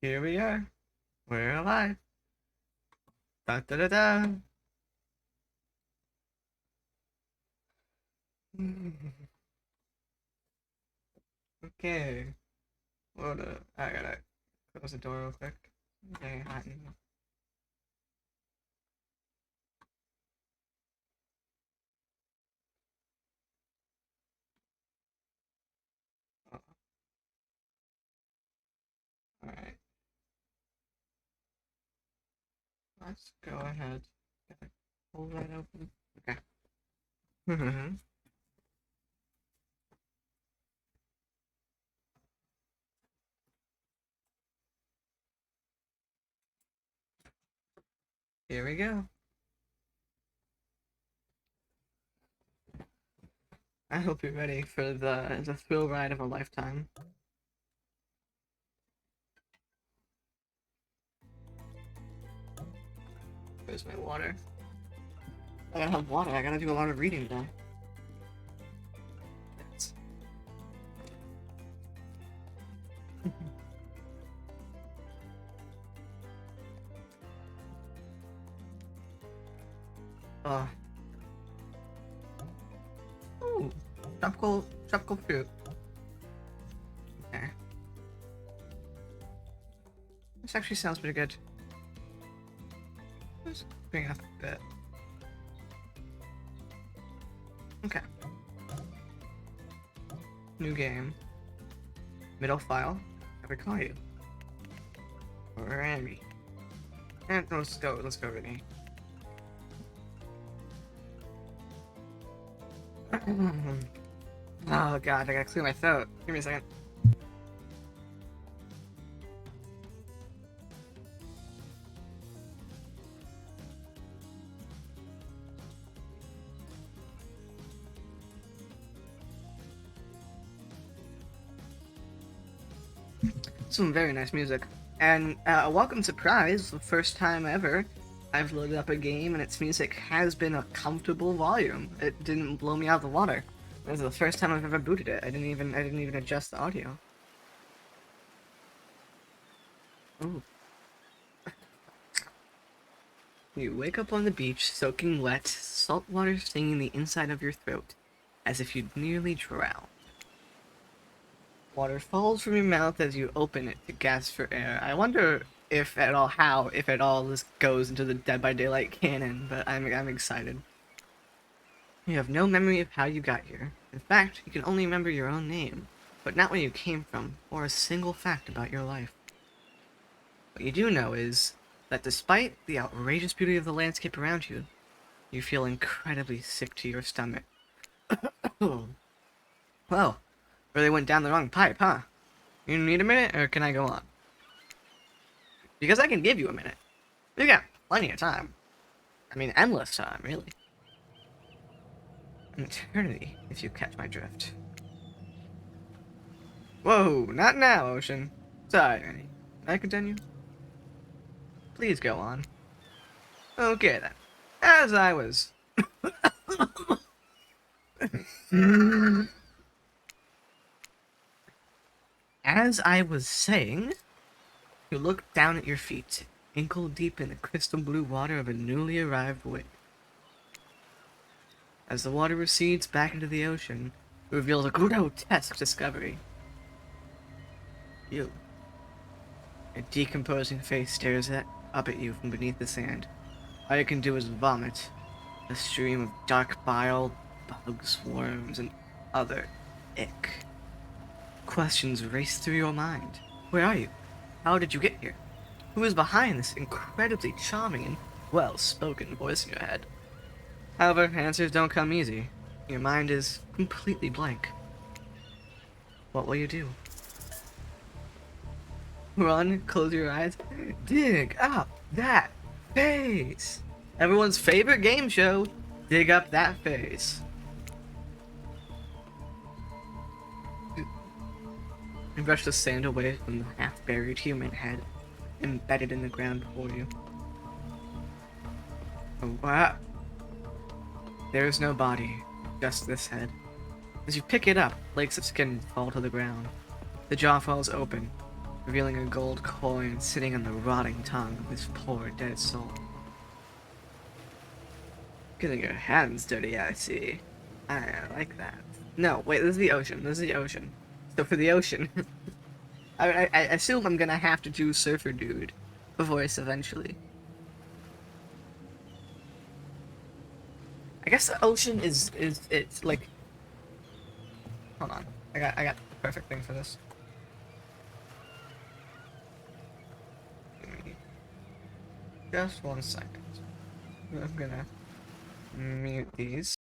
Here we are. We're alive. Da da da da. Okay. Hold up. I gotta close the door real quick. Okay, hot in here. Oh, alright. Let's go ahead. Gotta pull that open. Okay. Here we go. I hope you're ready for the thrill ride of a lifetime. Where's my water? I gotta have water. I gotta do a lot of reading today. Yes. uh. Ooh. Tropical fruit. Okay. This actually sounds pretty good. Let's bring up a bit. Okay. New game. Middle file. I recall you. Randy. And let's go, Vinny. Oh god, I gotta clear my throat. Give me a second. Some very nice music. And a welcome surprise, the first time ever I've loaded up a game and its music has been a comfortable volume. It didn't blow me out of the water. This is the first time I've ever booted it. I didn't even adjust the audio. Ooh. You wake up on the beach, soaking wet, salt water stinging the inside of your throat, as if you'd nearly drown. Water falls from your mouth as you open it to gasp for air. I wonder if at all this goes into the Dead by Daylight canon, but I'm excited. You have no memory of how you got here. In fact, you can only remember your own name, but not where you came from, or a single fact about your life. What you do know is that despite the outrageous beauty of the landscape around you, you feel incredibly sick to your stomach. Well, really went down the wrong pipe, huh? You need a minute, or can I go on? Because I can give you a minute. We got plenty of time. I mean, endless time, really. An eternity, if you catch my drift. Whoa, not now, Ocean. Sorry, Annie. Can I continue? Please go on. Okay, then. As I was... As I was saying, you look down at your feet, ankle deep in the crystal blue water of a newly arrived wake. As the water recedes back into the ocean, it reveals a grotesque discovery. You. A decomposing face stares up at you from beneath the sand. All you can do is vomit. A stream of dark bile, bugs, worms, and other ick. Questions race through your mind. Where are you? How did you get here? Who is behind this incredibly charming and well-spoken voice in your head? However, answers don't come easy. Your mind is completely blank. What will you do? Run, close your eyes, dig up that face! Everyone's favorite game show, dig up that face. You brush the sand away from the half-buried human head embedded in the ground before you. Oh, wow. There is no body, just this head. As you pick it up, flakes of skin fall to the ground. The jaw falls open. revealing a gold coin sitting on the rotting tongue of this poor dead soul. Getting your hands dirty, I see. I like that. No, wait, this is the ocean. This is the ocean. So for the ocean, I assume I'm gonna have to do Surfer Dude voice eventually. I guess the ocean is it's like. Hold on, I got the perfect thing for this. Give me just 1 second. I'm gonna mute these.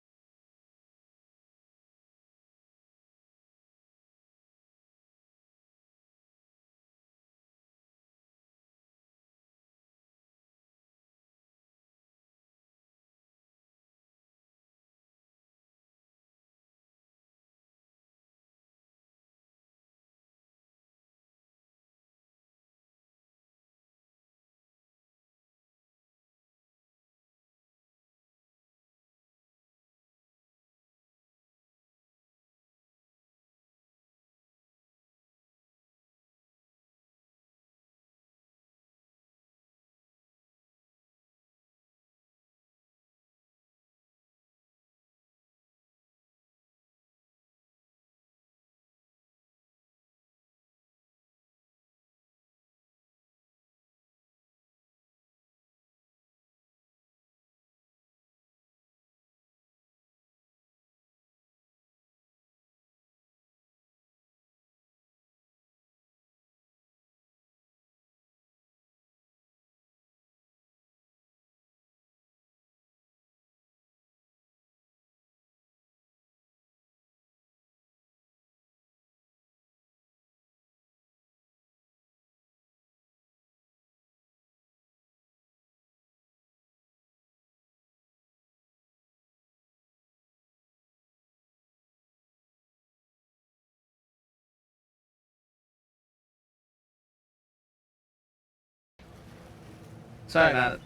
Sorry about it.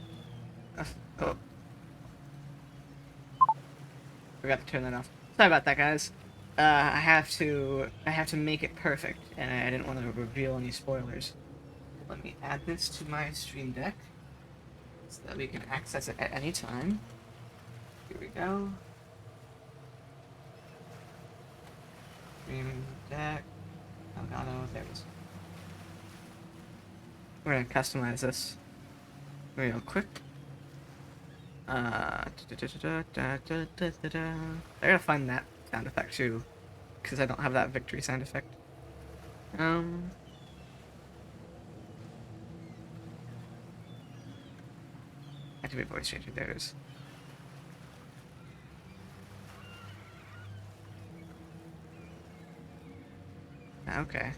Oh, forgot to turn that off. Sorry about that, guys. I have to make it perfect, and I didn't want to reveal any spoilers. Let me add this to my Stream Deck so that we can access it at any time. Here we go. Stream Deck. Oh god, oh, there it is. We're gonna customize this real quick. I gotta find that sound effect too, because I don't have that victory sound effect. Um, activate voice changer. There it is. Okay.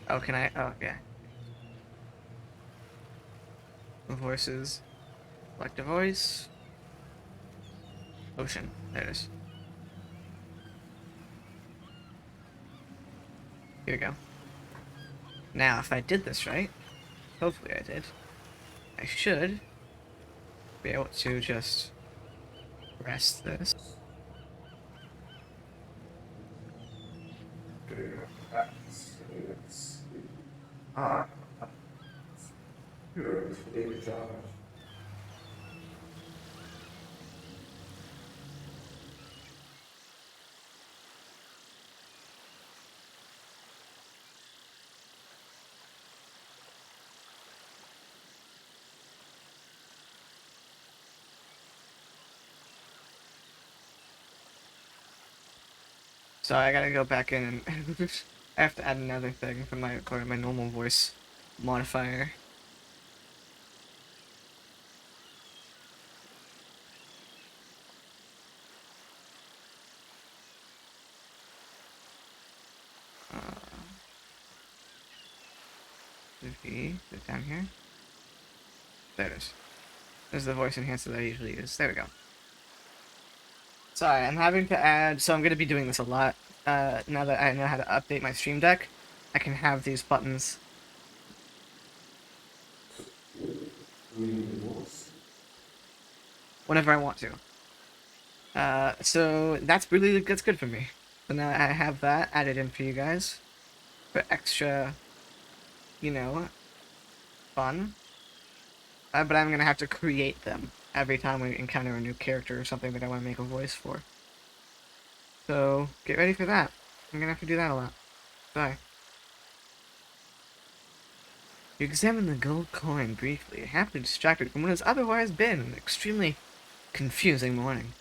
Oh, can I? Oh, yeah. Voices. Select a voice. Ocean. There it is. Here we go. Now, if I did this right, hopefully I did, I should be able to just press this. So I gotta go back in and I have to add another thing for my normal voice modifier. V, is it down here? There it is. There's the voice enhancer that I usually use. There we go. Sorry, I'm having to add, so I'm gonna be doing this a lot. Now that I know how to update my Stream Deck, I can have these buttons whenever I want to. So that's good for me. So now I have that added in for you guys for extra, you know, fun. But I'm gonna have to create them every time we encounter a new character or something that I want to make a voice for. So get ready for that. I'm gonna have to do that a lot. Bye. You examine the gold coin briefly, happily distracted from what has otherwise been an extremely confusing morning.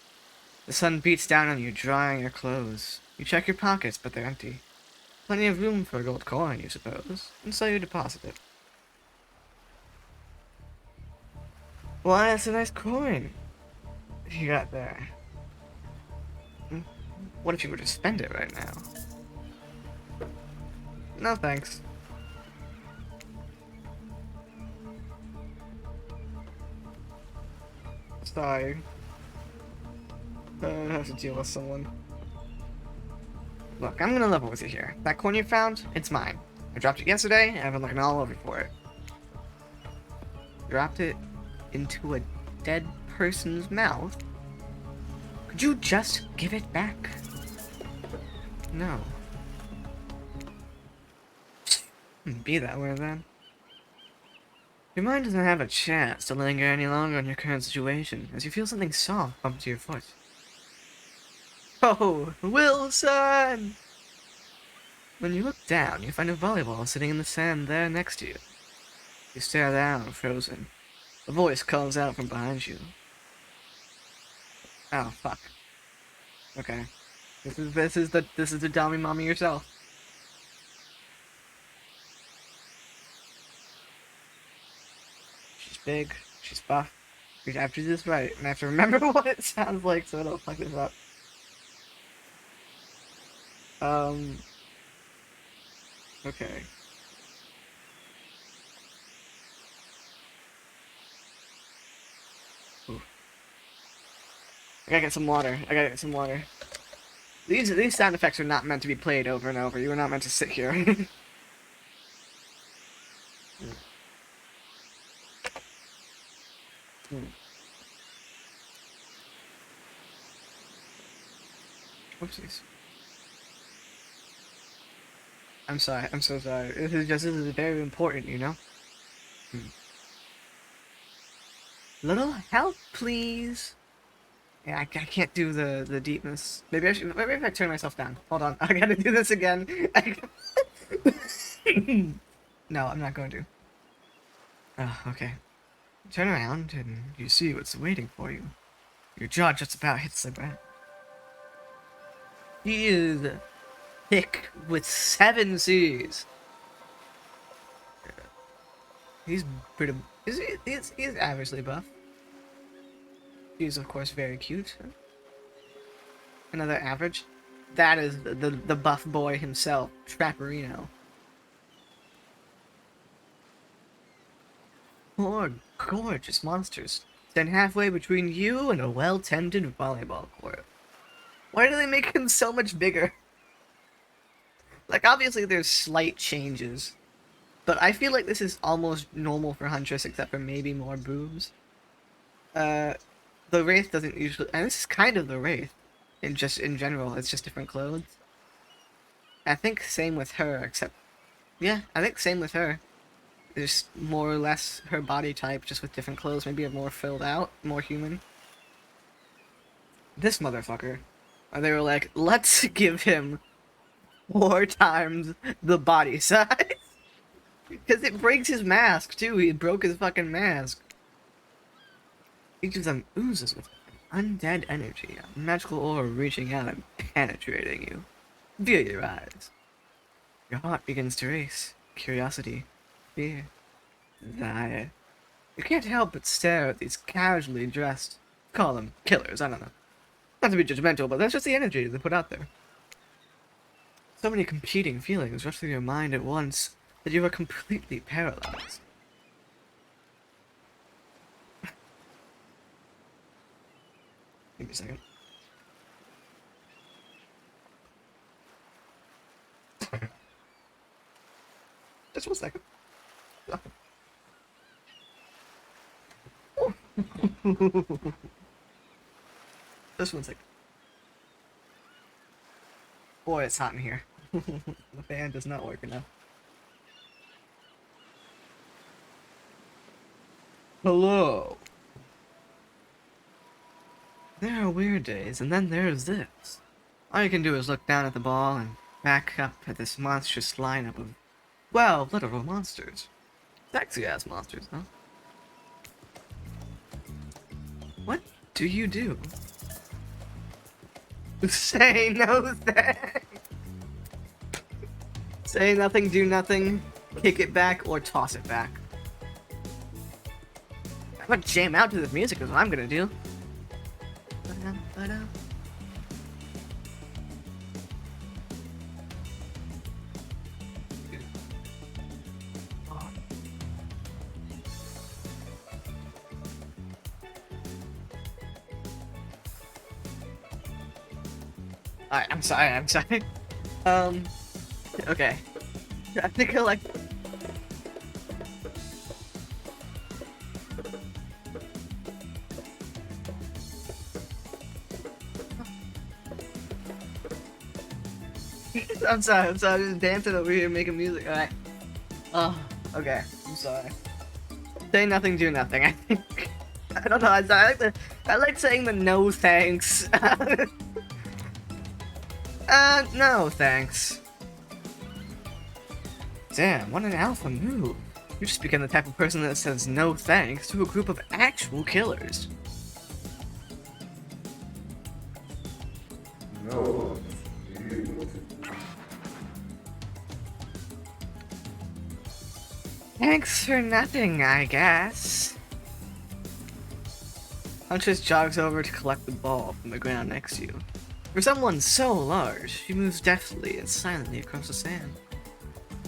The sun beats down on you, drying your clothes. You check your pockets, but they're empty. Plenty of room for a gold coin, you suppose, and so you deposit it. Why, that's a nice coin you got there. What if you were to spend it right now? No thanks. Sorry. I have to deal with someone. Look, I'm gonna level with you here. That coin you found, it's mine. I dropped it yesterday, and I've been looking all over for it. Dropped it into a dead person's mouth? Could you just give it back? No. Be that way then. Your mind doesn't have a chance to linger any longer on your current situation, as you feel something soft bump to your foot. Oh, Wilson! When you look down, you find a volleyball sitting in the sand there next to you. You stare down, frozen. A voice calls out from behind you. Oh, fuck. Okay. This is the dummy mommy yourself. She's big, she's buff. We have to do this right, and I have to remember what it sounds like so I don't fuck this up. Okay. Ooh. I gotta get some water. I gotta get some water. These sound effects are not meant to be played over and over. You are not meant to sit here. Whoopsies. I'm sorry. I'm so sorry. This is very important, you know? Little help, please. Yeah, I can't do the deepness. Maybe if I turn myself down. Hold on. I gotta do this again. No, I'm not going to. Okay. Turn around and you see what's waiting for you. Your jaw just about hits the ground. He is thick with 7 C's. He's pretty. He's averagely buff. He's of course very cute. Another average. That is the buff boy himself, Trapperino. 4 gorgeous monsters stand halfway between you and a well-tended volleyball court. Why do they make him so much bigger? Like, obviously there's slight changes, but I feel like this is almost normal for Huntress, except for maybe more boobs. The Wraith doesn't usually, and this is kind of the Wraith, in general, it's just different clothes. I think same with her, except, yeah, I think same with her. There's more or less her body type, just with different clothes, maybe a more filled out, more human. This motherfucker. They were like, let's give him 4 times the body size. Because it breaks his mask, too. He broke his fucking mask. Each of them oozes with undead energy, a magical aura reaching out and penetrating you. Via your eyes. Your heart begins to race. Curiosity. Fear. Desire. You can't help but stare at these casually dressed, call them killers, I don't know. Not to be judgmental, but that's just the energy they put out there. So many competing feelings rush through your mind at once that you are completely paralyzed. Give me a second. Just 1 second. Just 1 second. Boy, it's hot in here. The fan does not work enough. Hello. There are weird days, and then there's this. All you can do is look down at the ball and back up at this monstrous lineup of 12 literal monsters. Sexy ass monsters, huh? What do you do? Say no thanks. Say nothing, do nothing, kick it back, or toss it back. I'm gonna jam out to this music is what I'm gonna do. Alright, I'm sorry. Okay. I think I like... I'm sorry, I'm just dancing over here making music, alright. Oh, okay, I'm sorry. Say nothing, do nothing, I think. I don't know, I like saying the no thanks. No thanks. Damn, what an alpha move. You just become the type of person that says no thanks to a group of actual killers. No. Thanks for nothing, I guess. Huntress jogs over to collect the ball from the ground next to you. For someone so large, she moves deftly and silently across the sand.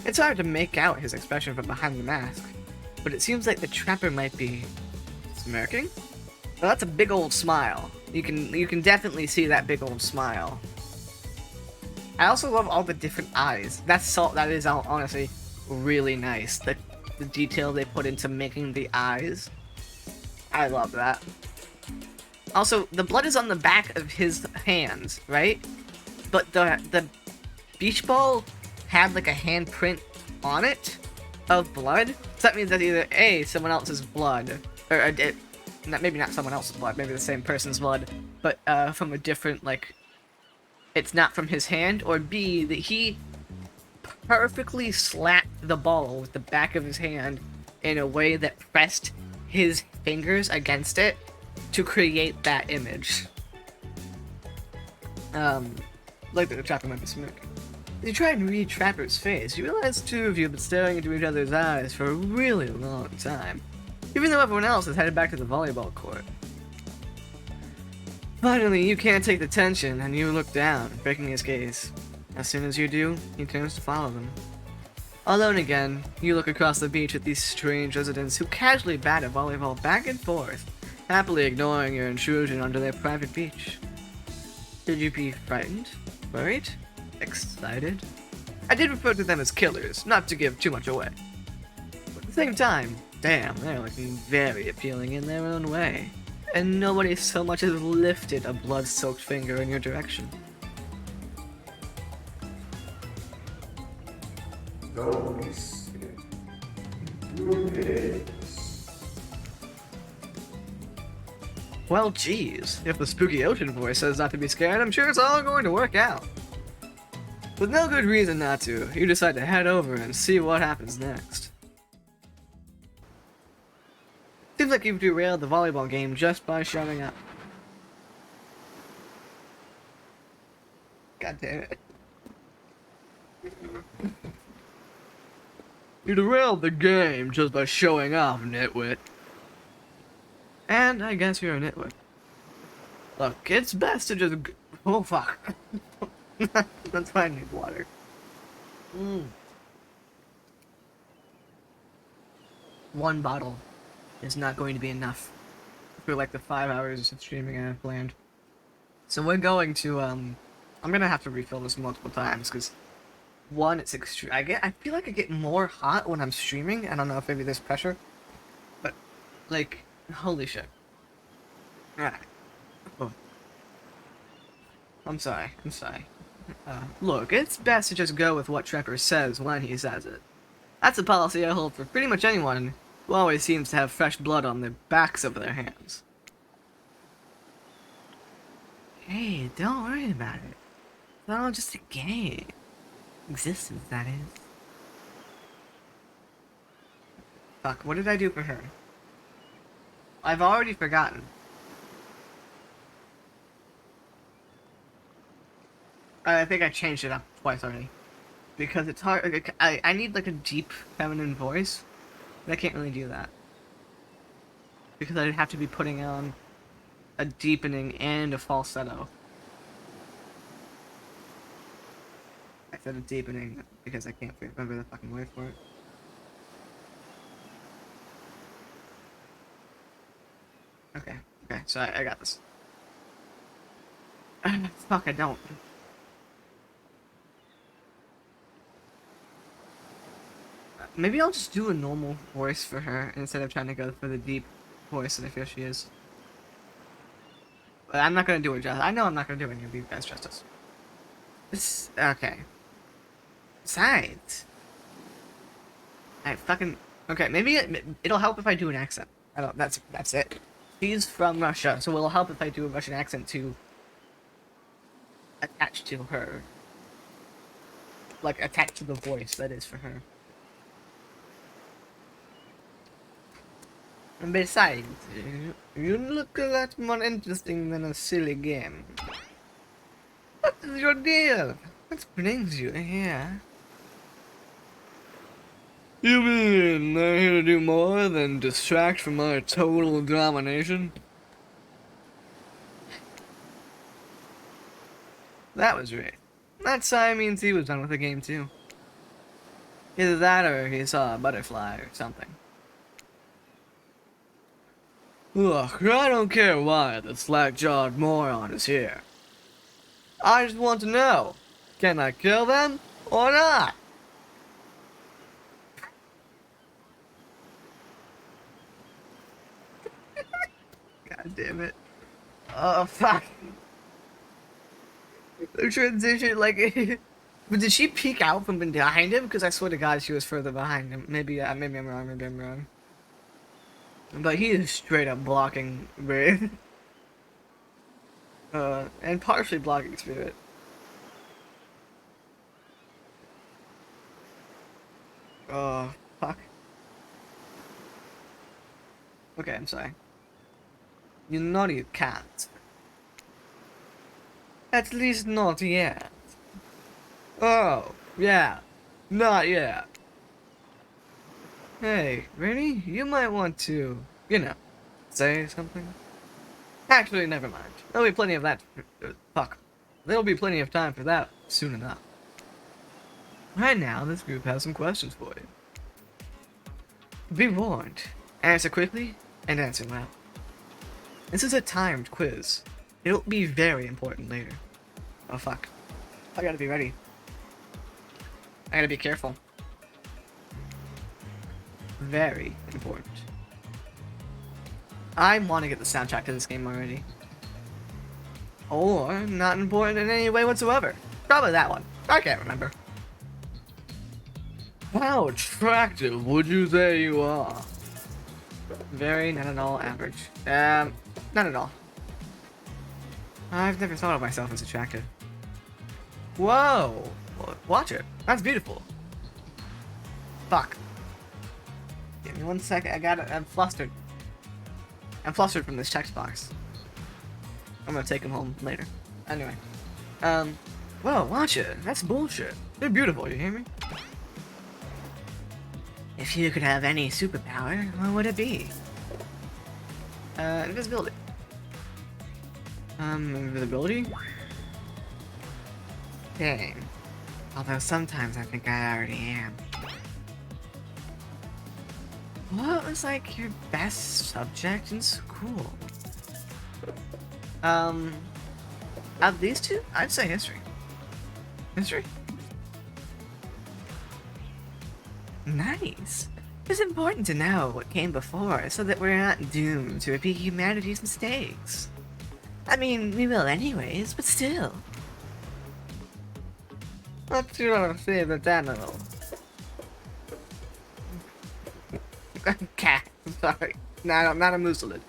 It's hard to make out his expression from behind the mask, but it seems like the trapper might be smirking. Well, that's a big old smile. You can definitely see that big old smile. I also love all the different eyes. That is honestly really nice. The detail they put into making the eyes. I love that. Also, the blood is on the back of his hands, right? But the beach ball had like a handprint on it of blood. So that means that either A, someone else's blood, or maybe not someone else's blood, maybe the same person's blood, but from a different, like, it's not from his hand, or B, that he perfectly slapped the ball with the back of his hand in a way that pressed his fingers against it to create that image. Like the trapper might be smirking. As you try and read Trapper's face, you realize the two of you have been staring into each other's eyes for a really long time, even though everyone else is headed back to the volleyball court. Finally, you can't take the tension, and you look down, breaking his gaze. As soon as you do, he turns to follow them. Alone again, you look across the beach at these strange residents who casually bat a volleyball back and forth, happily ignoring your intrusion onto their private beach. Should you be frightened? Worried? Excited? I did refer to them as killers, not to give too much away. But at the same time, damn, they're looking very appealing in their own way. And nobody so much as lifted a blood-soaked finger in your direction. Don't be scared. You're this. Well, geez, if the spooky ocean voice says not to be scared, I'm sure it's all going to work out. With no good reason not to, you decide to head over and see what happens next. Seems like you've derailed the volleyball game just by showing up. God damn it. You derailed the game just by showing off, nitwit. And I guess you're a nitwit. Look, it's best to just oh fuck. That's why I need water. One bottle is not going to be enough for like the 5 hours of streaming I have planned. So we're going to I'm gonna have to refill this multiple times because one, it's extreme. I feel like I get more hot when I'm streaming. I don't know if maybe there's pressure, but like holy shit. Alright. Oh. I'm sorry. Look, it's best to just go with what Trevor says when he says it. That's a policy I hold for pretty much anyone who always seems to have fresh blood on the backs of their hands. Hey, don't worry about it. It's all just a game. Existence, that is. Fuck, what did I do for her? I've already forgotten. I think I changed it up twice already. Because it's hard. Like, I need like a deep feminine voice. But I can't really do that. Because I'd have to be putting on a deepening and a falsetto. I said a deepening because I can't remember the fucking word for it. Okay, so I got this. Fuck, I don't. Maybe I'll just do a normal voice for her instead of trying to go for the deep voice that I feel she is. But I'm not gonna do it justice. I know I'm not gonna do any of you guys justice. This okay. Besides, I fucking okay. Maybe it'll help if I do an accent. I don't. That's it. She's from Russia, so it'll help if I do a Russian accent to attach to her, like attach to the voice that is for her. And besides, you look a lot more interesting than a silly game. What is your deal? What brings you here? You mean they're here to do more than distract from our total domination? That was right. That sign means he was done with the game too. Either that or he saw a butterfly or something. Look, I don't care why the slack-jawed moron is here. I just want to know, can I kill them or not? God damn it. Oh, fuck. The transition, like... But did she peek out from behind him? Because I swear to God she was further behind him. Maybe I'm wrong. But he is straight up blocking Wraith. And partially blocking Spirit. Oh, fuck. Okay, I'm sorry. You naughty cat. At least not yet. Oh, yeah. Not yet. Hey, Rainy, you might want to, you know, say something. Actually, never mind. There'll be plenty of that. Fuck. There'll be plenty of time for that soon enough. Right now, this group has some questions for you. Be warned. Answer quickly and answer well. This is a timed quiz. It'll be very important later. Oh fuck. I gotta be ready. I gotta be careful. Very important. I want to get the soundtrack to this game already. Or not important in any way whatsoever. Probably that one. I can't remember. How attractive would you say you are? Very, not at all average. Not at all. I've never thought of myself as attractive. Whoa! Watch it. That's beautiful. Fuck. Give me 1 second. I got it. I'm flustered. I'm flustered from this text box. I'm gonna take him home later. Anyway. Whoa, watch it. That's bullshit. They're beautiful, you hear me? If you could have any superpower, what would it be? Invisibility. Invisibility? Dang. Although sometimes I think I already am. What was like your best subject in school? Of these two, I'd say history. History? Nice. It's important to know what came before so that we're not doomed to repeat humanity's mistakes. I mean, we will anyways, but still. What's your favorite animal? Cat. Sorry. Not a muselid.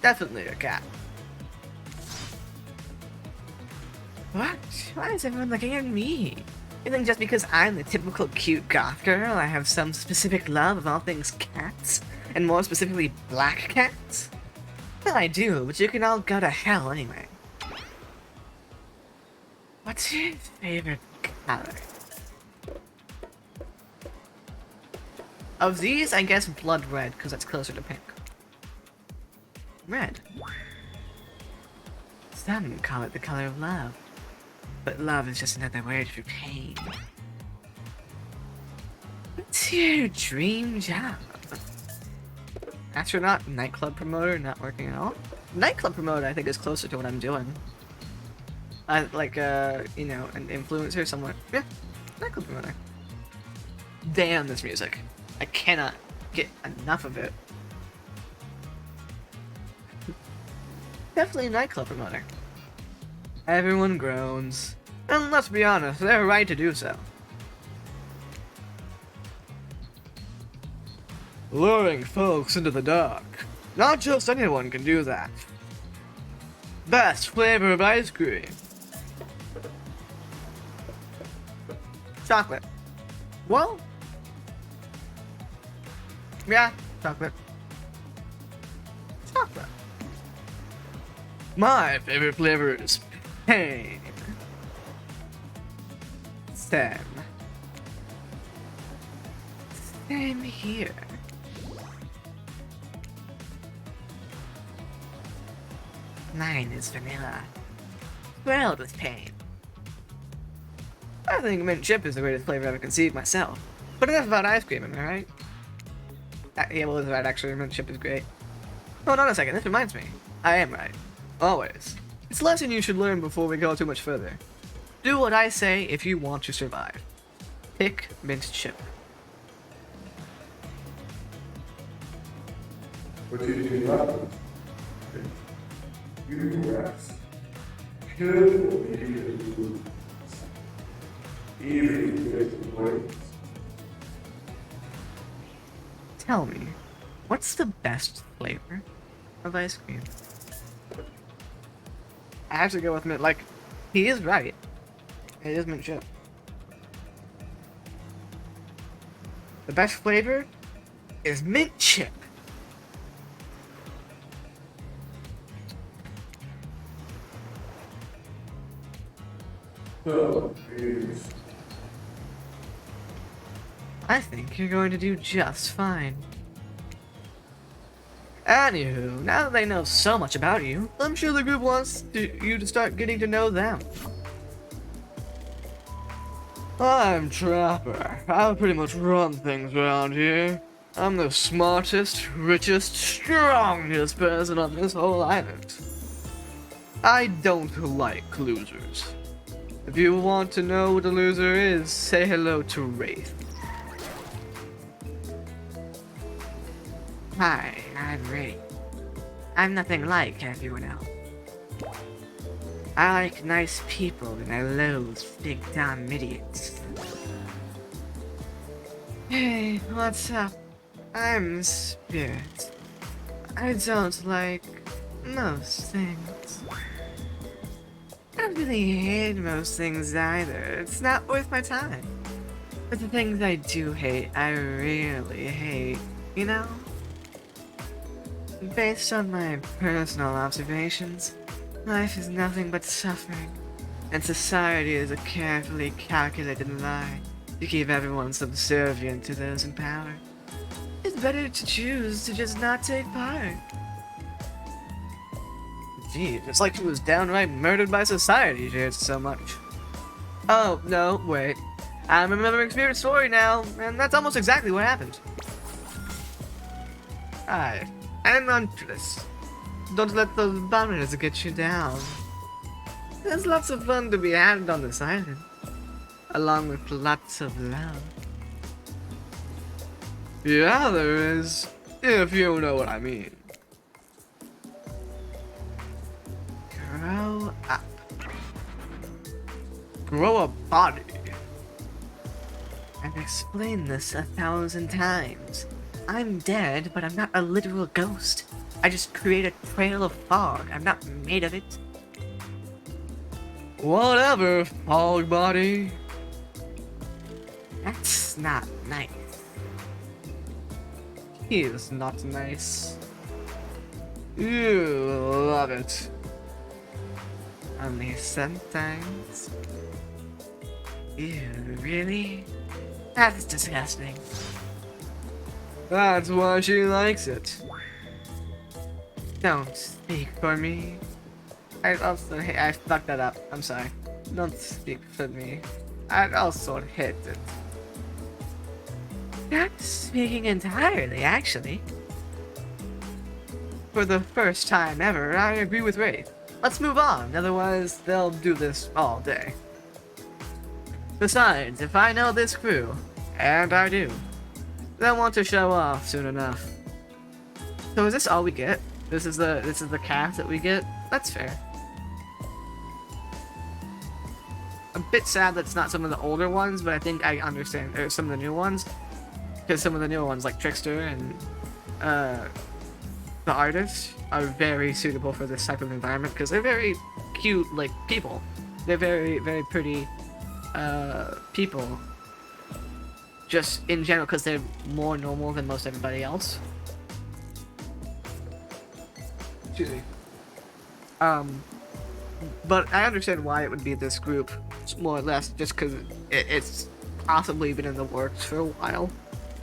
Definitely a cat. What? Why is everyone looking at me? You think just because I'm the typical cute goth girl, I have some specific love of all things cats? And more specifically, black cats? Well, I do, but you can all go to hell anyway. What's your favorite color? Of these, I guess blood red, because that's closer to pink. Red. Some call it the color of love. But love is just another word for pain. What's your dream job? Astronaut, nightclub promoter, not working at all? Nightclub promoter, I think, is closer to what I'm doing. Like, you know, an influencer somewhere. Yeah, nightclub promoter. Damn, this music. I cannot get enough of it. Definitely a nightclub promoter. Everyone groans. And let's be honest, they're right to do so. Luring folks into the dark. Not just anyone can do that. Best flavor of ice cream. Chocolate. Well, yeah, chocolate. Chocolate. My favorite flavor is pain. Same. Same here. Mine is vanilla. Thrilled with pain. I think mint chip is the greatest flavor I've ever conceived myself. But enough about ice cream, am I right? Yeah, well, right, actually, mint chip is great. Hold on a second, this reminds me. I am right. Always. It's a lesson you should learn before we go too much further. Do what I say if you want to survive. Pick mint chip. What did you do? You rest. Kill me. Even with words. Tell me, what's the best flavor of ice cream? I have to go with mint. Like, he is right. It is mint chip. The best flavor is mint chip. So, please. I think you're going to do just fine. Anywho, now that they know so much about you, I'm sure the group wants you to start getting to know them. I'm Trapper. I pretty much run things around here. I'm the smartest, richest, strongest person on this whole island. I don't like losers. If you want to know what a loser is, say hello to Wraith. Hi, I'm Wraith. I'm nothing like everyone else. I like nice people and I loathe big dumb idiots. Hey, what's up? I'm Spirit. I don't like most things. I don't really hate most things either. It's not worth my time. But the things I do hate, I really hate, you know? Based on my personal observations, life is nothing but suffering, and society is a carefully calculated lie to keep everyone subservient to those in power. It's better to choose to just not take part. Gee, it's like he was downright murdered by society, she hates so much. Oh, no, wait. I'm remembering Spirit's story now, and that's almost exactly what happened. Hi, I'm Huntress. Don't let those bummers get you down. There's lots of fun to be had on this island, along with lots of love. Yeah, there is, if you know what I mean. Grow up. Grow a body. explained this 1,000 times. I'm dead, but I'm not a literal ghost. I just create a trail of fog. I'm not made of it. Whatever, fog body. That's not nice. He is not nice. You love it. Only sometimes. Ew, really? That's disgusting. That's why she likes it. Don't speak for me. I fucked that up. I'm sorry. Don't speak for me. I'd also hate it. Not speaking entirely, actually. For the first time ever, I agree with Wraith. Let's move on, otherwise they'll do this all day. Besides, if I know this crew, and I do, they'll want to show off soon enough. So is this all we get? This is the cast that we get? That's fair. A bit sad that it's not some of the older ones, but I think I understand there's some of the new ones. Because some of the newer ones, like Trickster and the artist, are very suitable for this type of environment because they're very cute, like, people. They're very, very pretty people. Just in general, because they're more normal than most everybody else. Excuse me. But I understand why it would be this group, more or less, just because it's possibly been in the works for a while.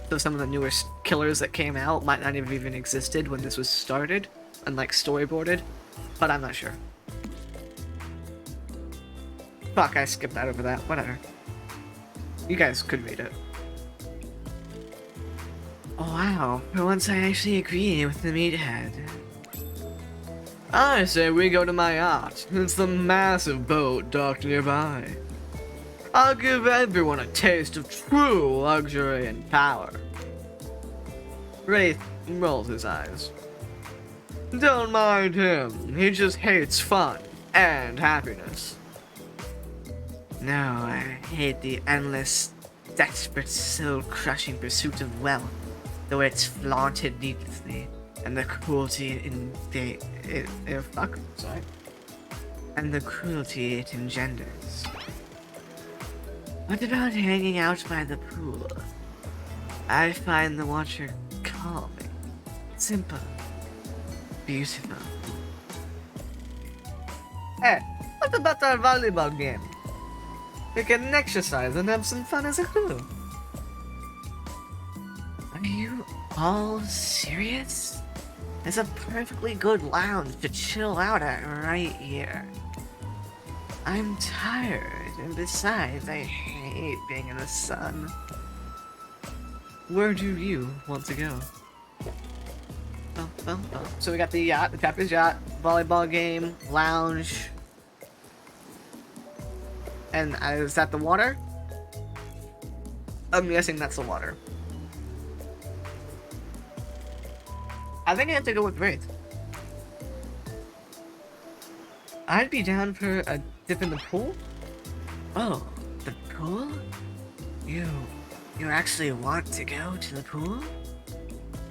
So some of the newer killers that came out might not have even existed when this was started and like storyboarded, but I'm not sure. Fuck, I skipped that over that. Whatever. You guys could read it. Oh wow, for once I actually agree with the meathead. I say we go to my yacht. It's the massive boat docked nearby. I'll give everyone a taste of true luxury and power. Wraith rolls his eyes. Don't mind him, he just hates fun and happiness. No, I hate the endless, desperate, soul-crushing pursuit of wealth, the way it's flaunted needlessly, and the cruelty and the cruelty it engenders. What about hanging out by the pool? I find the water calming, simple, beautiful. Hey, what about our volleyball game? We can exercise and have some fun as a crew. Are you all serious? There's a perfectly good lounge to chill out at right here. I'm tired, and besides, I hate being in the sun. Where do you want to go? So we got the yacht, the captain's yacht, volleyball game, lounge. And is that the water? I'm guessing that's the water. I think I have to go with Wraith. I'd be down for a dip in the pool. Oh, the pool? You actually want to go to the pool?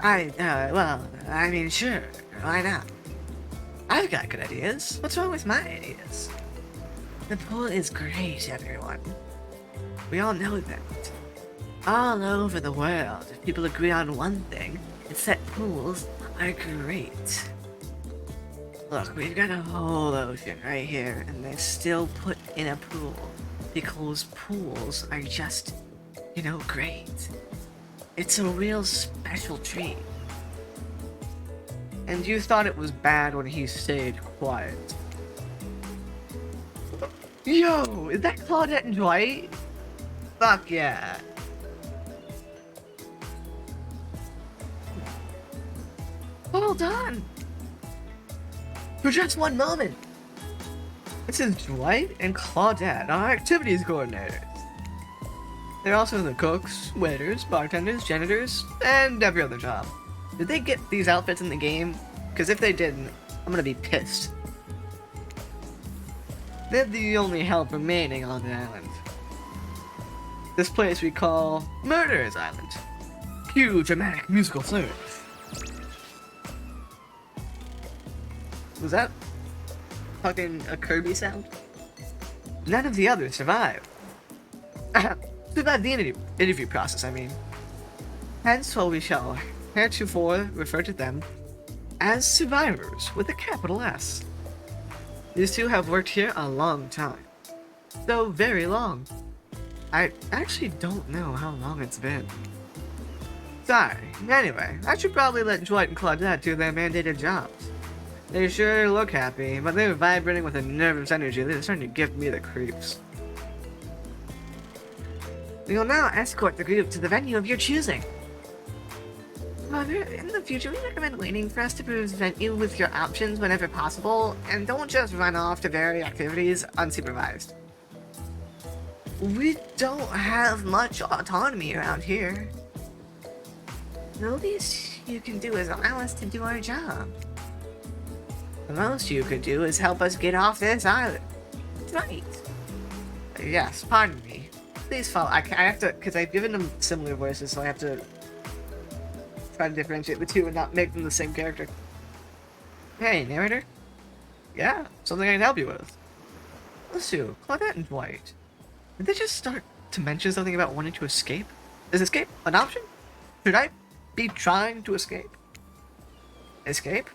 Well, I mean, sure, why not? I've got good ideas. What's wrong with my ideas? The pool is great, everyone. We all know that. All over the world, if people agree on one thing, it's that pools are great. Look, we've got a whole ocean right here, and they still put in a pool because pools are just, great. It's a real special treat. And you thought it was bad when he stayed quiet. Yo, is that Claudette and Dwight? Fuck yeah. Hold on. For just one moment. This is Dwight and Claudette, our activities coordinators. They're also the cooks, waiters, bartenders, janitors, and every other job. Did they get these outfits in the game? Because if they didn't, I'm gonna be pissed. They're the only help remaining on the island. This place we call Murderers Island. Cue dramatic musical flourish. Was that fucking a Kirby sound? None of the others survived. Survived the interview process, I mean. Henceforth we shall heretofore refer to them as survivors with a capital S. These two have worked here a long time. So very long. I actually don't know how long it's been. Sorry. Anyway, I should probably let Dwight and Claudette do their mandated jobs. They sure look happy, but they're vibrating with a nervous energy that is starting to give me the creeps. We will now escort the group to the venue of your choosing. However, in the future, we recommend waiting for us to present you with your options whenever possible, and don't just run off to various activities unsupervised. We don't have much autonomy around here. The least you can do is allow us to do our job. The most you could do is help us get off this island. Right. Yes, pardon me. Please follow. I have to, because I've given them similar voices, so I have to try to differentiate the two and not make them the same character. Hey, narrator? Yeah, something I can help you with. Let's do Claudette and Dwight. Did they just start to mention something about wanting to escape? Is escape an option? Should I be trying to escape? Escape?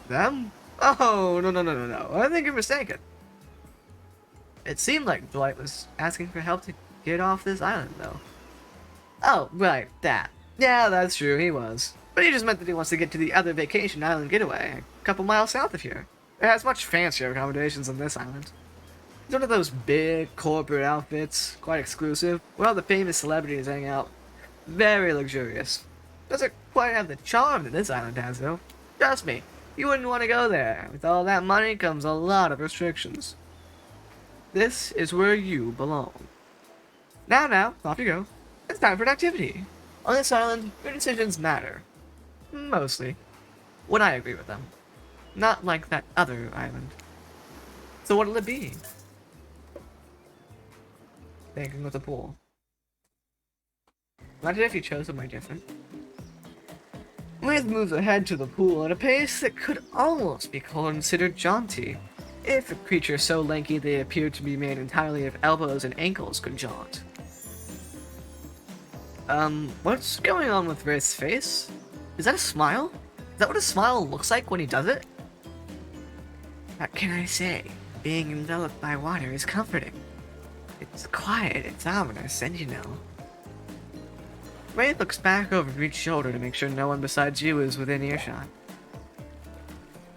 Them? Oh, no. I think you're mistaken. It seemed like Dwight was asking for help to get off this island, though. Oh, right, that. Yeah, that's true, he was. But he just meant that he wants to get to the other vacation island getaway, a couple miles south of here. It has much fancier accommodations than this island. It's one of those big corporate outfits, quite exclusive, where all the famous celebrities hang out. Very luxurious. Doesn't quite have the charm that this island has, though. Trust me, you wouldn't want to go there. With all that money comes a lot of restrictions. This is where you belong. Now, off you go. It's time for an activity. On this island, your decisions matter. Mostly. When I agree with them. Not like that other island. So what'll it be? Thinking with a pool. Imagine if you chose somewhere different. Wraith moves ahead to the pool at a pace that could almost be considered jaunty, if a creature so lanky they appear to be made entirely of elbows and ankles could jaunt. What's going on with Wraith's face? Is that a smile? Is that what a smile looks like when he does it? What can I say? Being enveloped by water is comforting. It's quiet, it's ominous, and you know. Wraith looks back over each shoulder to make sure no one besides you is within earshot.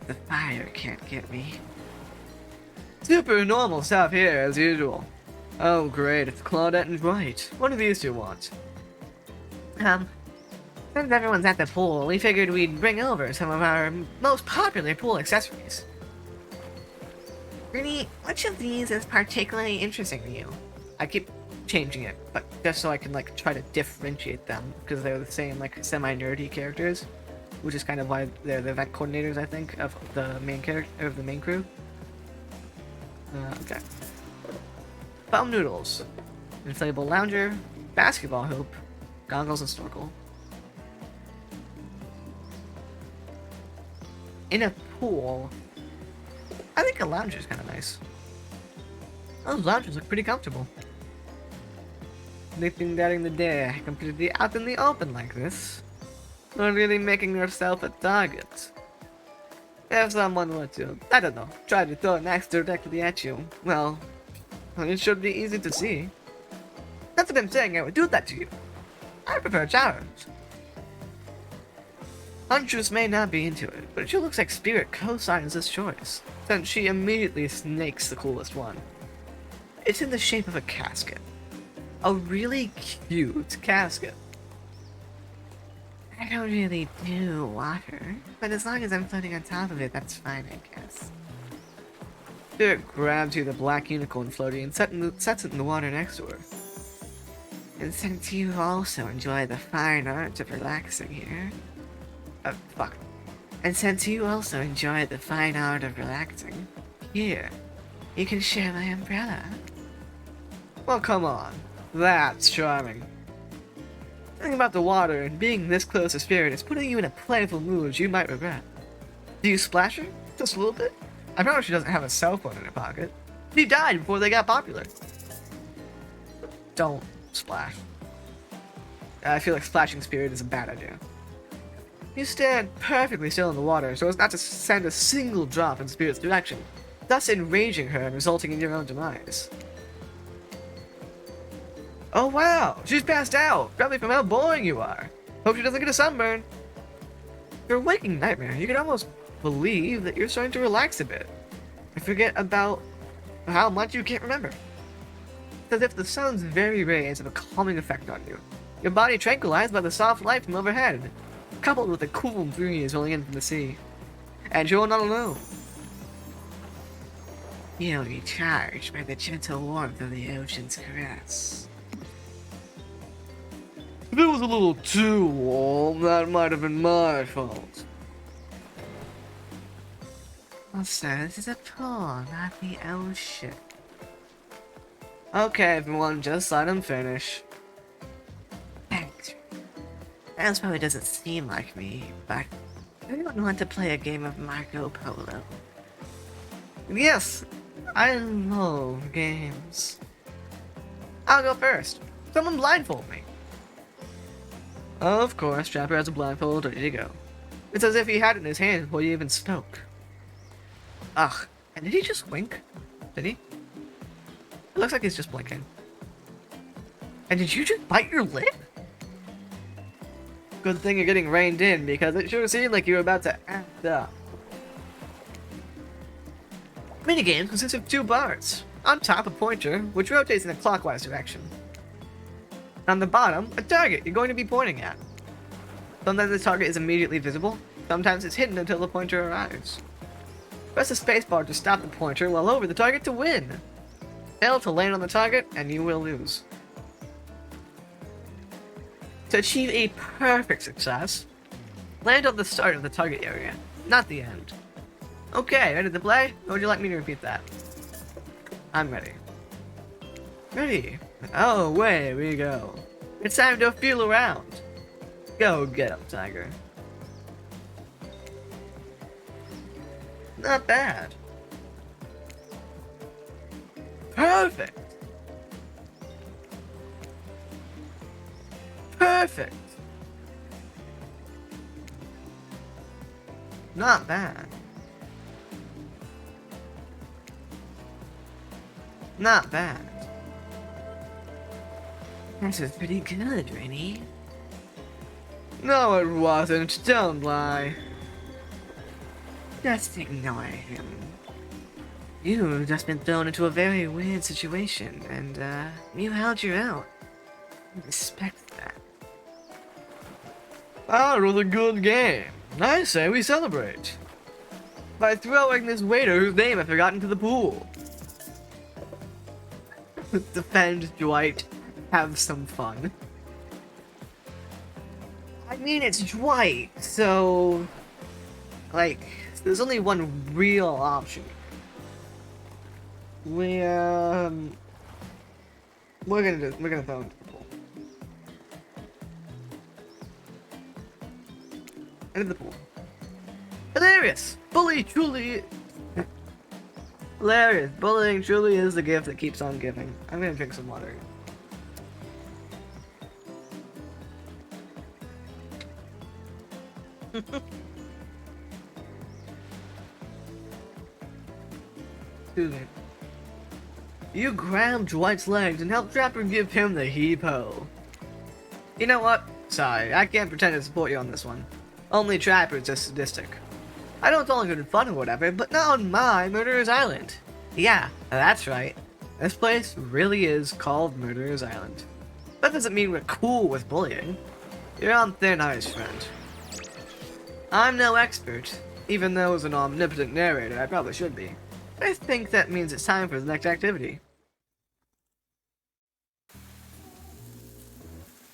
The fire can't get me. Super normal stuff here, as usual. Oh great, it's Claudette and Dwight. What do these two want? Since everyone's at the pool, we figured we'd bring over some of our most popular pool accessories. Really, which of these is particularly interesting to you? I keep changing it, but just so I can like try to differentiate them, because they're the same like semi-nerdy characters, which is kind of why they're the event coordinators, I think, of the main character of the main crew. Okay. Foam noodles, inflatable lounger, basketball hoop, goggles and snorkel. In a pool, I think a lounger is kind of nice. Those loungers look pretty comfortable. Sleeping during the day, completely out in the open like this, not really making yourself a target. If someone were to, I don't know, try to throw an axe directly at you, well, it should be easy to see. Not that I'm saying I would do that to you. I prefer challenge. Huntress may not be into it, but it sure looks like Spirit co-signs this choice, since she immediately snakes the coolest one. It's in the shape of a casket. A really cute casket. I don't really do water, but as long as I'm floating on top of it, that's fine, I guess. Spirit grabs you the black unicorn floaty and sets it in the water next to her. And since you also enjoy the fine art of relaxing here... fuck. And since you also enjoy the fine art of relaxing, here, you can share my umbrella. Well, come on. That's charming. Something about the water and being this close to Spirit is putting you in a playful mood you might regret. Do you splash her? Just a little bit? I promise she doesn't have a cell phone in her pocket. She died before they got popular. Don't splash. I feel like splashing Spirit is a bad idea. You stand perfectly still in the water so as not to send a single drop in Spirit's direction, thus enraging her and resulting in your own demise. Oh wow, she's passed out, probably from how boring you are. Hope she doesn't get a sunburn. Your waking nightmare, you can almost believe that you're starting to relax a bit. And forget about how much you can't remember. It's as if the sun's very rays have a calming effect on you. Your body tranquilized by the soft light from overhead, coupled with a cool breeze rolling in from the sea. And you're not alone. Feel recharged by the gentle warmth of the ocean's caress. If it was a little too warm, that might have been my fault. Also, this is a pool, not the ocean. Okay, everyone, just let him finish. Thanks. That probably doesn't seem like me, but I don't want to play a game of Marco Polo. Yes, I love games. I'll go first. Someone blindfold me. Of course, Trapper has a blindfold ready to go. It's as if he had it in his hand before he even spoke. Ugh, and did he just wink? Did he? It looks like he's just blinking. And did you just bite your lip? Good thing you're getting reined in, because it sure seemed like you were about to act up. Minigames consist of 2 bars. On top, a pointer, which rotates in a clockwise direction. On the bottom, a target you're going to be pointing at. Sometimes the target is immediately visible, sometimes it's hidden until the pointer arrives. Press the spacebar to stop the pointer while over the target to win. Fail to land on the target, and you will lose. To achieve a perfect success, land on the start of the target area, not the end. Okay, ready to play? Or would you like me to repeat that? I'm ready. Ready. Oh, away we go. It's time to feel around. Go get up, Tiger. Not bad. Perfect. Perfect. Not bad. Not bad. This is pretty good, Rennie. No, it wasn't. Don't lie. Just ignore him. You've just been thrown into a very weird situation, and, you held your own. Respect that. That was a good game. I say we celebrate. By throwing this waiter whose name I've forgotten to the pool. Defend Dwight. Have some fun. I mean, it's Dwight, so... like, there's only one real option. We're gonna throw him to the pool. Into the pool. Hilarious! Bully truly... Hilarious! Bullying truly is the gift that keeps on giving. I'm gonna drink some water. Excuse me. You grabbed Dwight's legs and helped Trapper give him the heave-ho. You know what? Sorry, I can't pretend to support you on this one. Only Trapper's just sadistic. I know it's all good fun or whatever, but not on my Murderer's Island. Yeah, that's right. This place really is called Murderer's Island. That doesn't mean we're cool with bullying. You're on thin ice, friend. I'm no expert, even though as an omnipotent narrator I probably should be. I think that means it's time for the next activity.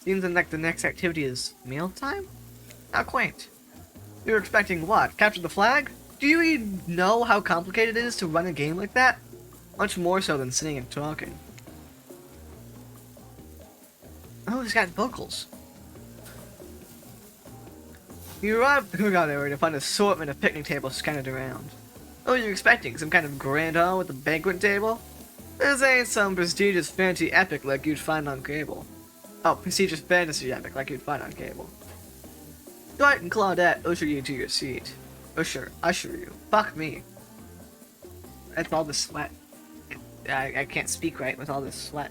Seems like the next activity is mealtime? How quaint. You were expecting what? Capture the flag? Do you even know how complicated it is to run a game like that? Much more so than sitting and talking. Oh, he's got vocals. You arrive at the cookout area to find an assortment of picnic tables scattered around. Oh, you're expecting some kind of grand hall with a banquet table? This ain't some prestigious fancy epic like you'd find on cable. Oh, prestigious fantasy epic like you'd find on cable. Dwight and Claudette usher you to your seat. Usher you. Fuck me. That's all the sweat. I can't speak right with all this sweat.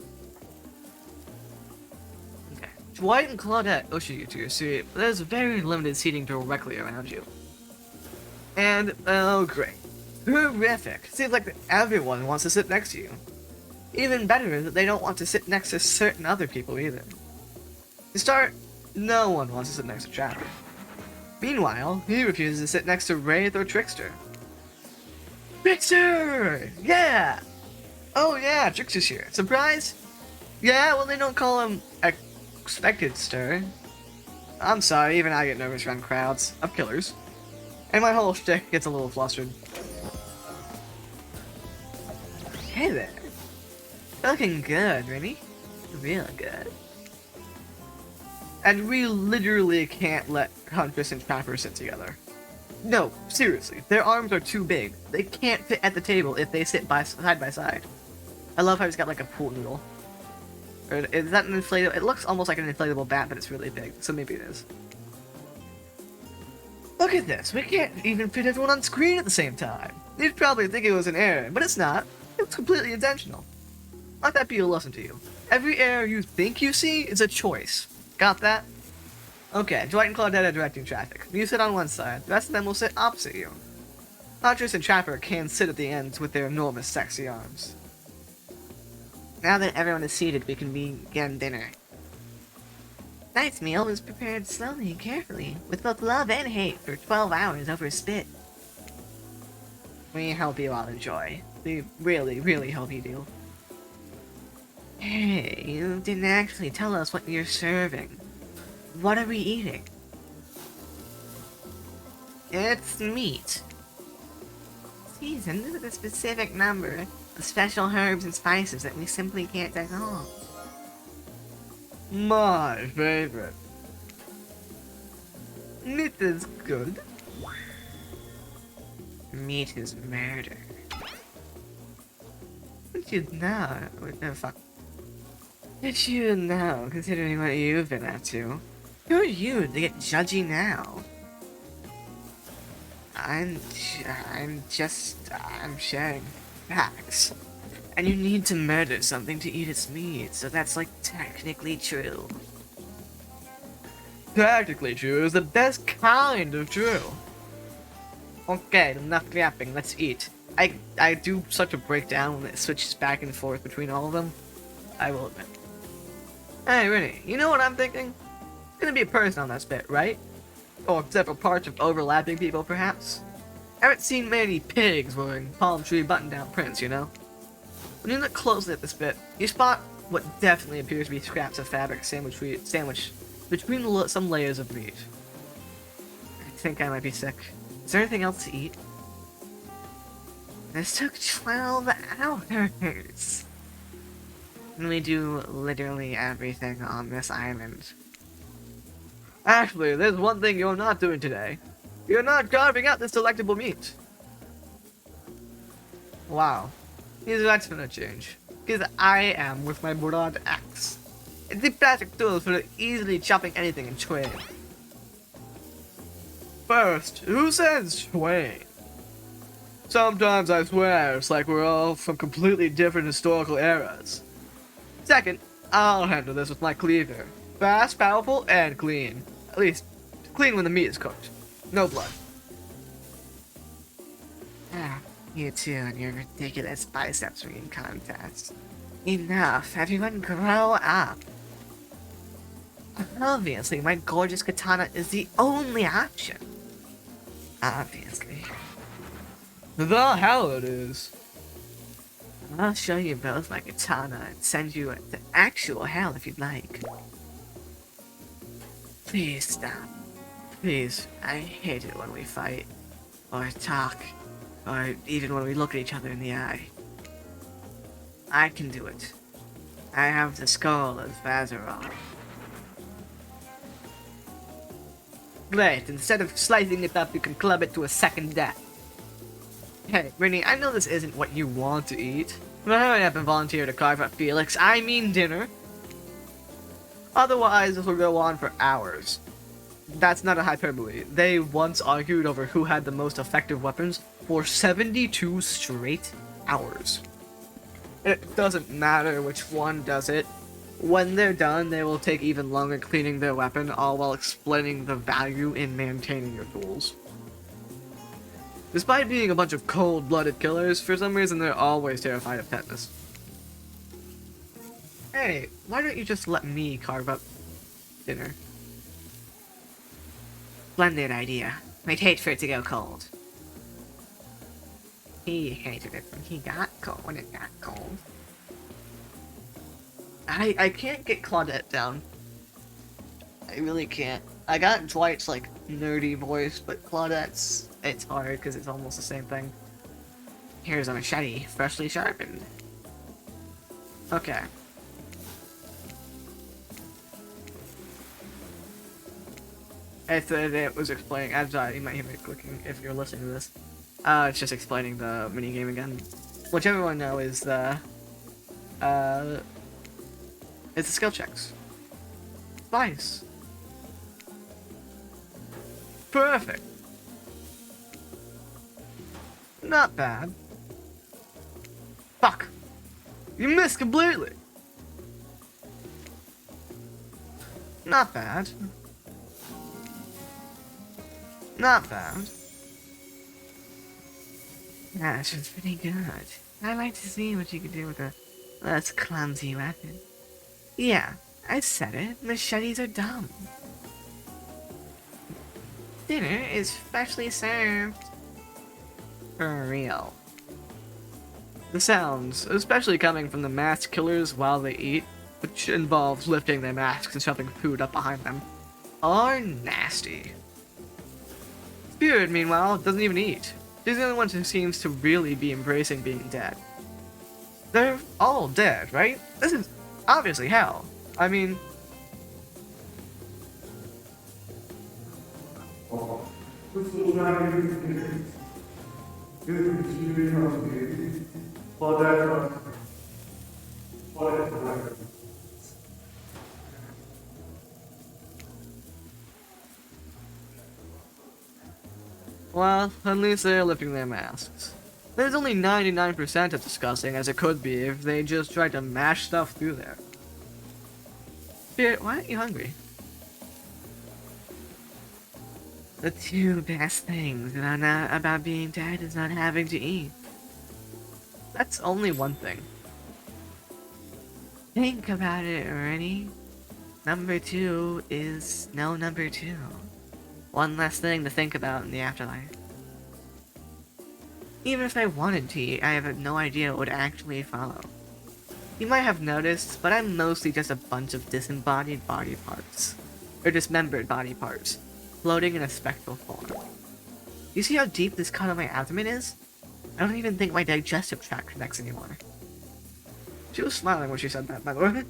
Okay. Dwight and Claudette usher you to your seat, but there's very limited seating directly around you. And, oh great. Terrific. Seems like everyone wants to sit next to you. Even better is that they don't want to sit next to certain other people either. To start, no one wants to sit next to Trapper. Meanwhile, he refuses to sit next to Wraith or Trickster. Trickster! Yeah! Oh yeah, Trickster's here. Surprise? Yeah, well they don't call him expected stir. I'm sorry, even I get nervous around crowds of killers. And my whole shtick gets a little flustered. Hey there. Looking good, really? Real good. And we literally can't let Huntress and Trapper sit together. No, seriously, their arms are too big. They can't fit at the table if they sit side by side. I love how he's got like a pool noodle. Or is that an inflatable? It looks almost like an inflatable bat, but it's really big, so maybe it is. Look at this, we can't even fit everyone on screen at the same time. You'd probably think it was an error, but it's not. It's completely intentional. Let that be a lesson to you. Every error you think you see is a choice. Got that? Okay, Dwight and Claudette are directing traffic. You sit on one side, the rest of them will sit opposite you. Huntress and Trapper can sit at the ends with their enormous sexy arms. Now that everyone is seated, we can begin dinner. Tonight's meal was prepared slowly and carefully, with both love and hate for 12 hours over a spit. We hope you all enjoy. We really, really hope you do. Hey, you didn't actually tell us what you're serving. What are we eating? It's meat. Seasoned with a specific number of special herbs and spices that we simply can't divulge. My favorite. Meat is good. Meat is murder. Did you know? What the fuck? Did you know, considering what you've been up to? Who are you to get judgy now? I'm sharing facts. And you need to murder something to eat its meat, so that's like technically true. Technically true is the best kind of true. Okay, enough yapping, let's eat. I do such a breakdown when it switches back and forth between all of them. I will admit. Hey, Rennie, you know what I'm thinking? There's gonna be a person on that spit, right? Or several parts of overlapping people, perhaps? I haven't seen many pigs wearing palm tree button-down prints, you know? When you look closely at this bit, you spot what definitely appears to be scraps of fabric sandwiched between some layers of meat. I think I might be sick. Is there anything else to eat? This took 12 hours. And we do literally everything on this island. Actually, there's one thing you're not doing today. You're not carving out this delectable meat. Wow. That's gonna change. Because I am with my broad axe. It's the plastic tools for easily chopping anything in twain. First, who says twain? Sometimes I swear it's like we're all from completely different historical eras. Second, I'll handle this with my cleaver. Fast, powerful, and clean. At least, clean when the meat is cooked. No blood. Ah, you two and your ridiculous bicep swinging contest. Enough, everyone grow up. Obviously, my gorgeous katana is the only option. Obviously. The hell it is. I'll show you both my katana and send you to actual hell if you'd like. Please stop. Please, I hate it when we fight, or talk, or even when we look at each other in the eye. I can do it. I have the skull of Vazaroth. Great, instead of slicing it up, you can club it to a second death. Hey, Brittany, I know this isn't what you want to eat, but hurry up and volunteer to carve up Felix. I mean dinner. Otherwise, this will go on for hours. That's not a hyperbole. They once argued over who had the most effective weapons for 72 straight hours. It doesn't matter which one does it. When they're done, they will take even longer cleaning their weapon, all while explaining the value in maintaining your tools. Despite being a bunch of cold-blooded killers, for some reason they're always terrified of tetanus. Hey, why don't you just let me carve up dinner? Splendid idea. I'd hate for it to go cold. He hated it when he got cold, when it got cold. I can't get Claudette down. I really can't. I got Dwight's, like, nerdy voice, but Claudette's, it's hard because it's almost the same thing. Here's a machete, freshly sharpened. Okay. I said it was explaining, you might hear me clicking if you're listening to this. It's just explaining the minigame again. Which everyone knows is the, it's the skill checks. Nice. Perfect. Not bad. Fuck. You missed completely. Not bad. Not bad. That was pretty good. I'd like to see what you could do with a less clumsy weapon. Yeah, I said it. Machetes are dumb. Dinner is freshly served. For real. The sounds, especially coming from the masked killers while they eat, which involves lifting their masks and shoving food up behind them, are nasty. Spirit, meanwhile, doesn't even eat. She's the only one who seems to really be embracing being dead. They're all dead, right? This is obviously hell. I mean... Well, at least they're lifting their masks. There's only 99% as disgusting as it could be if they just tried to mash stuff through there. Spirit, why aren't you hungry? The two best things about being dead is not having to eat. That's only one thing. Think about it already. Number 2 is no number 2. One less thing to think about in the afterlife. Even if I wanted to eat, I have no idea what would actually follow. You might have noticed, but I'm mostly just a bunch of disembodied body parts. Or dismembered body parts, floating in a spectral form. You see how deep this cut on my abdomen is? I don't even think my digestive tract connects anymore. She was smiling when she said that, by the way.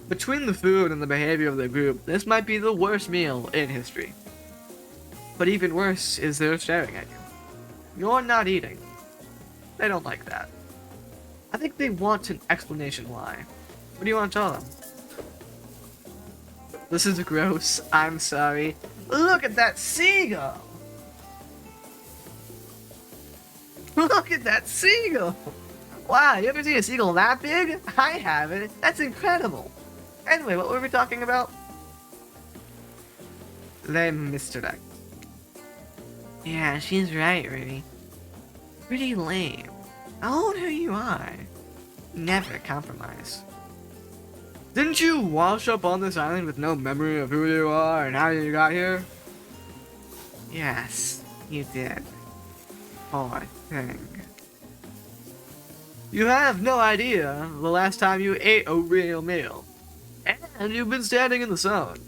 Between the food and the behavior of the group, this might be the worst meal in history. But even worse is they're staring at you. You're not eating. They don't like that. I think they want an explanation why. What do you want to tell them? This is gross. I'm sorry. Look at that seagull! Look at that seagull! Wow, you ever seen a seagull that big? I haven't. That's incredible. Anyway, what were we talking about? They misdirect. Yeah, she's right, Rudy. Pretty lame. Own who you are. Never compromise. Didn't you wash up on this island with no memory of who you are and how you got here? Yes, you did. Poor thing. You have no idea the last time you ate a real meal. And you've been standing in the sun.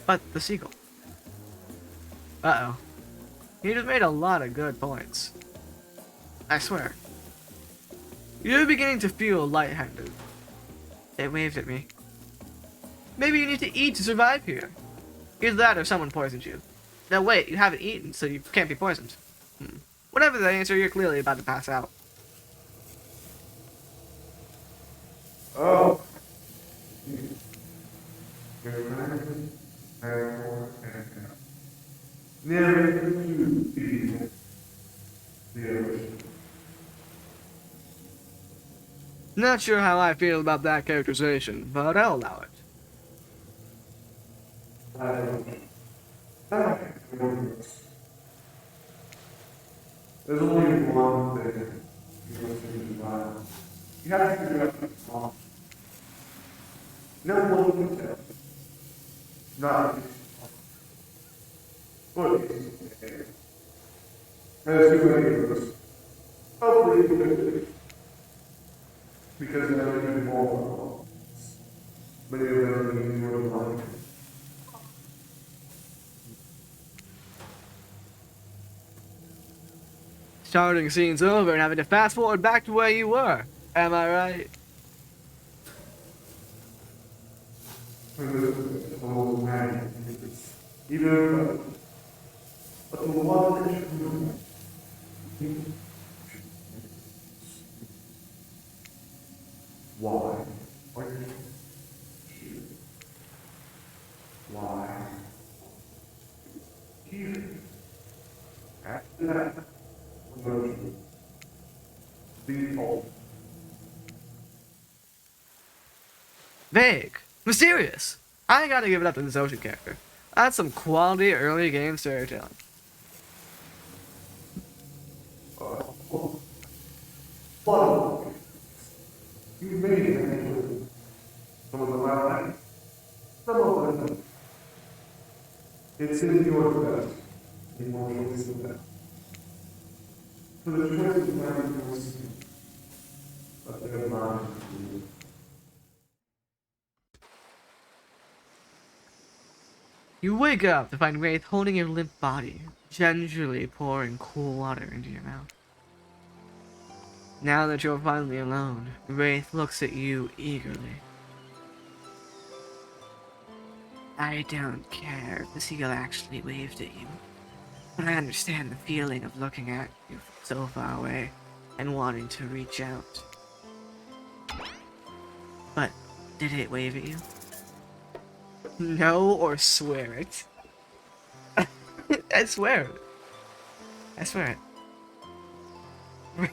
But the seagull. Uh-oh. You just made a lot of good points. I swear. You're beginning to feel lightheaded. They waved at me. Maybe you need to eat to survive here. Either that or someone poisoned you. Now wait, you haven't eaten, so you can't be poisoned. Whatever the answer, you're clearly about to pass out. Oh. Never to be the ocean. Not sure how I feel about that characterization, but I'll allow it. There's only one thing you must do. You have to figure out what's wrong. No one can tell. Not what is it? There's too many of us. Hopefully, because there are even more. Many of them need more life. Starting scene's over and having to fast forward back to where you were. Am I right? Oh man, even but the one why? Why? Here. After that, emotion. Be old. Vague. Mysterious. I gotta give it up to this ocean character. That's some quality early game storytelling. What? You made it. Some of them are right. Some of them. It's in your best. Emotional is the best. For the choice of mind was but their mind. You wake up to find Wraith holding your limp body, gingerly pouring cool water into your mouth. Now that you're finally alone, Wraith looks at you eagerly. I don't care if the seagull actually waved at you, but I understand the feeling of looking at you so far away and wanting to reach out. But did it wave at you? No, or swear it. I swear it. I swear it.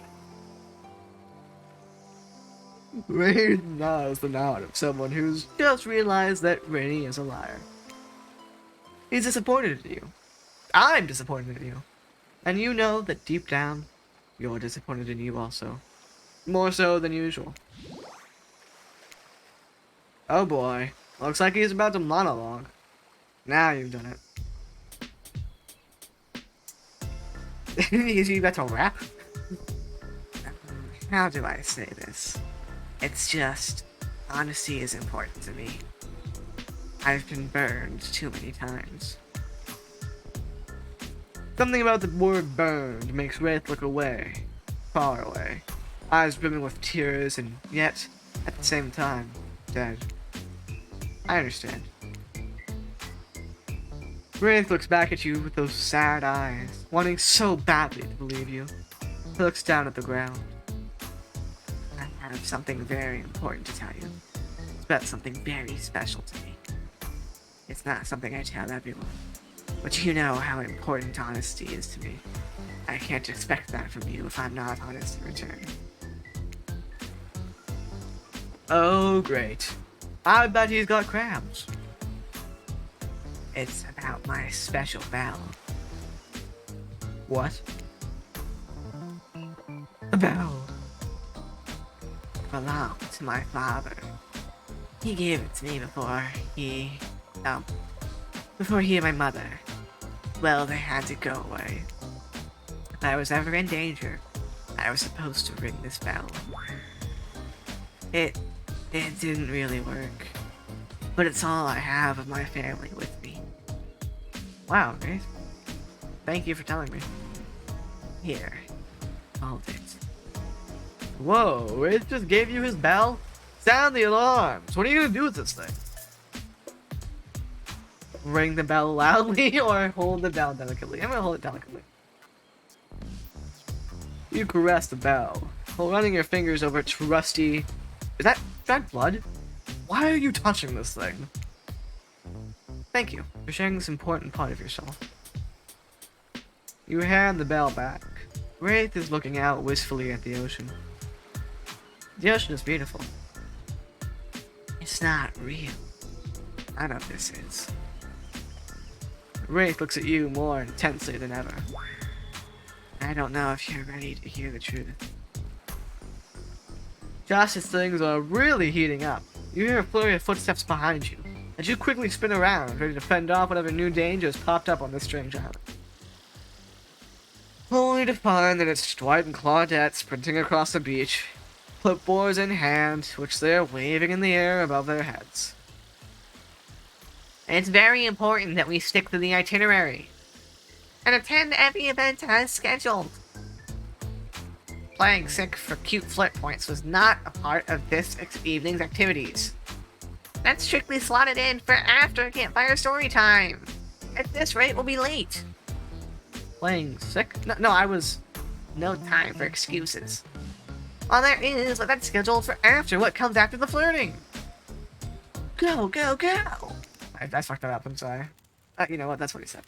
Ray nods the nod of someone who's just realized that Rainy is a liar. He's disappointed in you. I'm disappointed in you. And you know that deep down, you're disappointed in you also. More so than usual. Oh boy. Looks like he's about to monologue. Now you've done it. Is he about to rap? How do I say this? It's just, honesty is important to me. I've been burned too many times. Something about the word burned makes Wraith look away. Far away. Eyes brimming with tears and yet, at the same time, dead. I understand. Wraith looks back at you with those sad eyes, wanting so badly to believe you. He looks down at the ground. I have something very important to tell you. It's about something very special to me. It's not something I tell everyone. But you know how important honesty is to me. I can't expect that from you if I'm not honest in return. Oh, great. I bet he's got crabs. It's about my special bell. What? A bell. It belonged to my father. He gave it to me before he and my mother, well, they had to go away. If I was ever in danger, I was supposed to ring this bell. It didn't really work, but it's all I have of my family with me. Wow, Grace. Thank you for telling me. Here, hold it. Whoa, it just gave you his bell? Sound the alarms. What are you gonna do with this thing? ring the bell loudly or hold the bell delicately? I'm gonna hold it delicately. You caress the bell, while running your fingers over its rusty... Is that dried blood? Why are you touching this thing? Thank you for sharing this important part of yourself. You hand the bell back. Wraith is looking out wistfully at the ocean. The ocean is beautiful. It's not real. I know this is. Wraith looks at you more intensely than ever. I don't know if you're ready to hear the truth. Just as things are really heating up, you hear a flurry of footsteps behind you, as you quickly spin around, ready to fend off whatever new dangers popped up on this strange island. Only to find that it's Dwight and Claudette sprinting across the beach, clipboards in hand, which they're waving in the air above their heads. It's very important that we stick to the itinerary and attend every event as scheduled. Playing sick for cute flirt points was not a part of this evening's activities. That's strictly slotted in for after campfire story time. At this rate, we'll be late. Playing sick? No, I was... No time for excuses. All there is, but that's scheduled for after what comes after the flirting. Go, go, go! I fucked that up, I'm sorry. You know what, that's what he said.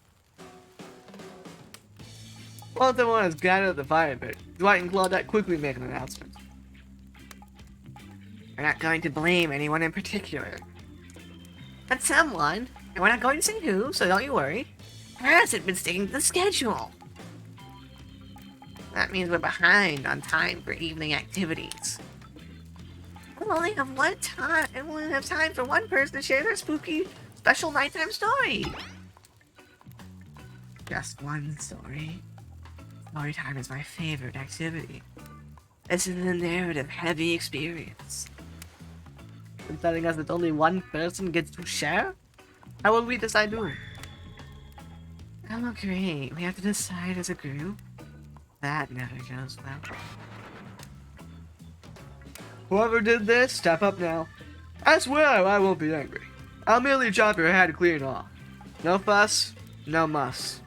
Once everyone has gathered at the fire pit, Dwight and Claudette quickly make an announcement. We're not going to blame anyone in particular. But someone, and we're not going to say who, so don't you worry, hasn't been sticking to the schedule. That means we're behind on time for evening activities. We'll only have one time, and we'll have time for one person to share their spooky, special nighttime story. Just one story. Story time is my favorite activity. This is a narrative-heavy experience. And telling us that only one person gets to share? How will we decide who? Oh, great. We have to decide as a group? That never goes well. Whoever did this, step up now. I swear I won't be angry. I'll merely chop your head clean off. No fuss, no muss.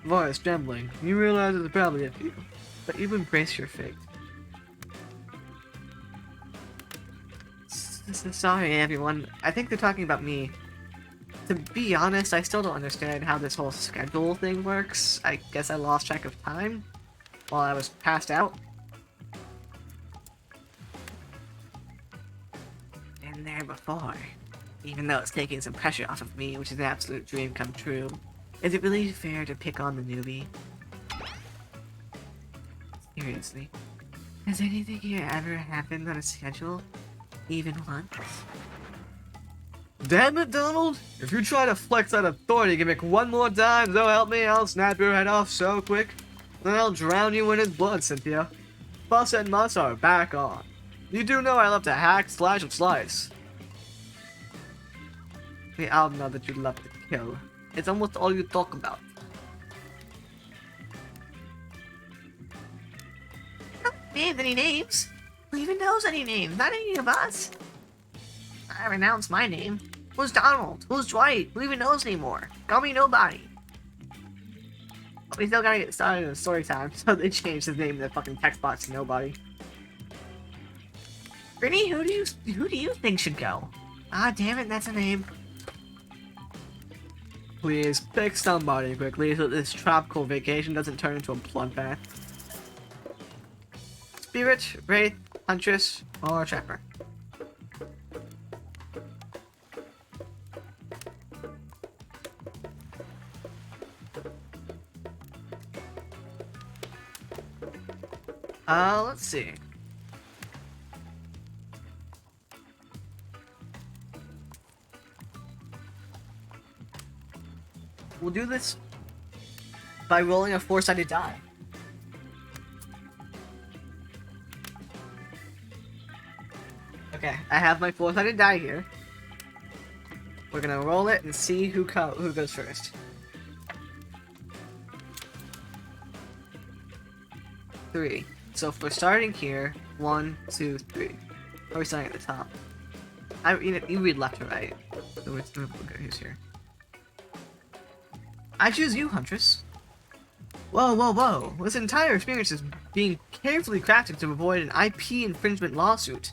Voice trembling. You realize it's probably a few, but you embrace your fate. Sorry, everyone. I think they're talking about me. To be honest, I still don't understand how this whole schedule thing works. I guess I lost track of time while I was passed out. Been there before. Even though it's taking some pressure off of me, which is an absolute dream come true. Is it really fair to pick on the newbie? Seriously. Has anything here ever happened on a schedule? Even once? Damn it, Donald! If you try to flex that authority gimmick one more time, so help me, I'll snap your head off so quick. Then I'll drown you in his blood, Cynthia. Fuss and muss are back on. You do know I love to hack, slash, and slice. We all know that you love to kill. It's almost all you talk about. We have any names? Who even knows any names? Not any of us. I renounced my name. Who's Donald? Who's Dwight? Who even knows anymore? Call me nobody. But we still gotta get started in story time, so they changed his name in the fucking text box to nobody. Brittany, who do you think should go? Ah, damn it, that's a name. Please pick somebody quickly so this tropical vacation doesn't turn into a bloodbath. Spirit, Wraith, Huntress, or Trapper. Let's see. We'll do this by rolling a 4-sided die. Okay, I have my 4-sided die here. We're gonna roll it and see who goes first. 3. So if we're starting here, 1, 2, 3. Or are we starting at the top? You read left to right. So it's who's here. I choose you, Huntress. Whoa, whoa, whoa. This entire experience is being carefully crafted to avoid an IP infringement lawsuit.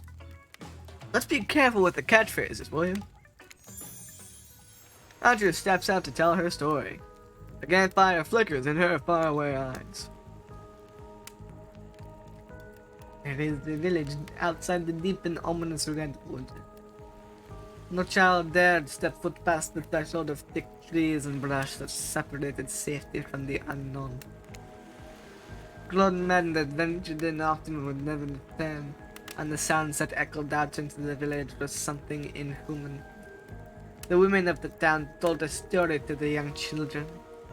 Let's be careful with the catchphrases, will you? Huntress steps out to tell her story. The campfire flickers in her faraway eyes. It is the village outside the deep and ominous redwood. No child dared step foot past the threshold of thick trees and brush that separated safety from the unknown. Grown men that ventured in often would never return, and the sounds that echoed out into the village was something inhuman. The women of the town told a story to the young children,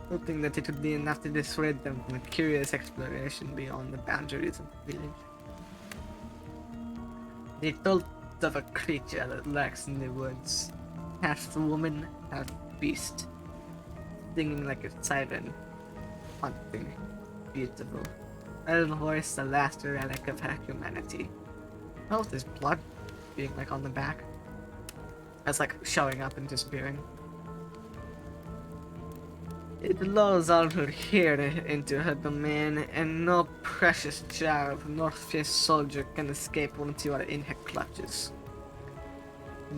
hoping that it would be enough to dissuade them from a curious exploration beyond the boundaries of the village. They told of a creature that lurks in the woods, half woman, half beast, singing like a siren, haunting, beautiful. Her voice, the last relic of her humanity. Oh, there's blood being like on the back. That's like showing up and disappearing. It lulls all who hear into her domain, and no precious child nor fierce soldier can escape once you are in her clutches.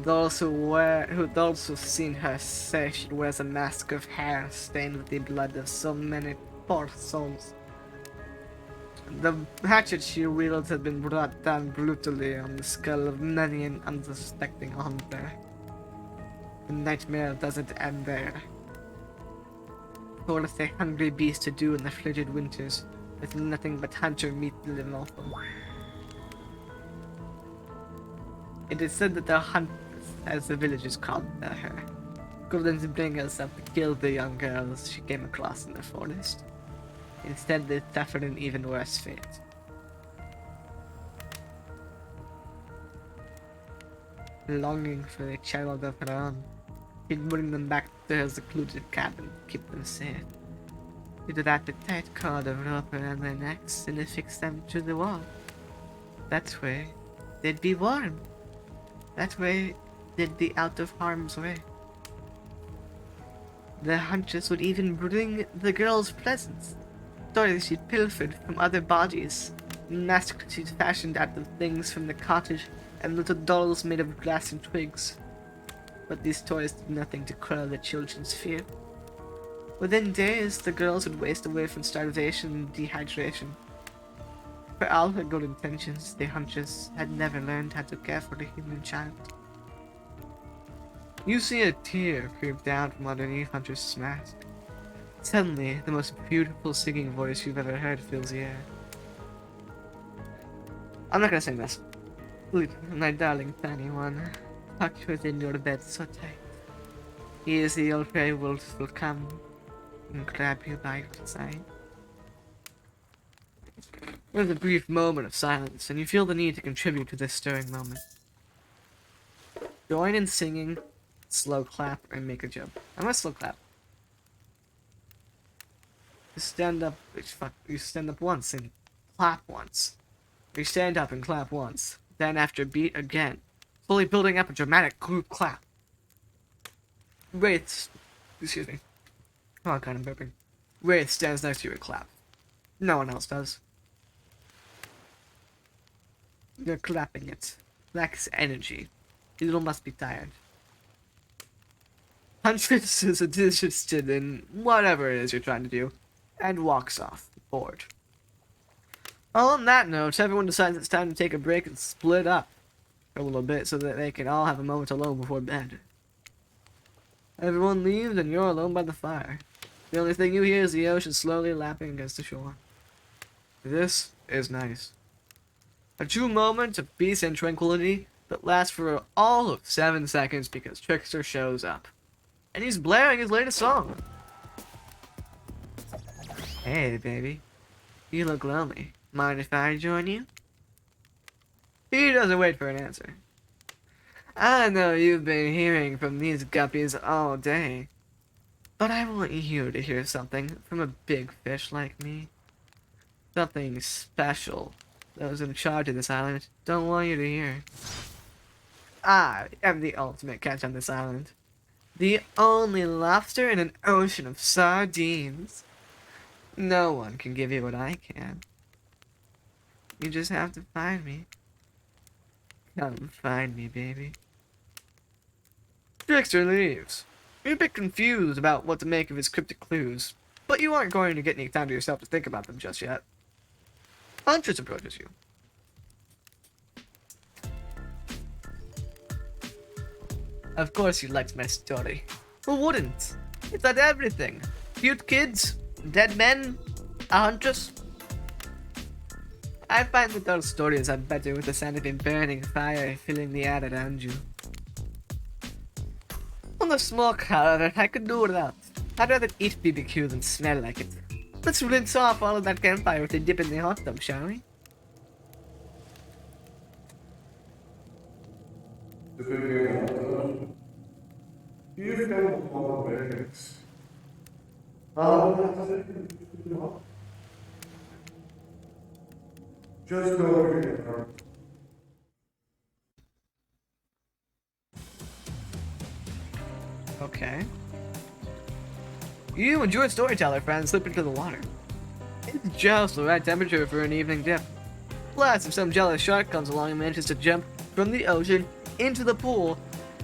Those who've seen her say she wears a mask of hair stained with the blood of so many poor souls. The hatchet she wields had been brought down brutally on the skull of many an unsuspecting hunter. The nightmare doesn't end there. What is a hungry beast to do in the frigid winters, with nothing but hunter meat to live off of? It is said that the hunters, as the villagers called her, couldn't bring herself to kill the young girls she came across in the forest. Instead, they suffered an even worse fate. Longing for a child of her own, she'd bring them back to her secluded cabin to keep them safe. She'd wrap a tight cord of rope around their necks and affix them to the wall. That way, they'd be warm. That way, they'd be out of harm's way. The huntress would even bring the girls presents. Stories she'd pilfered from other bodies, masks she'd fashioned out of things from the cottage, and little dolls made of grass and twigs. But these toys did nothing to quell the children's fear. Within days, the girls would waste away from starvation and dehydration. For all her good intentions, the huntress had never learned how to care for a human child. You see a tear creep down from underneath Huntress's mask. Suddenly, the most beautiful singing voice you've ever heard fills the air. I'm not gonna sing this. My darling tiny one, tucked within your bed so tight. Here's the old grey wolf will come and grab you by your side. There's a brief moment of silence, and you feel the need to contribute to this stirring moment. Join in singing, slow clap, and make a jump. I'm gonna slow clap. You stand up once and clap once. You stand up and clap once. Then after beat again. Slowly building up a dramatic group clap. Wraith, excuse me. Oh god, I'm burping. Wraith stands next to you and clap. No one else does. You're clapping it. Lacks energy. Little must be tired. Huntress is interested in whatever it is you're trying to do, and walks off, bored. Well, on that note, everyone decides it's time to take a break and split up for a little bit so that they can all have a moment alone before bed. Everyone leaves and you're alone by the fire. The only thing you hear is the ocean slowly lapping against the shore. This is nice. A true moment of peace and tranquility that lasts for all of 7 seconds because Trickster shows up. And he's blaring his latest song. Hey, baby. You look lonely. Mind if I join you? He doesn't wait for an answer. I know you've been hearing from these guppies all day, but I want you to hear something from a big fish like me. Something special those in charge of this island don't want you to hear. I am the ultimate catch on this island. The only lobster in an ocean of sardines. No one can give you what I can. You just have to find me. Come find me, baby. Trickster leaves. You're a bit confused about what to make of his cryptic clues, but you aren't going to get any time to yourself to think about them just yet. Huntress approaches you. Of course you liked my story. Who wouldn't? It's not everything. Cute kids, dead men, a huntress. I find that those stories are better with the sound of a burning fire filling the air around you. On the smoke, however, I could do without. I'd rather eat BBQ than smell like it. Let's rinse off all of that campfire with a dip in the hot tub, shall we? You can follow mechanics. Just go over here. Okay. You enjoyed Storyteller, friend. Slip into the water. It's just the right temperature for an evening dip. Plus, if some jealous shark comes along and manages to jump from the ocean into the pool,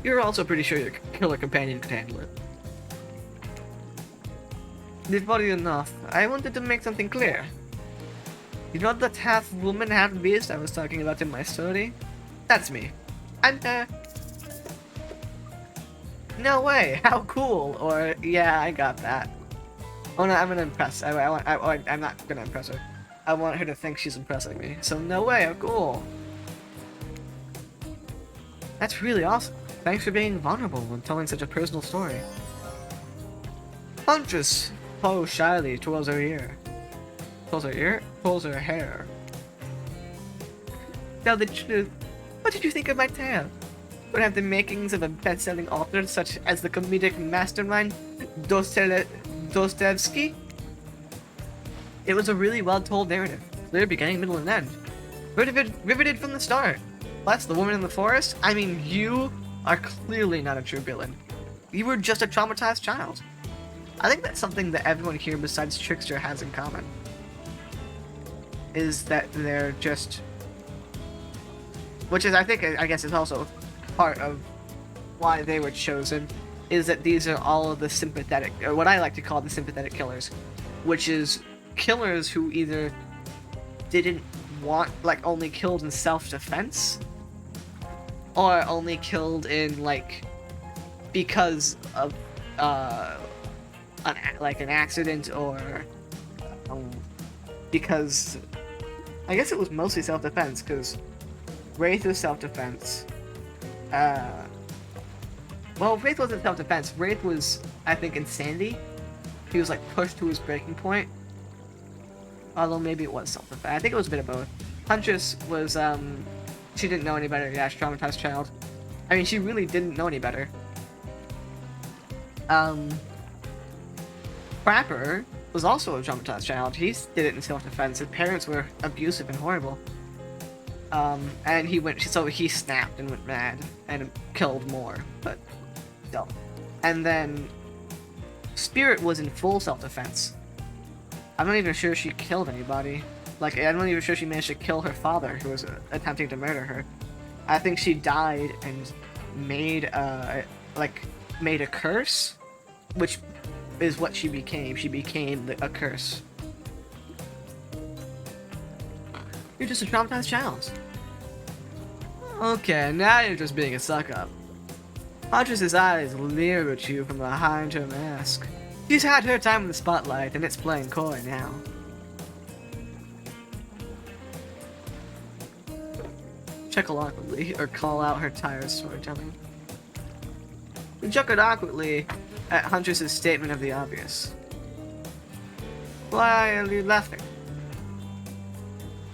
you're also pretty sure your killer companion could handle it. Before you know, I wanted to make something clear. You know that half woman, half beast I was talking about in my story? That's me. I'm No way! How cool! Or yeah, I got that. Oh no, I'm gonna impress. I'm not gonna impress her. I want her to think she's impressing me. So no way! How cool! That's really awesome. Thanks for being vulnerable and telling such a personal story. Huntress pose shyly twirls her ear. Pulls her ear? Pulls her hair. Tell the truth. What did you think of my tale? Would it have the makings of a best-selling author such as the comedic mastermind Dostoevsky? It was a really well-told narrative, clear beginning, middle, and end. Riveted from the start. Plus, the woman in the forest? I mean, you are clearly not a true villain. You were just a traumatized child. I think that's something that everyone here besides Trickster has in common. Is that they're just... Which is, I guess, is also part of why they were chosen, is that these are all of the sympathetic, or what I like to call the sympathetic killers, which is killers who either didn't want, like, only killed in self-defense, or only killed in, like, because of, an accident, or, because, I guess it was mostly self-defense, because Wraith was self-defense. Well, Wraith wasn't self-defense. Wraith was, I think, insanity. He was, like, pushed to his breaking point. Although, maybe it was self-defense. I think it was a bit of both. Huntress was, she didn't know any better. Yeah, she traumatized child. I mean, she really didn't know any better. Crapper was also a traumatized child. He did it in self-defense. His parents were abusive and horrible. And he snapped and went mad and killed more, but still. And then Spirit was in full self-defense. I'm not even sure she killed anybody. Like, I'm not even sure she managed to kill her father, who was attempting to murder her. I think she died and made a curse, which is what she became. She became a curse. You're just a traumatized child. Okay, now you're just being a suck-up. Huntress's eyes leer at you from behind her mask. She's had her time in the spotlight, and it's playing coy now. Chuckle awkwardly, or call out her tired storytelling. You chuckled awkwardly at Huntress's statement of the obvious. Why are you laughing?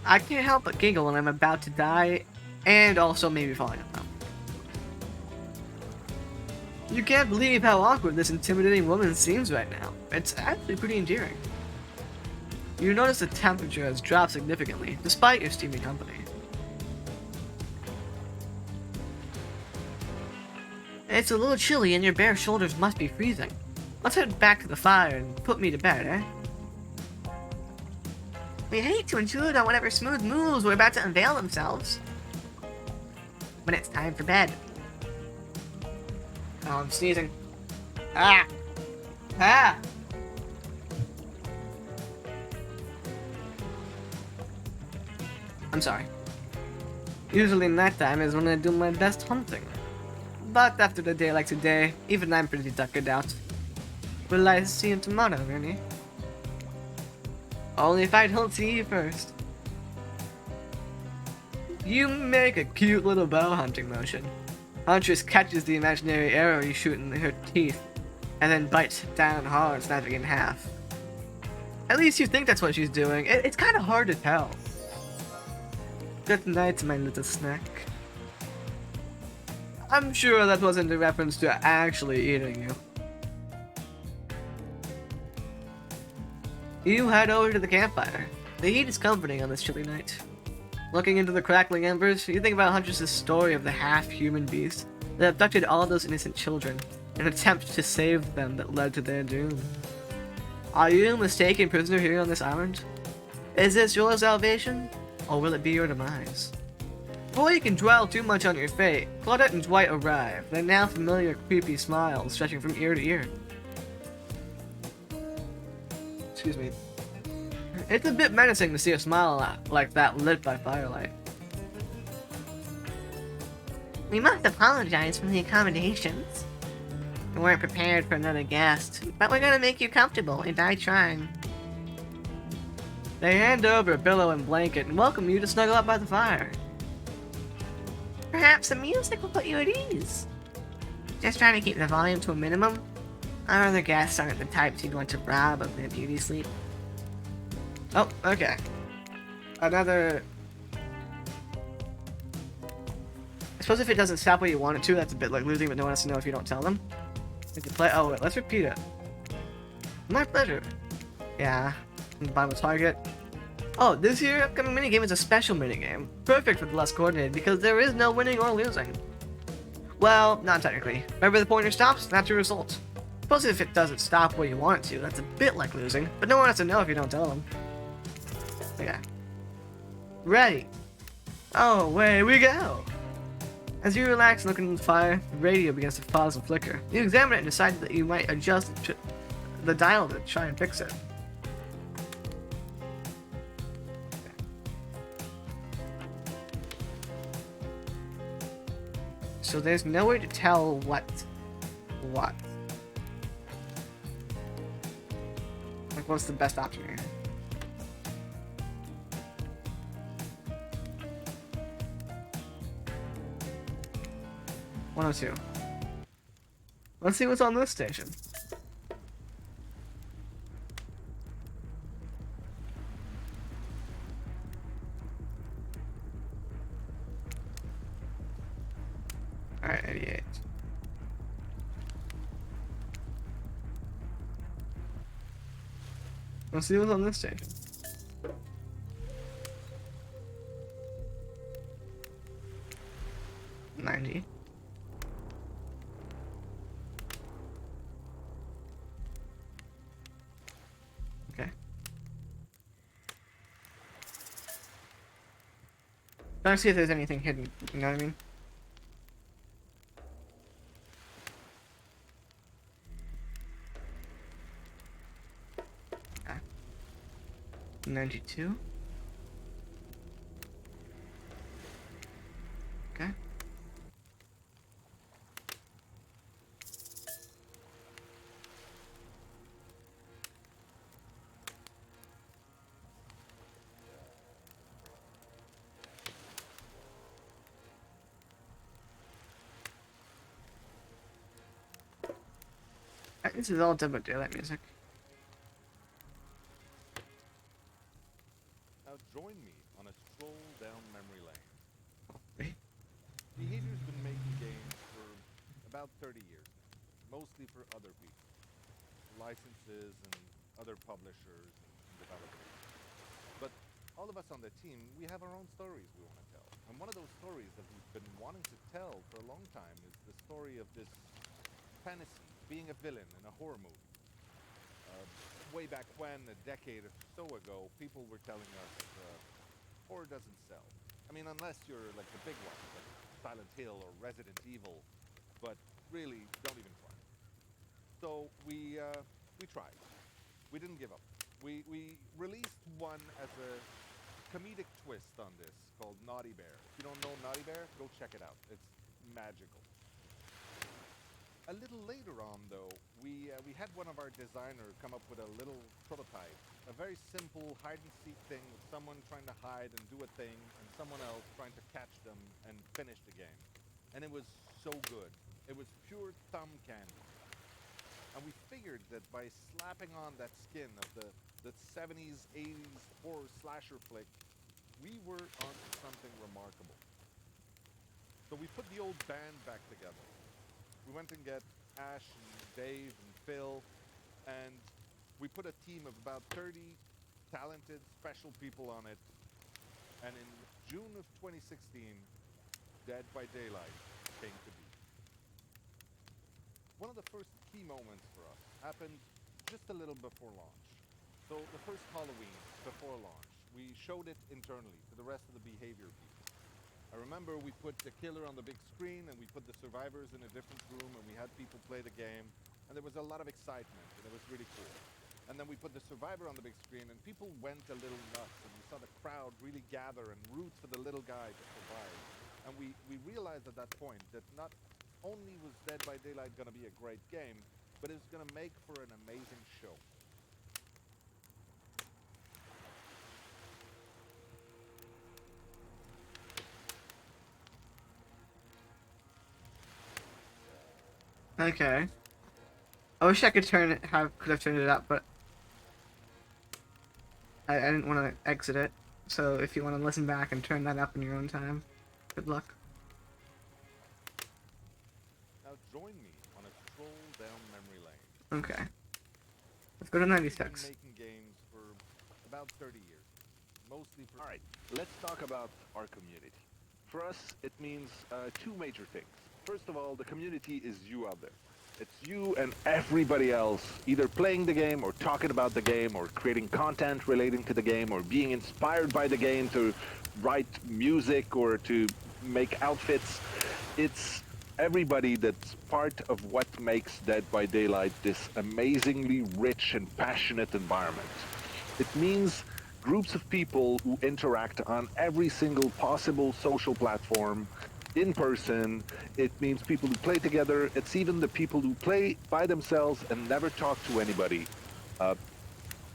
I can't help but giggle when I'm about to die, and also maybe falling off. You can't believe how awkward this intimidating woman seems right now. It's actually pretty endearing. You notice the temperature has dropped significantly, despite your steamy company. It's a little chilly and your bare shoulders must be freezing. Let's head back to the fire and put me to bed, eh? We hate to intrude on whatever smooth moves were about to unveil themselves. But it's time for bed. Oh, I'm sneezing. Ah! Ah! I'm sorry. Usually nighttime is when I do my best hunting. But after a day like today, even I'm pretty tuckered out. Will I see you tomorrow, Rennie? Only if I don't see you first. You make a cute little bow hunting motion. Huntress catches the imaginary arrow you shoot in her teeth, and then bites down hard, snapping in half. At least you think that's what she's doing. It's kind of hard to tell. Good night, my little snack. I'm sure that wasn't a reference to actually eating you. You head over to the campfire. The heat is comforting on this chilly night. Looking into the crackling embers, you think about Huntress's story of the half-human beast that abducted all those innocent children, in an attempt to save them that led to their doom. Are you a mistaken prisoner here on this island? Is this your salvation, or will it be your demise? Before you can dwell too much on your fate, Claudette and Dwight arrive, their now familiar creepy smiles stretching from ear to ear. Excuse me. It's a bit menacing to see a smile like that lit by firelight. We must apologize for the accommodations. We weren't prepared for another guest, but we're gonna make you comfortable and die trying. They hand over a pillow and blanket and welcome you to snuggle up by the fire. Perhaps the music will put you at ease. Just trying to keep the volume to a minimum. Our other guests aren't the types you'd want to rob of their beauty sleep. Oh, okay. Another... I suppose if it doesn't stop what you want it to, that's a bit like losing, but no one has to know if you don't tell them. You can play... Oh, wait, let's repeat it. My pleasure. Yeah. Bottom of target. Oh, this year upcoming minigame is a special minigame. Perfect for the less coordinated, because there is no winning or losing. Well, not technically. Wherever the pointer stops, that's your result. Suppose if it doesn't stop where you want it to, that's a bit like losing, but no one has to know if you don't tell them. Okay. Ready. Oh, away we go! As you relax and look into the fire, the radio begins to pause and flicker. You examine it and decide that you might adjust the dial to try and fix it. So there's no way to tell what. Like, what's the best option here? "102. Let's see what's on this station. Alright, 88. Let's see what's on this station. "90. Okay. Trying to see if there's anything hidden, you know what I mean? Okay. 92. Okay. This is all done with daylight music. Now join me on a stroll down memory lane. Wait. Behavior's been making games for about 30 years now, mostly for other people. Licenses and other publishers and developers. But all of us on the team, we have our own stories we want to tell. And one of those stories that we've been wanting to tell for a long time is the story of this fantasy being a villain in a horror movie. Way back when, a decade or so ago, people were telling us horror doesn't sell. I mean, unless you're like the big ones, like Silent Hill or Resident Evil, but really, don't even try. So we tried. We didn't give up. We released one as a comedic twist on this called Naughty Bear. If you don't know Naughty Bear, go check it out. It's magical. A little later on, though, we had one of our designers come up with a little prototype, a very simple hide and seek thing with someone trying to hide and do a thing, and someone else trying to catch them and finish the game. And it was so good. It was pure thumb candy. And we figured that by slapping on that skin of the 70s, 80s horror slasher flick, we were onto something remarkable. So we put the old band back together. We went and get Ash and Dave and Phil, and we put a team of about 30 talented, special people on it. And in June of 2016, Dead by Daylight came to be. One of the first key moments for us happened just a little before launch. So the first Halloween before launch, we showed it internally to the rest of the behavior people. I remember we put the killer on the big screen and we put the survivors in a different room and we had people play the game and there was a lot of excitement and it was really cool. And then we put the survivor on the big screen and people went a little nuts and we saw the crowd really gather and root for the little guy to survive. And we realized at that point that not only was Dead by Daylight going to be a great game, but it was going to make for an amazing show. Okay. I wish I could could have turned it up, but I didn't want to exit it. So if you want to listen back and turn that up in your own time, good luck. Now join me on a stroll down memory lane. Okay. Let's go to We've been 96. making games for about 30 years, mostly for. All right, let's talk about our community. For us, it means two major things. First of all, the community is you out there. It's you and everybody else either playing the game or talking about the game or creating content relating to the game or being inspired by the game to write music or to make outfits. It's everybody that's part of what makes Dead by Daylight this amazingly rich and passionate environment. It means groups of people who interact on every single possible social platform in person. It means people who play together. It's even the people who play by themselves and never talk to anybody.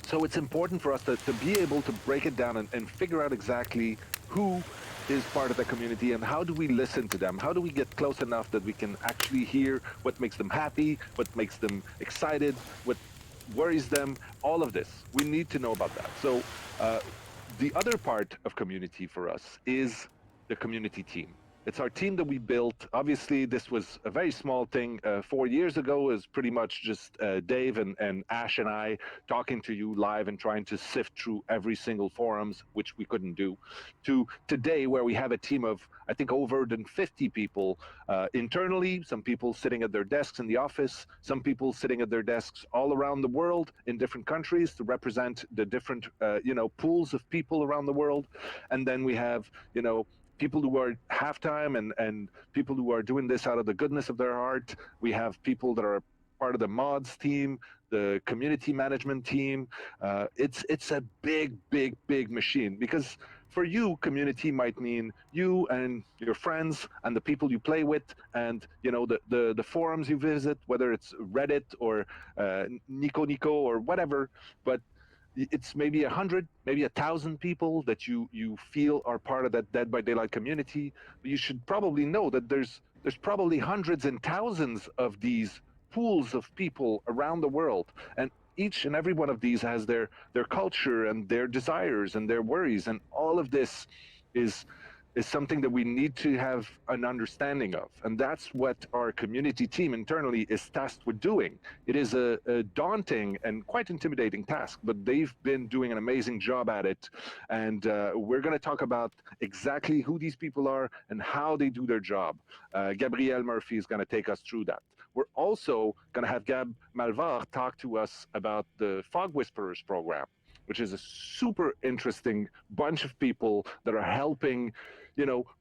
So it's important for us to be able to break it down and figure out exactly who is part of the community and how do we listen to them? How do we get close enough that we can actually hear what makes them happy, what makes them excited, what worries them, all of this. We need to know about that. So the other part of community for us is the community team. It's our team that we built. Obviously, this was a very small thing. 4 years ago, it was pretty much just Dave and Ash and I talking to you live and trying to sift through every single forums, which we couldn't do, to today where we have a team of, I think, over than 50 people internally, some people sitting at their desks in the office, some people sitting at their desks all around the world in different countries to represent the different, pools of people around the world. And then we have, people who are halftime and people who are doing this out of the goodness of their heart. We have people that are part of the mods team, the community management team. It's a big machine because for you, community might mean you and your friends and the people you play with and, the forums you visit, whether it's Reddit or Nico or whatever. But it's maybe 100, maybe 1,000 people that you feel are part of that Dead by Daylight community. But you should probably know that there's probably hundreds and thousands of these pools of people around the world, and each and every one of these has their culture and their desires and their worries, and all of this is is something that we need to have an understanding of. And that's what our community team internally is tasked with doing. It is a daunting and quite intimidating task, but they've been doing an amazing job at it. And we're going to talk about exactly who these people are and how they do their job. Gabrielle Murphy is going to take us through that. We're also going to have Gab Malvar talk to us about the Fog Whisperers program, which is a super interesting bunch of people that are helping,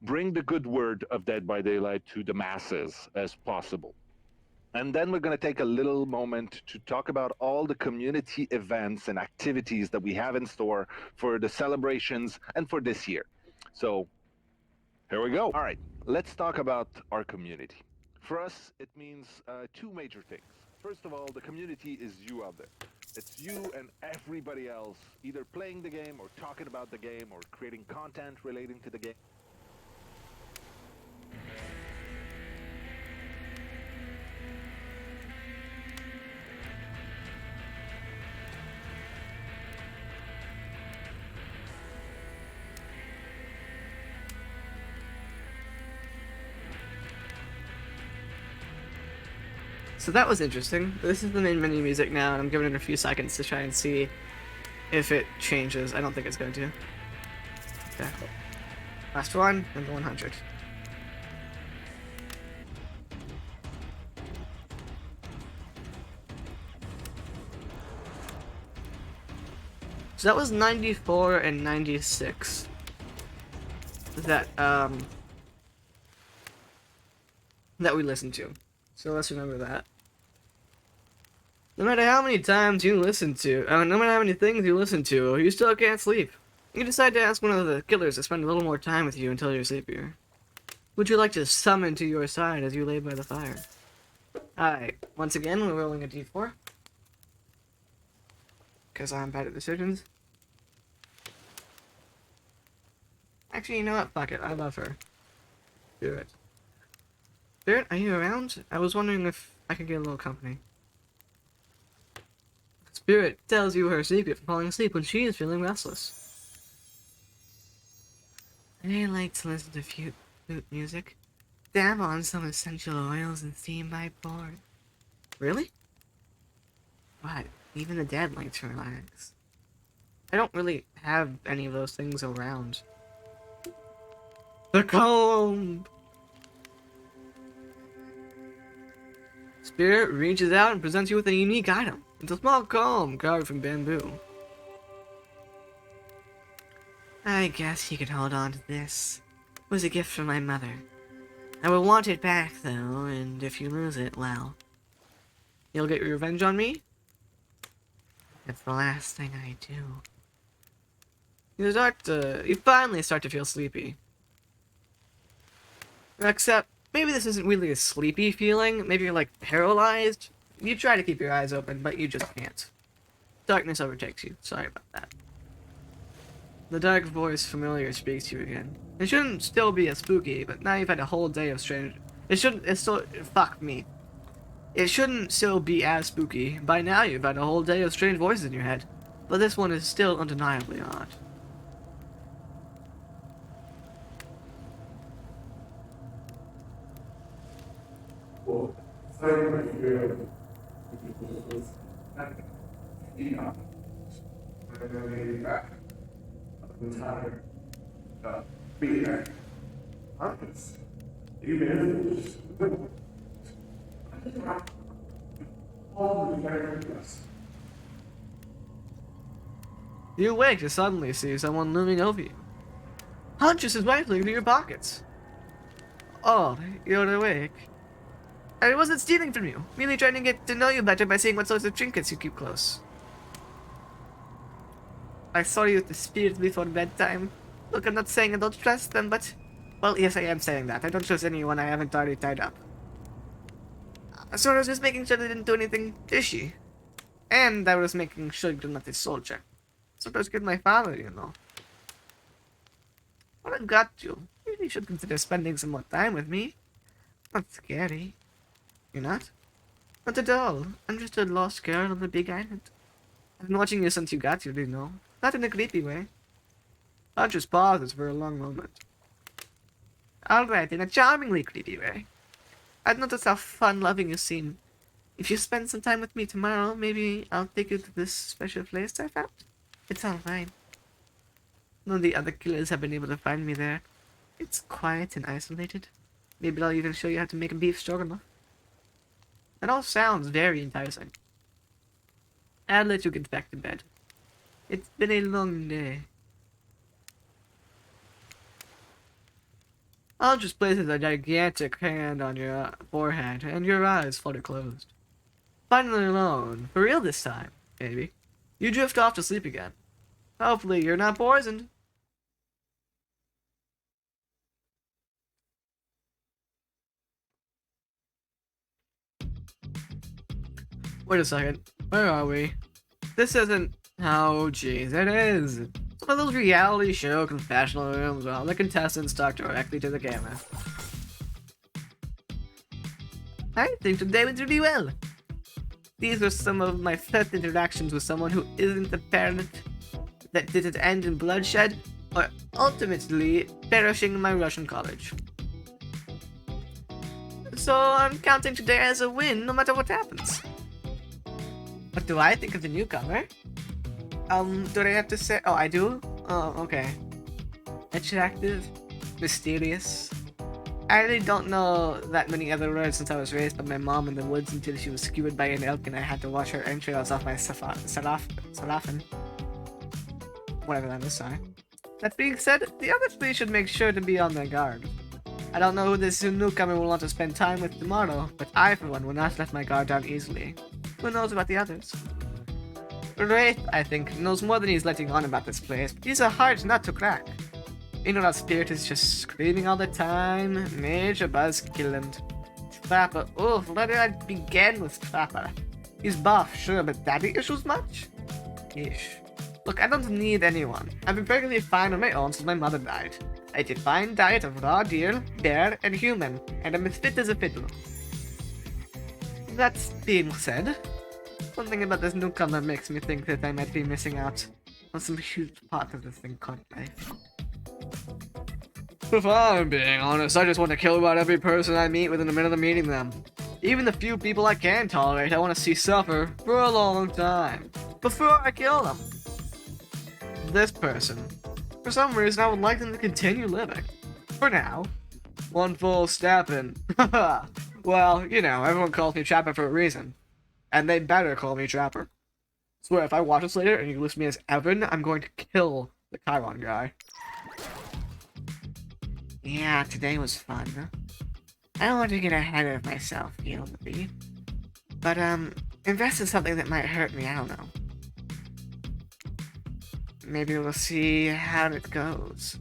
bring the good word of Dead by Daylight to the masses as possible. And then we're going to take a little moment to talk about all the community events and activities that we have in store for the celebrations and for this year. So here we go. All right, let's talk about our community. For us, it means two major things. First of all, the community is you out there. It's you and everybody else either playing the game or talking about the game or creating content relating to the game. So that was interesting. This is the main menu music now, and I'm giving it a few seconds to try and see if it changes. I don't think it's going to. Okay. Last one, number 100. So that was 94 and 96. That we listened to. So let's remember that. No matter how many times you listen to, no matter how many things you listen to, you still can't sleep. You decide to ask one of the killers to spend a little more time with you until you're sleepier. Would you like to summon to your side as you lay by the fire? Alright, once again, we're rolling a d4. Because I'm bad at decisions. Actually, you know what? Fuck it, I love her. Do it. Spirit, are you around? I was wondering if I could get a little company. Spirit tells you her secret for falling asleep when she is feeling restless. I like to listen to flute music, dab on some essential oils and steam my pores. Really? What? Even the dead like to relax. I don't really have any of those things around. The comb! Spirit reaches out and presents you with a unique item. It's a small comb carved from bamboo. I guess you could hold on to this. It was a gift from my mother. I will want it back, though, and if you lose it, well... You'll get your revenge on me? It's the last thing I do. You finally start to feel sleepy. Except, maybe this isn't really a sleepy feeling. Maybe you're, like, paralyzed. You try to keep your eyes open, but you just can't. Darkness overtakes you. Sorry about that. The dark voice familiar speaks to you again. It shouldn't still be as spooky, but now you've had a whole day of strange... It shouldn't still be as spooky. By now you've had a whole day of strange voices in your head. But this one is still undeniably odd. Well, thank you. I'm back. I'm tired. Be there. Honest. You managed. All the characters. You awake to suddenly see someone looming over you. Huntress is rifling through your pockets. Oh, you're awake. I wasn't stealing from you, merely trying to get to know you better by seeing what sorts of trinkets you keep close. I saw you with the spirits before bedtime. Look, I'm not saying I don't trust them, but... Well, yes, I am saying that. I don't trust anyone I haven't already tied up. So I was just making sure they didn't do anything fishy. And I was making sure you didn't let this soul check. So I was good my father, you know. Well, I've got you. You really should consider spending some more time with me. Not scary. You're not? Not at all. I'm just a lost girl on the big island. I've been watching you since you got here, you know. Not in a creepy way. Huntress pauses for a long moment. Alright, in a charmingly creepy way. I've noticed how fun-loving you seem. If you spend some time with me tomorrow, maybe I'll take you to this special place I found. It's all fine. None of the other killers have been able to find me there. It's quiet and isolated. Maybe I'll even show you how to make a beef stroganoff. That all sounds very enticing. I'll let you get back to bed. It's been a long day. I'll just place a gigantic hand on your forehead, and your eyes flutter closed. Finally alone, for real this time, maybe. You drift off to sleep again. Hopefully you're not poisoned. Wait a second. Where are we? This isn't... Oh, jeez, it is. It's one of those reality show confessional rooms where all the contestants talk directly to the camera. I think today went really well. These were some of my first interactions with someone who isn't a parent that didn't end in bloodshed or ultimately perishing in my Russian college. So I'm counting today as a win no matter what happens. What do I think of the newcomer? Do I have to say? Oh, I do? Oh, okay. Attractive, mysterious. I really don't know that many other words since I was raised by my mom in the woods until she was skewered by an elk and I had to watch her entrails off my salafin. Whatever that is, sorry. That being said, the other three should make sure to be on their guard. I don't know who this newcomer will want to spend time with tomorrow, but I, for one, will not let my guard down easily. Who knows about the others? Wraith, I think, knows more than he's letting on about this place, but he's a hard nut to crack. You know that Spirit is just screaming all the time. Major buzzkill and Trapper. Oof, where did I begin with Trapper? He's buff, sure, but daddy issues much? Ish. Look, I don't need anyone. I've been perfectly fine on my own since my mother died. I eat a fine diet of raw deer, bear, and human, and I'm as fit as a fiddle. That being said, something about this newcomer makes me think that I might be missing out on some huge part of this thing called life. If I'm being honest, I just want to kill about every person I meet within a minute of meeting them. Even the few people I can tolerate, I want to see suffer for a long time, before I kill them. This person, for some reason I would like them to continue living. For now. One full step in. Well, you know, everyone calls me Trapper for a reason. And they better call me Trapper. Swear, if I watch this later and you list me as Evan, I'm going to kill the Chiron guy. Yeah, today was fun. I don't want to get ahead of myself, Gilby. But, invest in something that might hurt me, I don't know. Maybe we'll see how it goes.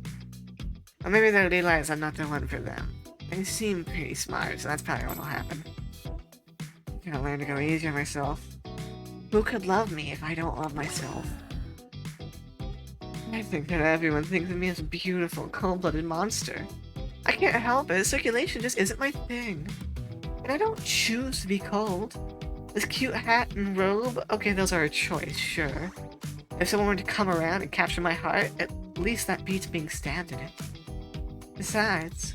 Or maybe they'll realize I'm not the one for them. They seem pretty smart, so that's probably what'll happen. Gotta learn to go easy on myself. Who could love me if I don't love myself? I think that everyone thinks of me as a beautiful, cold-blooded monster. I can't help it, circulation just isn't my thing. And I don't choose to be cold. This cute hat and robe, okay, those are a choice, sure. If someone were to come around and capture my heart, at least that beats being stabbed in it. Besides,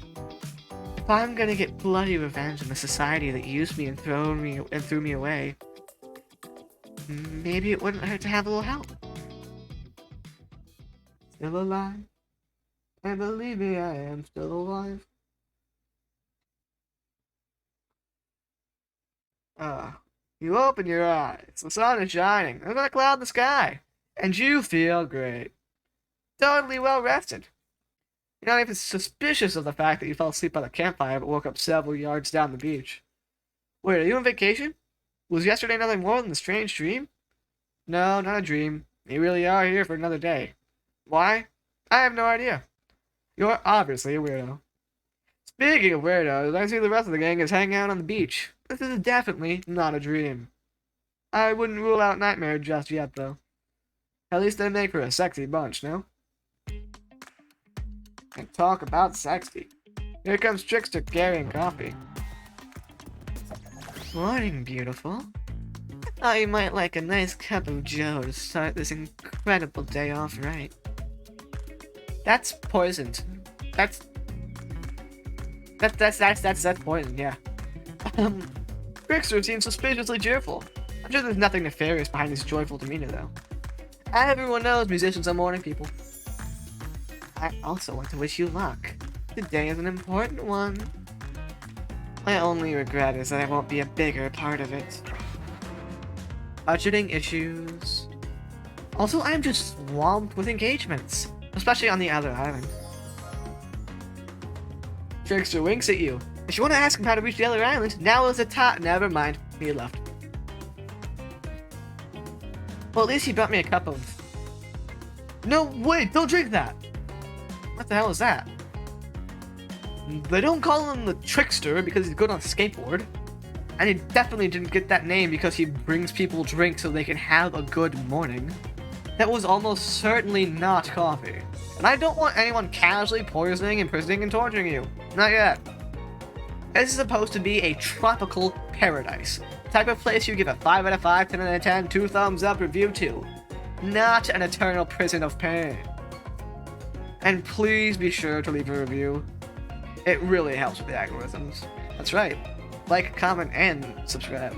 if I'm gonna get bloody revenge on the society that used me and threw me away, maybe it wouldn't hurt to have a little help. Still alive. And believe me, I am still alive. You open your eyes. The sun is shining. There's not a cloud in the sky. And you feel great. Totally well rested. You're not even suspicious of the fact that you fell asleep by the campfire but woke up several yards down the beach. Wait, are you on vacation? Was yesterday nothing more than a strange dream? No, not a dream. You really are here for another day. Why? I have no idea. You're obviously a weirdo. Speaking of weirdos, I see the rest of the gang is hanging out on the beach. This is definitely not a dream. I wouldn't rule out nightmare just yet, though. At least they make for a sexy bunch, no? And talk about sexy. Here comes Trickster carrying coffee. Morning, beautiful. I thought you might like a nice cup of joe to start this incredible day off right. That's poisoned. That's poison, yeah. Trickster seems suspiciously cheerful. I'm sure there's nothing nefarious behind his joyful demeanor, though. Everyone knows musicians are morning people. I also want to wish you luck. Today is an important one. My only regret is that I won't be a bigger part of it. Budgeting issues. Also, I'm just swamped with engagements, especially on the other island. Trickster winks at you. If you want to ask him how to reach the other island, now is the time. Never mind, he left. Well, at least he brought me a cup of... No, wait, don't drink that! What the hell is that? They don't call him the Trickster because he's good on a skateboard. And he definitely didn't get that name because he brings people drinks so they can have a good morning. That was almost certainly not coffee. And I don't want anyone casually poisoning, imprisoning, and torturing you. Not yet. This is supposed to be a tropical paradise. The type of place you give a 5 out of 5, 10 out of 10, 2 thumbs up review to. Not an eternal prison of pain. And please be sure to leave a review. It really helps with the algorithms. That's right. Like, comment, and subscribe.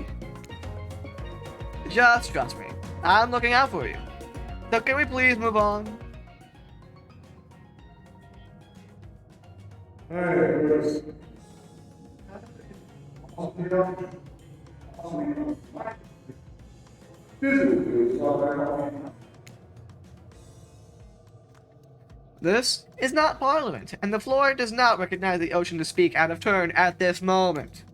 Just trust me. I'm looking out for you. So can we please move on? Hey, Chris. This is not Parliament, and the floor does not recognize the ocean to speak out of turn at this moment.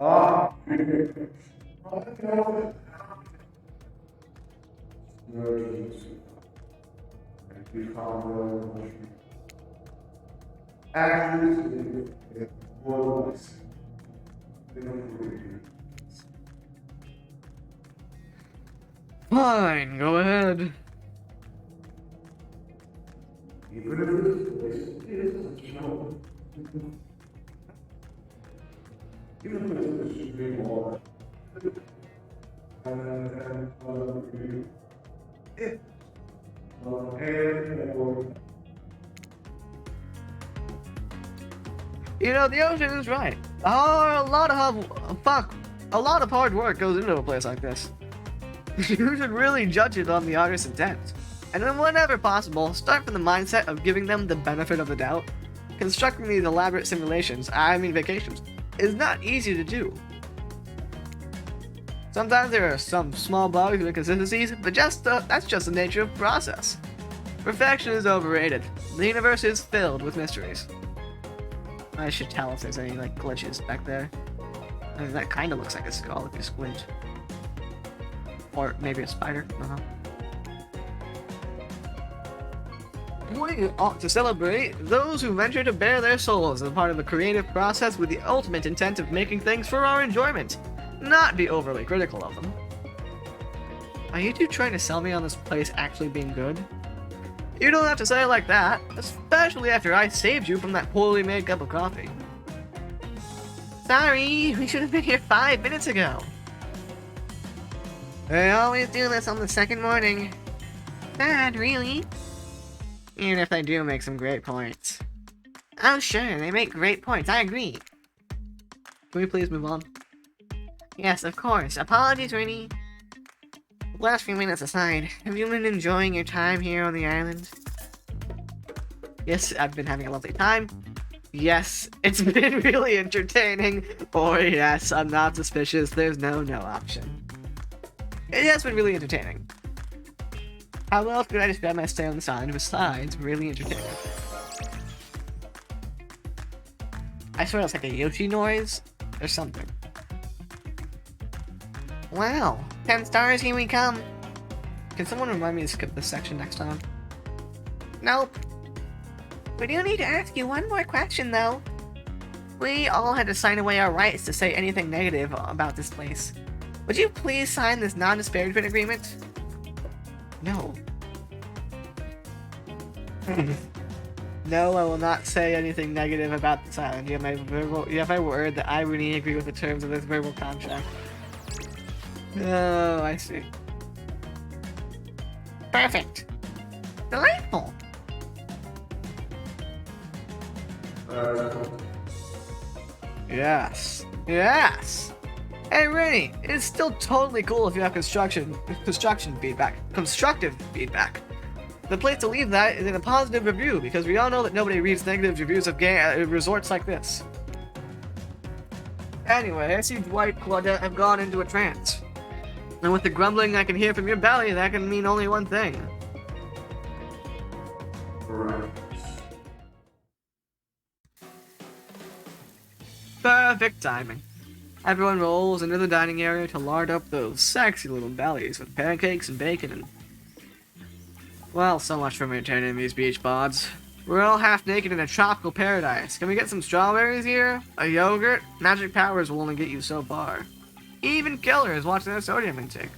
Ah. Fine, go ahead. You know, the ocean is right. A lot of hard work goes into a place like this. You should really judge it on the artist's intent. And then whenever possible, start from the mindset of giving them the benefit of the doubt. Constructing these elaborate simulations, vacations, is not easy to do. Sometimes there are some small bugs and inconsistencies, but that's just the nature of the process. Perfection is overrated. The universe is filled with mysteries. I should tell if there's any glitches back there. I mean, that kind of looks like a skull if you squint. Or maybe a spider. We ought to celebrate those who venture to bare their souls as a part of the creative process with the ultimate intent of making things for our enjoyment, not be overly critical of them. Are you two trying to sell me on this place actually being good? You don't have to say it like that, especially after I saved you from that poorly made cup of coffee. Sorry, we should have been here 5 minutes ago. They always do this on the second morning. Sad, really? Even if they do make some great points. Oh sure, they make great points, I agree. Can we please move on? Yes, of course. Apologies, Rini. Last few minutes aside, have you been enjoying your time here on the island? Yes, I've been having a lovely time. Yes, it's been really entertaining. Or yes, I'm not suspicious. There's no option. It has been really entertaining. How else could I describe my stay on this island besides really entertaining? I swear it's like a Yoshi noise or something. Wow, 10 stars, here we come. Can someone remind me to skip this section next time? Nope. We do need to ask you one more question, though. We all had to sign away our rights to say anything negative about this place. Would you please sign this non-disparagement agreement? No. No, I will not say anything negative about this island. You have my word that I really agree with the terms of this verbal contract. Oh, I see. Perfect. Delightful. Yes. Yes! Hey, Rainy, it's still totally cool if you have constructive feedback. Constructive feedback. The place to leave that is in a positive review, because we all know that nobody reads negative reviews of resorts like this. Anyway, I see Dwight Claudette have gone into a trance. And with the grumbling I can hear from your belly, that can mean only one thing. Right. Perfect timing. Everyone rolls into the dining area to lard up those sexy little bellies with pancakes and bacon and... Well, so much for maintaining these beach bods. We're all half naked in a tropical paradise. Can we get some strawberries here? A yogurt? Magic powers will only get you so far. Even killers watching their sodium intake.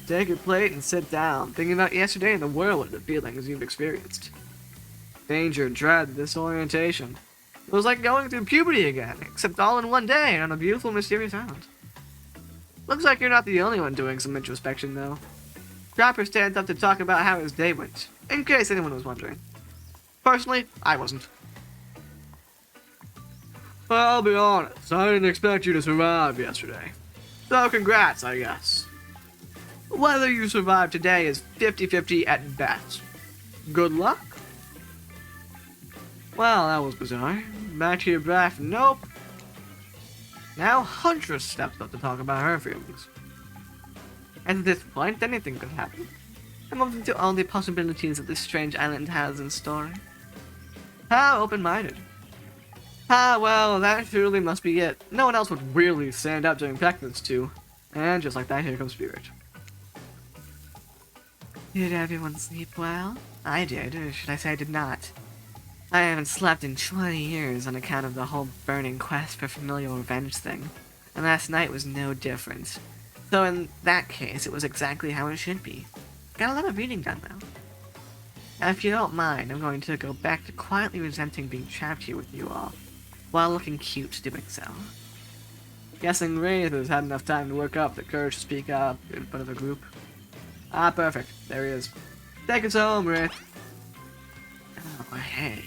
Take your plate and sit down, thinking about yesterday and the whirlwind of feelings you've experienced. Danger, dread, disorientation. It was like going through puberty again, except all in one day and on a beautiful, mysterious island. Looks like you're not the only one doing some introspection, though. Cropper stands up to talk about how his day went, in case anyone was wondering. Personally, I wasn't. I'll be honest, I didn't expect you to survive yesterday. So congrats, I guess. Whether you survive today is 50-50 at best. Good luck? Well, that was bizarre. Back to your breath, nope. Now Huntress steps up to talk about her feelings. At this point, anything could happen. I'm open to all the possibilities that this strange island has in store. How open-minded. Ah, well, that surely must be it. No one else would really stand up during breakfast, too. And just like that, here comes Spirit. Did everyone sleep well? I did, or should I say I did not. I haven't slept in 20 years on account of the whole burning quest for familial revenge thing, and last night was no different. So in that case, it was exactly how it should be. Got a lot of reading done, though. Now, if you don't mind, I'm going to go back to quietly resenting being trapped here with you all, while looking cute doing so. Guessing Wraith has had enough time to work up the courage to speak up in front of a group. Ah, perfect. There he is. Take us home, Wraith. Oh, hey.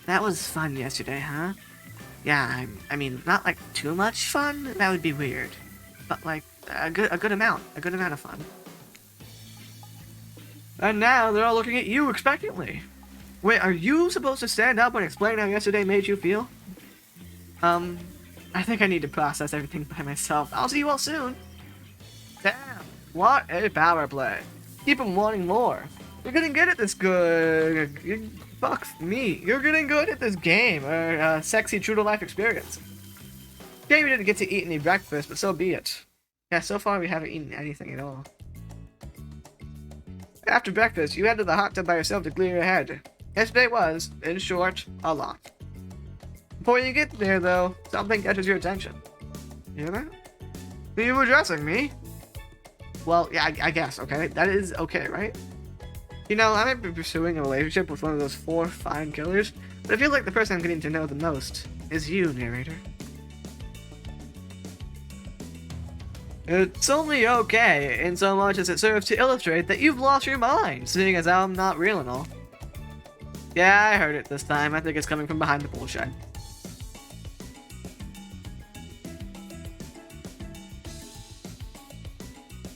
That was fun yesterday, huh? Yeah, I mean, not like too much fun. That would be weird. But like a good amount of fun. And now they're all looking at you expectantly. Wait, are you supposed to stand up and explain how yesterday made you feel? I think I need to process everything by myself. I'll see you all soon. Damn, what a power play. Keep them wanting more. You're getting good at this fuck me. You're getting good at this game, or sexy true-to-life experience. Shame we didn't get to eat any breakfast, but so be it. Yeah, so far we haven't eaten anything at all. After breakfast, you head to the hot tub by yourself to clear your head. Yesterday was, in short, a lot. Before you get there, though, something catches your attention. You hear that? You were addressing me? Well, yeah, I guess, okay? That is okay, right? You know, I might be pursuing a relationship with one of those 4 fine killers, but I feel like the person I'm getting to know the most is you, narrator. It's only okay, in so much as it serves to illustrate that you've lost your mind, seeing as I'm not real and all. Yeah, I heard it this time. I think it's coming from behind the bullshit.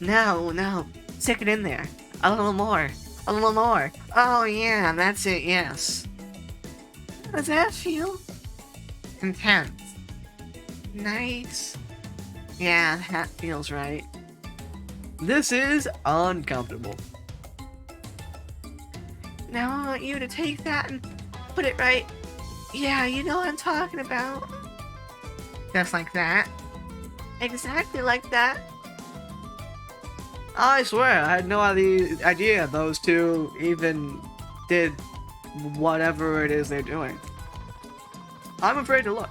No, stick it in there. A little more. Oh yeah, that's it, yes. How does that feel? Intense. Nice. Yeah, that feels right. This is uncomfortable. Now I want you to take that and put it right. Yeah, you know what I'm talking about. Just like that. Exactly like that. I swear, I had no idea those two even did whatever it is they're doing. I'm afraid to look.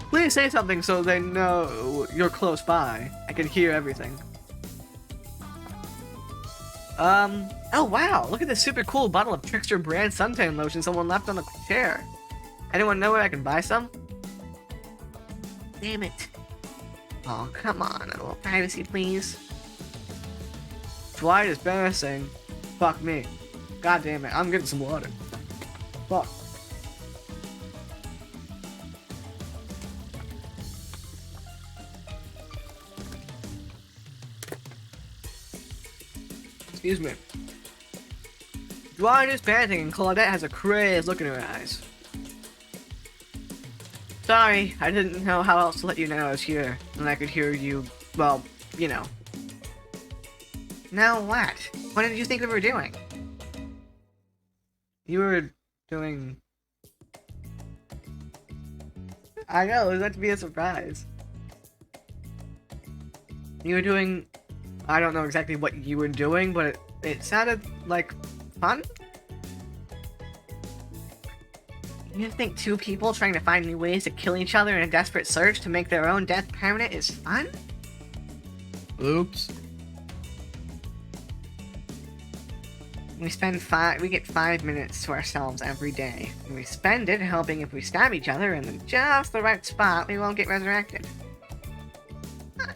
Please say something so they know you're close by. I can hear everything. Oh wow, look at this super cool bottle of Trickster brand suntan lotion someone left on the chair. Anyone know where I can buy some? Damn it. Oh, come on, a little privacy, please. Dwight is embarrassing. Fuck me. God damn it, I'm getting some water. Fuck. Excuse me. Dwayne is panting and Claudette has a crazed look in her eyes. Sorry, I didn't know how else to let you know I was here, and I could hear you, well, you know. Now what? What did you think we were doing? You were doing... I know, it was meant to be a surprise. You were doing... I don't know exactly what you were doing, but it sounded like fun? You think two people trying to find new ways to kill each other in a desperate search to make their own death permanent is fun? Oops. We get 5 minutes to ourselves every day. And we spend it hoping if we stab each other in just the right spot, we won't get resurrected.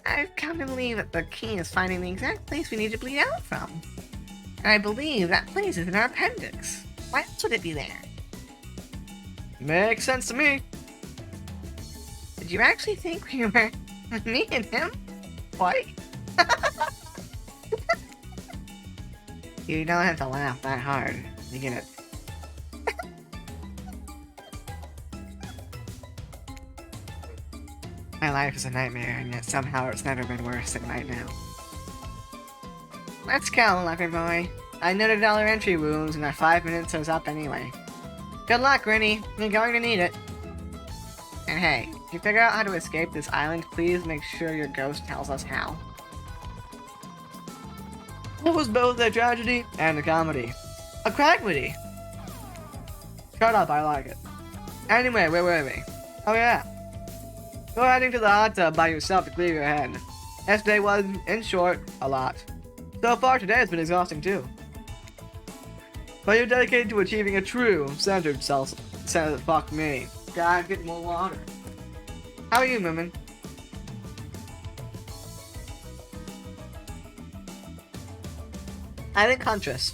I've come to believe that the key is finding the exact place we need to bleed out from. And I believe that place is in our appendix. Why else would it be there? Makes sense to me. Did you actually think we were me and him? What? You don't have to laugh that hard. You get it. My life is a nightmare, and yet somehow it's never been worse than right now. Let's go, Leopard Boy. I noted all our entry wounds, and our 5 minutes is up anyway. Good luck, Rennie. You're going to need it. And hey, if you figure out how to escape this island, please make sure your ghost tells us how. It was both a tragedy and a comedy. A cragmedy! Shut up, I like it. Anyway, where were we? Oh yeah. Go heading to the hot tub by yourself to clear your head. Yesterday was, in short, a lot. So far today has been exhausting too. But you're dedicated to achieving a true, centered self. Fuck me. Gotta get more water. How are you, Moomin? I think Huntress.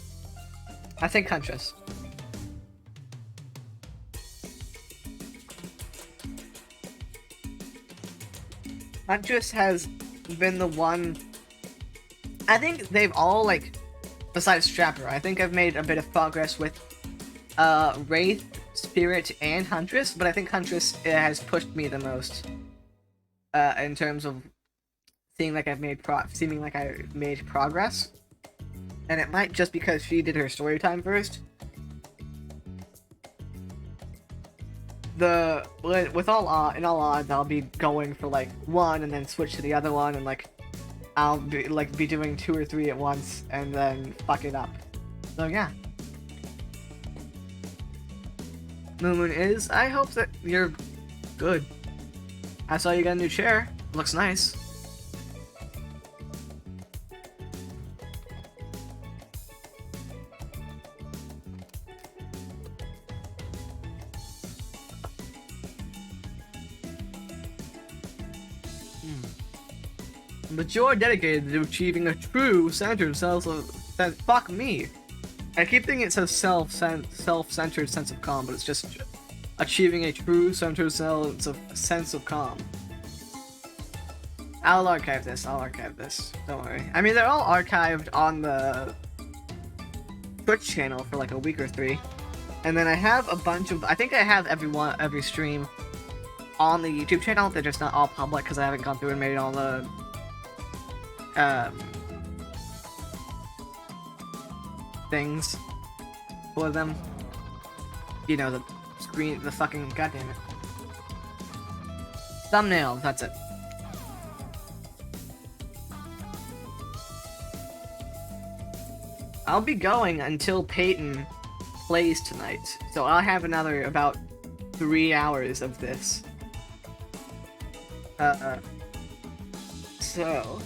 Huntress has been the one... I think they've all, like, besides Trapper, I think I've made a bit of progress with Wraith, Spirit, and Huntress, but I think Huntress has pushed me the most in terms of seeming like I've made progress. And it might just because she did her story time first. In all odds, I'll be going for like one and then switch to the other one, and like I'll be doing 2 or 3 at once and then fuck it up. So yeah. Moon is. I hope that you're good. I saw you got a new chair. Looks nice. But you're dedicated to achieving a true centered fuck me. I keep thinking it says self-centered sense of calm, but it's just achieving a true centered sense of calm. I'll archive this. Don't worry. I mean, they're all archived on the Twitch channel for like a week or 3, and then I have a bunch of. I think I have every stream on the YouTube channel. They're just not all public because I haven't gone through and made all the things for them. You know, the screen, the fucking, goddamn it. Thumbnail, that's it. I'll be going until Peyton plays tonight, so I'll have another about 3 hours of this. So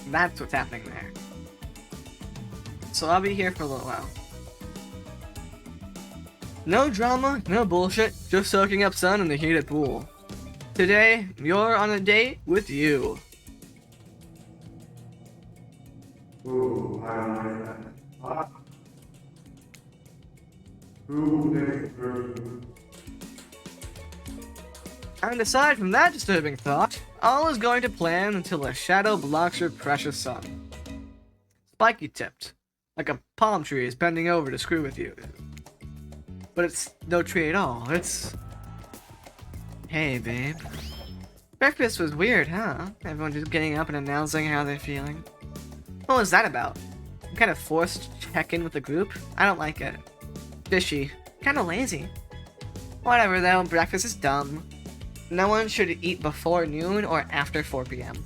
that's what's happening there. So I'll be here for a little while. No drama, no bullshit, just soaking up sun in the heated pool. Today, you're on a date with you. Ooh, I like that. Ah, who next person? And aside from that disturbing thought, all is going to plan until a shadow blocks your precious sun. Spiky tipped, like a palm tree is bending over to screw with you. But it's no tree at all, it's... Hey, babe. Breakfast was weird, huh? Everyone just getting up and announcing how they're feeling. What was that about? I'm kind of forced to check in with the group. I don't like it. Fishy. Kinda lazy. Whatever though, breakfast is dumb. No one should eat before noon or after 4 p.m.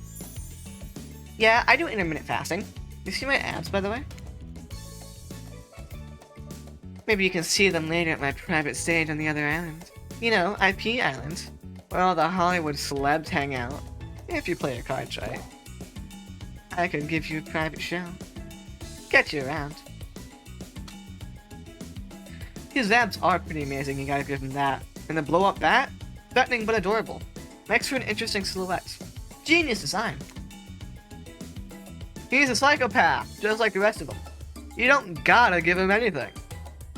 Yeah, I do intermittent fasting. You see my abs, by the way? Maybe you can see them later at my private stage on the other island. You know, IP Island, where all the Hollywood celebs hang out. If you play your cards right. I could give you a private show. Get you around. His abs are pretty amazing, you gotta give him that. And the blow-up bat? Threatening but adorable. Makes for an interesting silhouette. Genius design. He's a psychopath, just like the rest of them. You don't gotta give him anything.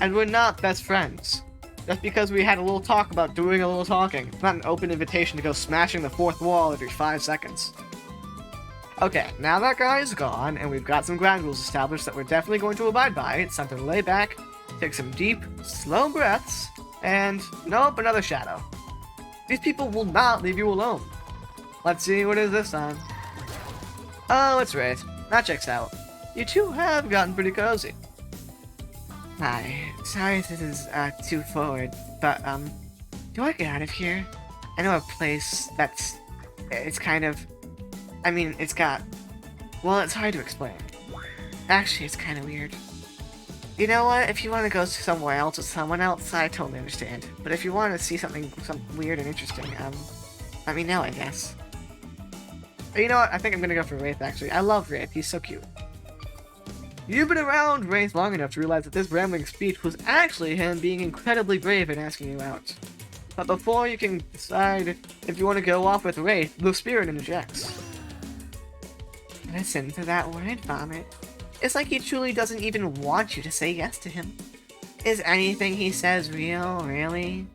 And we're not best friends. Just because we had a little talk about doing a little talking. It's not an open invitation to go smashing the fourth wall every 5 seconds. Okay, now that guy is gone, and we've got some ground rules established that we're definitely going to abide by, it's time to lay back, take some deep, slow breaths, and nope, another shadow. These people will not leave you alone. Let's see, what is this time? Oh, it's Wraith. That checks out. You two have gotten pretty cozy. Hi, sorry if this is too forward, but do I get out of here? I know a place that's... it's kind of... I mean, it's got... well, it's hard to explain. Actually, it's kind of weird. You know what? If you want to go somewhere else with someone else, I totally understand. But if you want to see something weird and interesting, let me know, I guess. But you know what? I think I'm gonna go for Wraith, actually. I love Wraith. He's so cute. You've been around Wraith long enough to realize that this rambling speech was actually him being incredibly brave and asking you out. But before you can decide if you want to go off with Wraith, the spirit interjects. Listen to that word vomit. It's like he truly doesn't even want you to say yes to him. Is anything he says real, really?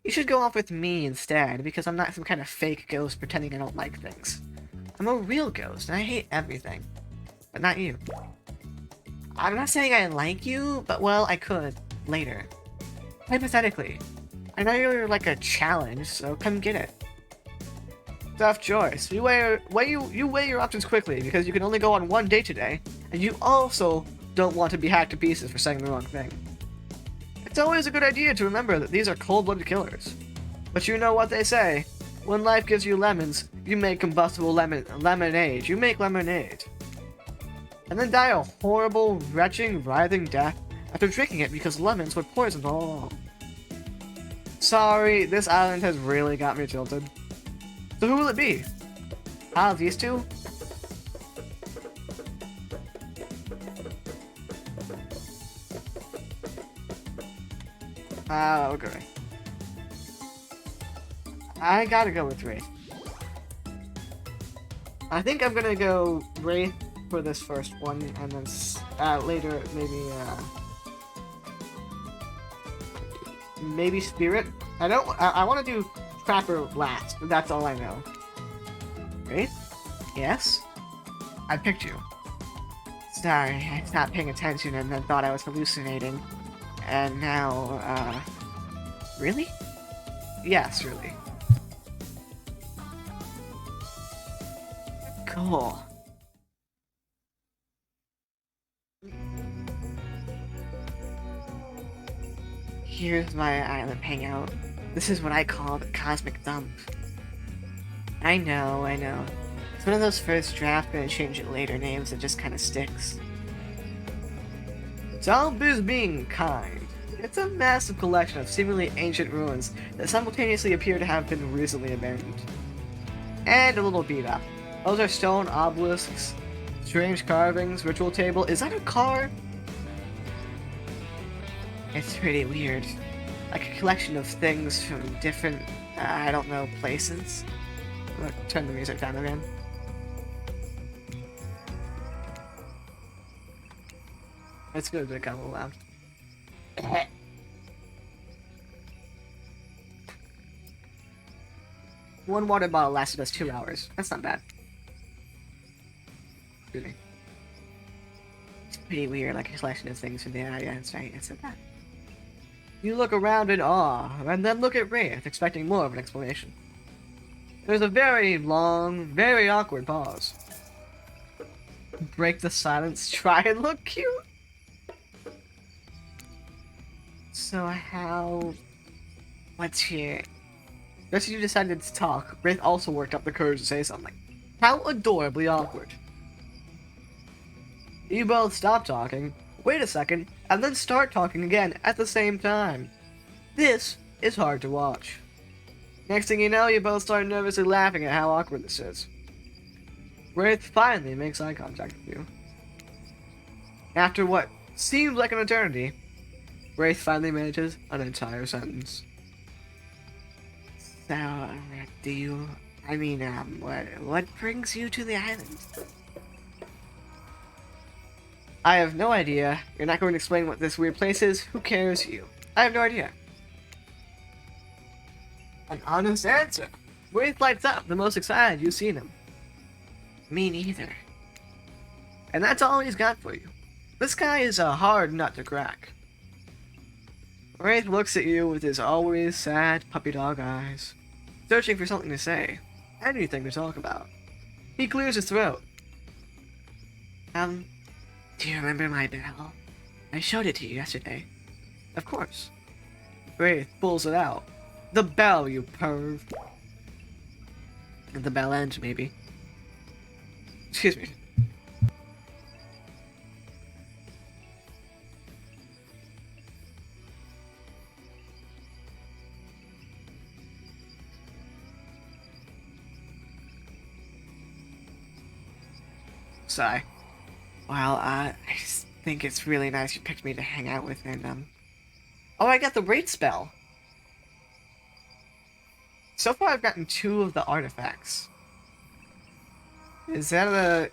You should go off with me instead, because I'm not some kind of fake ghost pretending I don't like things. I'm a real ghost, and I hate everything. But not you. I'm not saying I like you, but well, I could. Later. Hypothetically. I know you're like a challenge, so come get it. Tough choice. You weigh your options quickly, because you can only go on one date today, and you also don't want to be hacked to pieces for saying the wrong thing. It's always a good idea to remember that these are cold-blooded killers. But you know what they say. When life gives you lemons, you make combustible lemonade. You make lemonade. And then die a horrible, retching, writhing death after drinking it because lemons were poisoned all along. Sorry, this island has really got me tilted. So who will it be? Out of these two? Okay. I gotta go with Wraith. I think I'm gonna go Wraith for this first one, and then later maybe Spirit. I want to do Trapper last, but that's all I know. Wraith? Yes? I picked you. Sorry, I stopped paying attention and then thought I was hallucinating. And now, really? Yes, really. Cool. Here's my island hangout. This is what I call the cosmic dump. I know. It's one of those first draft gonna change it later names that just kinda sticks. Dump is being kind. It's a massive collection of seemingly ancient ruins that simultaneously appear to have been recently abandoned. And a little beat up. Those are stone obelisks, strange carvings, ritual table. Is that a car? It's pretty weird. Like a collection of things from different, I don't know, places. I'm gonna turn the music down again. It's good, but it got a little loud. One water bottle lasted us 2 hours. That's not bad. Excuse me. It's pretty weird, like a collection of things from the area. It's right. It's not bad. You look around in awe, and then look at Wraith, expecting more of an explanation. There's a very long, very awkward pause. Break the silence, try and look cute. So how... What's here? Just as you decided to talk, Wraith also worked up the courage to say something. How adorably awkward. You both stop talking, wait a second, and then start talking again at the same time. This is hard to watch. Next thing you know, you both start nervously laughing at how awkward this is. Wraith finally makes eye contact with you. After what seems like an eternity, Wraith finally manages an entire sentence. So, what brings you to the island? I have no idea. You're not going to explain what this weird place is. Who cares, you? I have no idea. An honest answer. Wraith lights up, the most excited you've seen him. Me neither. And that's all he's got for you. This guy is a hard nut to crack. Wraith looks at you with his always sad puppy dog eyes, searching for something to say, anything to talk about. He clears his throat. Do you remember my bell? I showed it to you yesterday. Of course. Wraith pulls it out. The bell, you perv. And the bell end, maybe. Excuse me. Sigh. Well, I just think it's really nice you picked me to hang out with, and, Oh, I got the rate spell! So far, I've gotten 2 of the artifacts. Is that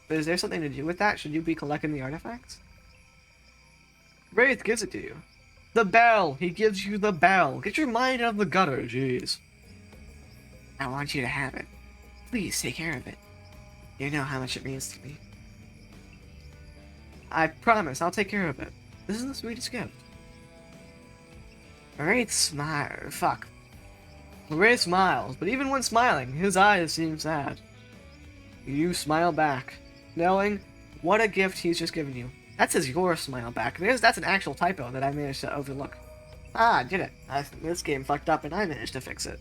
is there something to do with that? Should you be collecting the artifacts? Wraith gives it to you. The bell! He gives you the bell! Get your mind out of the gutter, jeez. I want you to have it. Please take care of it. You know how much it means to me. I promise, I'll take care of it. This is the sweetest gift. Wraith Wraith smiles, but even when smiling, his eyes seem sad. You smile back, knowing what a gift he's just given you. That says your smile back. That's an actual typo that I managed to overlook. Ah, I did it. This game fucked up and I managed to fix it.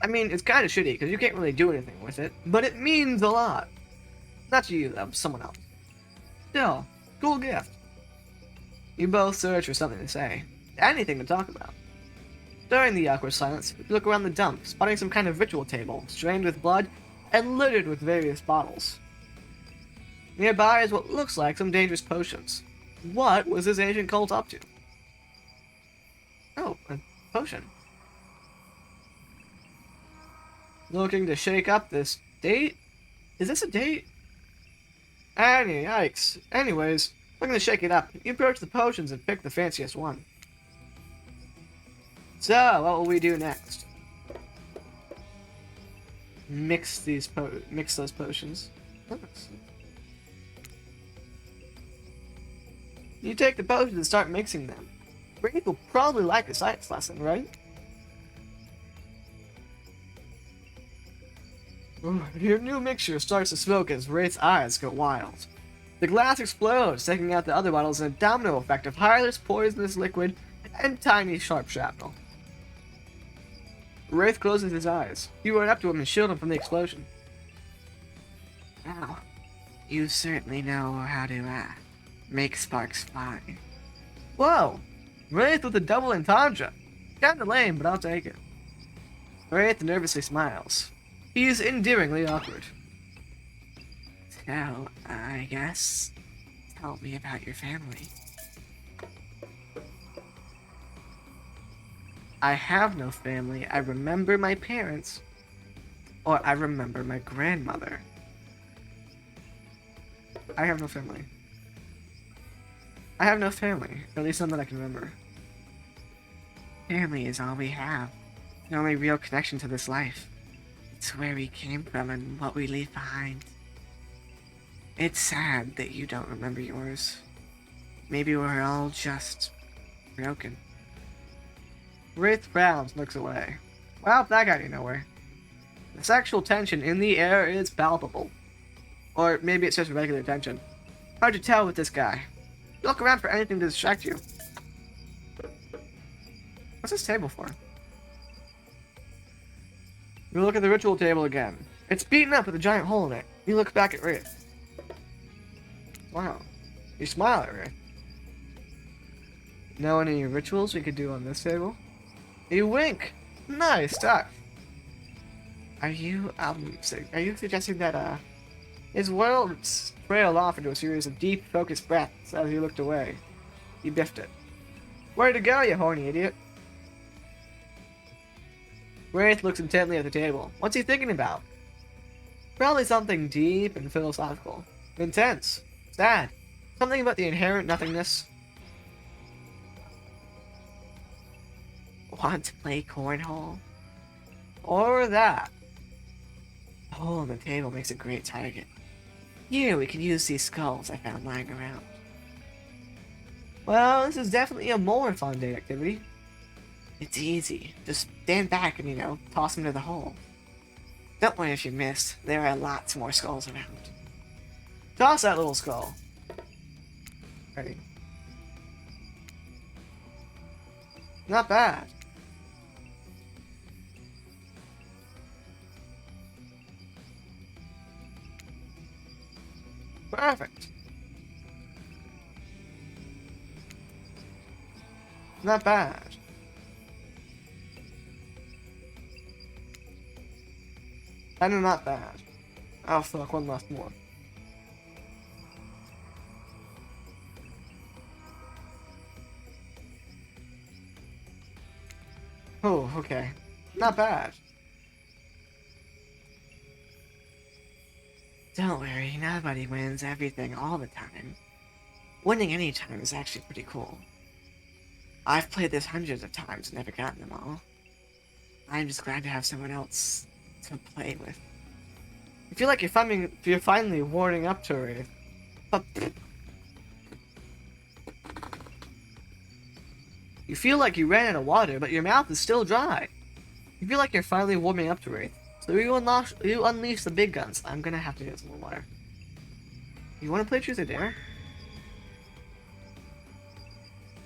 I mean, it's kind of shitty because you can't really do anything with it, but it means a lot. Not to you, though, someone else. Still, cool gift. You both search for something to say. Anything to talk about. During the awkward silence, you look around the dump, spotting some kind of ritual table, strained with blood and littered with various bottles. Nearby is what looks like some dangerous potions. What was this ancient cult up to? Oh, a potion. Looking to shake up this date? Is this a date? Yikes. Anyways, looking to shake it up, you approach the potions and pick the fanciest one. So, what will we do next? Mix those potions. You take the potions and start mixing them. Wraith will probably like a science lesson, right? Your new mixture starts to smoke as Wraith's eyes go wild. The glass explodes, taking out the other bottles in a domino effect of hireless poisonous liquid and tiny sharp shrapnel. Wraith closes his eyes. You run up to him and shield him from the explosion. Wow, you certainly know how to make sparks fly. Whoa! Wraith with a double entendre. Kinda lame, but I'll take it. Wraith nervously smiles. He's endearingly awkward. So, I guess, tell me about your family. I have no family. I remember my parents. Or I remember my grandmother. I have no family. I have no family, at least none that I can remember. Family is all we have. The only real connection to this life. It's where we came from and what we leave behind. It's sad that you don't remember yours. Maybe we're all just broken. Wraith frowns and looks away. Well, that got you nowhere. The sexual tension in the air is palpable. Or maybe it's just regular tension. Hard to tell with this guy. You look around for anything to distract you. What's this table for? You look at the ritual table again. It's beaten up with a giant hole in it. You look back at Wraith. Wow. You smile at Wraith. Know any rituals we could do on this table? You wink. Nice stuff. Are you suggesting that his words trailed off into a series of deep, focused breaths as he looked away. He biffed it. Where to go, you horny idiot? Wraith looks intently at the table. What's he thinking about? Probably something deep and philosophical. Intense. Sad. Something about the inherent nothingness. Want to play cornhole? Or that. The hole in the table makes a great target. Here we can use these skulls I found lying around. Well, this is definitely a more fun day activity. It's easy. Just stand back and, toss them to the hole. Don't worry if you missed. There are lots more skulls around. Toss that little skull. Ready. Not bad. Perfect. Not bad. And not bad. Oh fuck, one left more. Oh, okay. Not bad. Don't worry, nobody wins everything all the time. Winning any time is actually pretty cool. I've played this hundreds of times and never gotten them all. I'm just glad to have someone else to play with. I feel like you're finally warming up to it. But you feel like you ran out of water, but your mouth is still dry. You feel like you're finally warming up to Wraith. So you unleash the big guns. I'm gonna have to get some more water. You wanna play Truth or Dare?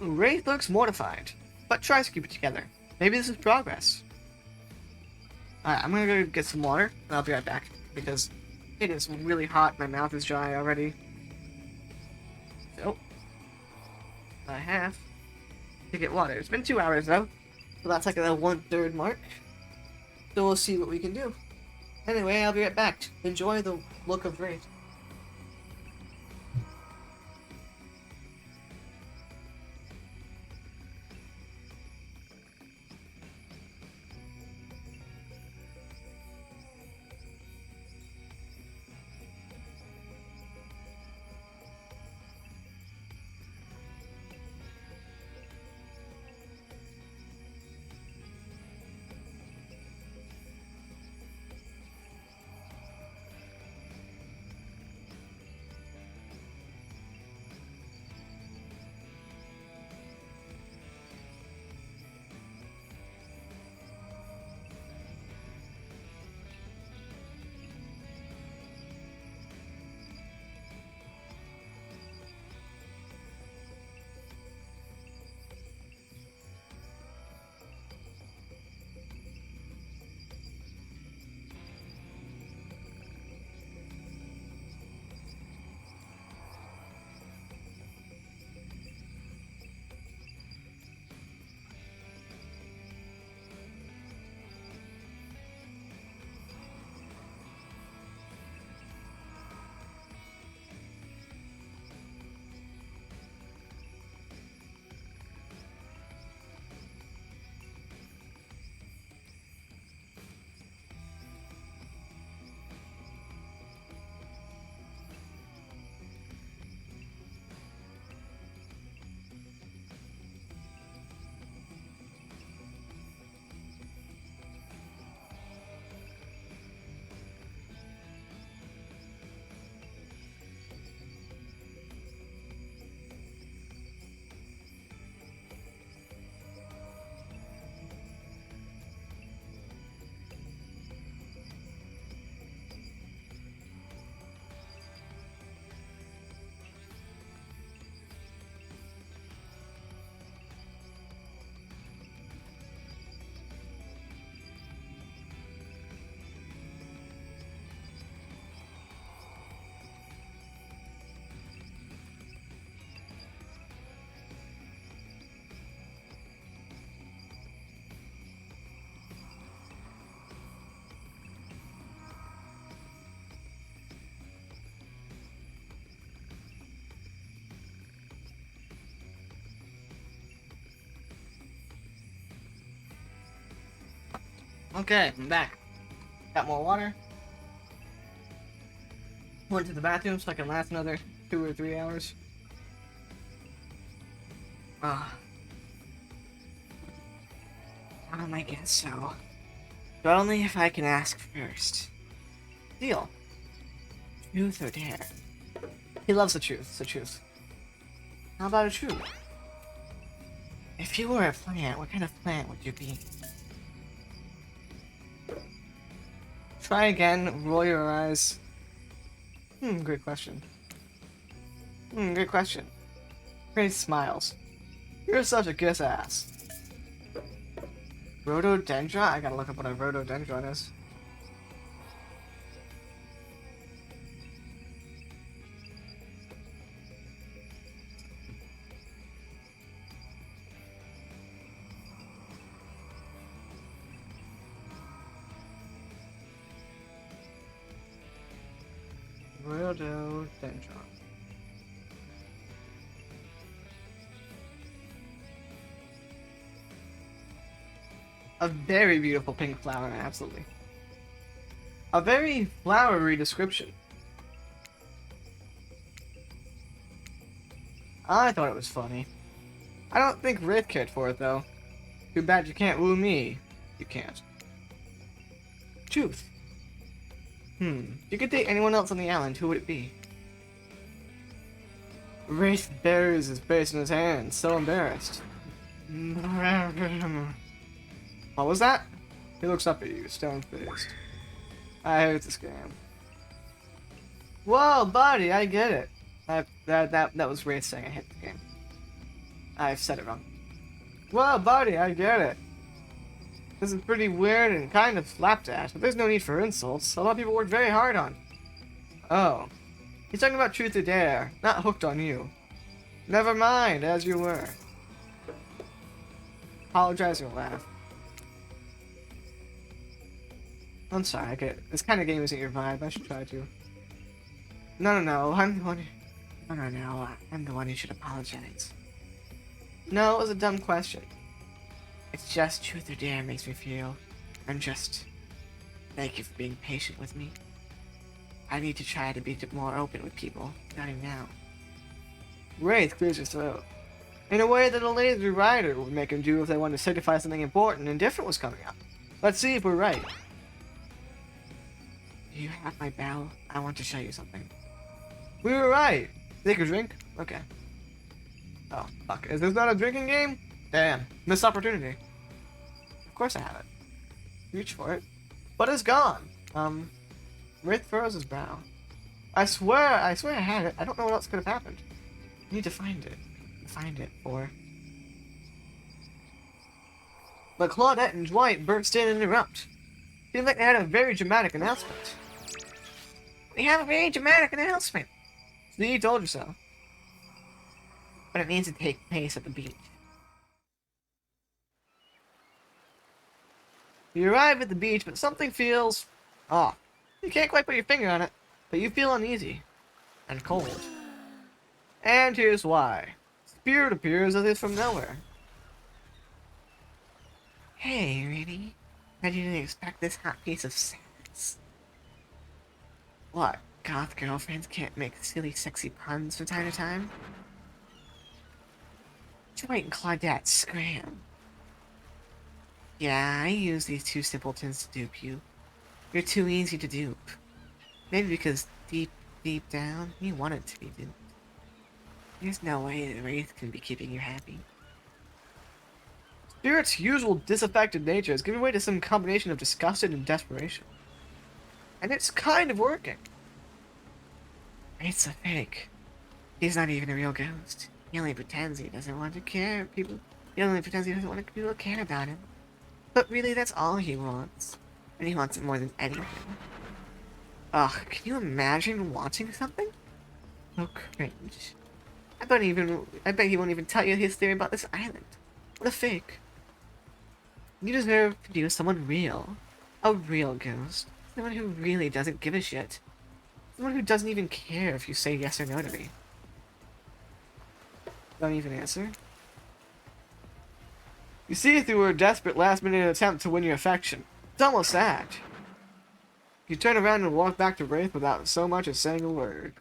Wraith looks mortified, but tries to keep it together. Maybe this is progress. Alright, I'm gonna go get some water, and I'll be right back, because it is really hot, my mouth is dry already. So, I have to get water. It's been 2 hours though, so that's like the 1/3 mark. So we'll see what we can do. Anyway, I'll be right back. Enjoy the look of Wraith. Okay, I'm back. Got more water. Went to the bathroom so I can last another 2 or 3 hours. Ah. I guess so. But only if I can ask first. Deal. Truth or dare? He loves the truth. It's the truth. How about a truth? If you were a plant, what kind of plant would you be? Try again. Roll your eyes. Good question. Good question. Grace smiles. You're such a kiss ass. Rhododendron? I gotta look up what a rhododendron is. Rhododendron. A very beautiful pink flower, absolutely. A very flowery description. I thought it was funny. I don't think Wraith cared for it, though. Too bad you can't woo me. You can't. Truth. If you could date anyone else on the island, who would it be? Wraith buries his face in his hands, so embarrassed. What was that? He looks up at you, stone-faced. I hate this game. Whoa, buddy, I get it. That was Wraith saying I hate the game. I've said it wrong. Whoa, buddy, I get it. This is pretty weird and kind of slapped at, but there's no need for insults. A lot of people work very hard on. Oh. He's talking about truth or dare, not hooked on you. Never mind, as you were. Apologize or laugh. I'm sorry, I get it. This kind of game isn't your vibe. I should try to. No, I'm the one who... No, I'm the one who should apologize. No, it was a dumb question. It's just truth or dare makes me feel. Thank you for being patient with me. I need to try to be more open with people, starting now. Wraith clears his throat. In a way that a lazy writer would make him do if they wanted to signify something important and different was coming up. Let's see if we're right. Do you have my bell? I want to show you something. We were right. Take a drink? Okay. Oh, fuck. Is this not a drinking game? Damn. Missed opportunity. Of course I have it. Reach for it. But it's gone. Wraith furrows his brow. I swear I had it. I don't know what else could have happened. I need to find it. But Claudette and Dwight burst in and interrupt. Seems like they had a very dramatic announcement. We have a very dramatic announcement. See, told you so. But it needs to take place at the beach. You arrive at the beach, but something feels off. You can't quite put your finger on it, but you feel uneasy and cold. And here's why. Spirit appears as if from nowhere. Hey, Rainy. I didn't expect this hot piece of sadness. What, goth girlfriends can't make silly, sexy puns from time to time? Dwight and Claudette scram. Yeah, I use these two simpletons to dupe you. You're too easy to dupe. Maybe because deep down, you wanted to be duped. There's no way the Wraith can be keeping you happy. Spirit's usual disaffected nature is giving way to some combination of disgusted and desperation. And it's kind of working. Wraith's a fake. He's not even a real ghost. He only pretends he doesn't want to care. He only pretends he doesn't want people to care about him. But really, that's all he wants. And he wants it more than anything. Ugh, can you imagine wanting something? So cringe. I bet he won't even tell you his theory about this island. What a fake. You deserve to be with someone real. A real ghost. Someone who really doesn't give a shit. Someone who doesn't even care if you say yes or no to me. Don't even answer. You see through her desperate last-minute attempt to win your affection. It's almost sad. You turn around and walk back to Wraith without so much as saying a word.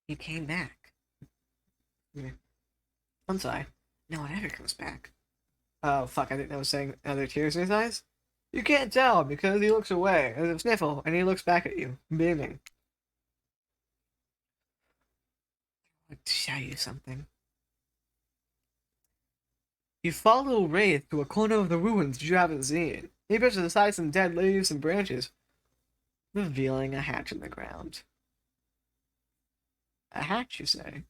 He came back. Yeah. I'm sorry. No one ever comes back. Oh, fuck, I think that was saying are there tears in his eyes? You can't tell because he looks away, as if sniffle, and he looks back at you, beaming. I want to show you something. You follow Wraith to a corner of the ruins you haven't seen. He pushes aside some dead leaves and branches, revealing a hatch in the ground. A hatch, you say?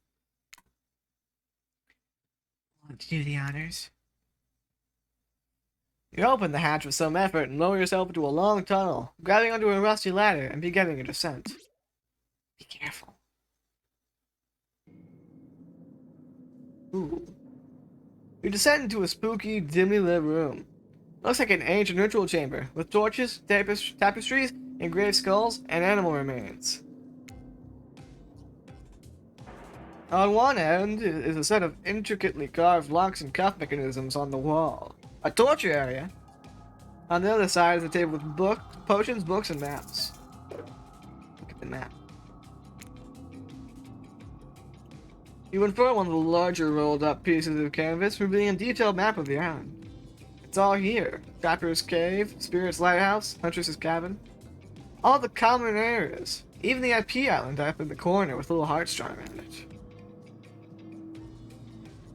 Want to do the honors? You open the hatch with some effort and lower yourself into a long tunnel, grabbing onto a rusty ladder and beginning your descent. Be careful. Ooh. You descend into a spooky, dimly lit room. Looks like an ancient ritual chamber, with torches, tapestries, engraved skulls, and animal remains. On one end is a set of intricately carved locks and cuff mechanisms on the wall. A torture area. On the other side is a table with books, potions, books, and maps. Look at the map. You unfurl one of the larger rolled up pieces of canvas, revealing a detailed map of the island. It's all here. Trapper's Cave, Spirit's Lighthouse, Huntress's Cabin. All the common areas. Even the IP island up in the corner with little hearts drawn around it.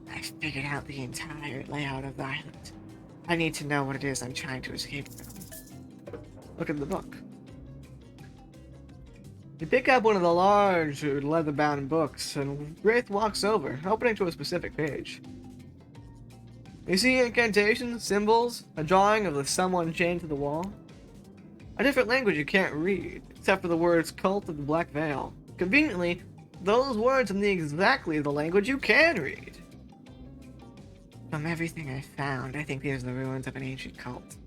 I figured out the entire layout of the island. I need to know what it is I'm trying to escape from. Look at the book. You pick up one of the large, leather-bound books, and Wraith walks over, opening to a specific page. You see incantations, symbols, a drawing of someone chained to the wall. A different language you can't read, except for the words Cult of the Black Veil. Conveniently, those words are exactly the language you can read. From everything I found, I think these are the ruins of an ancient cult.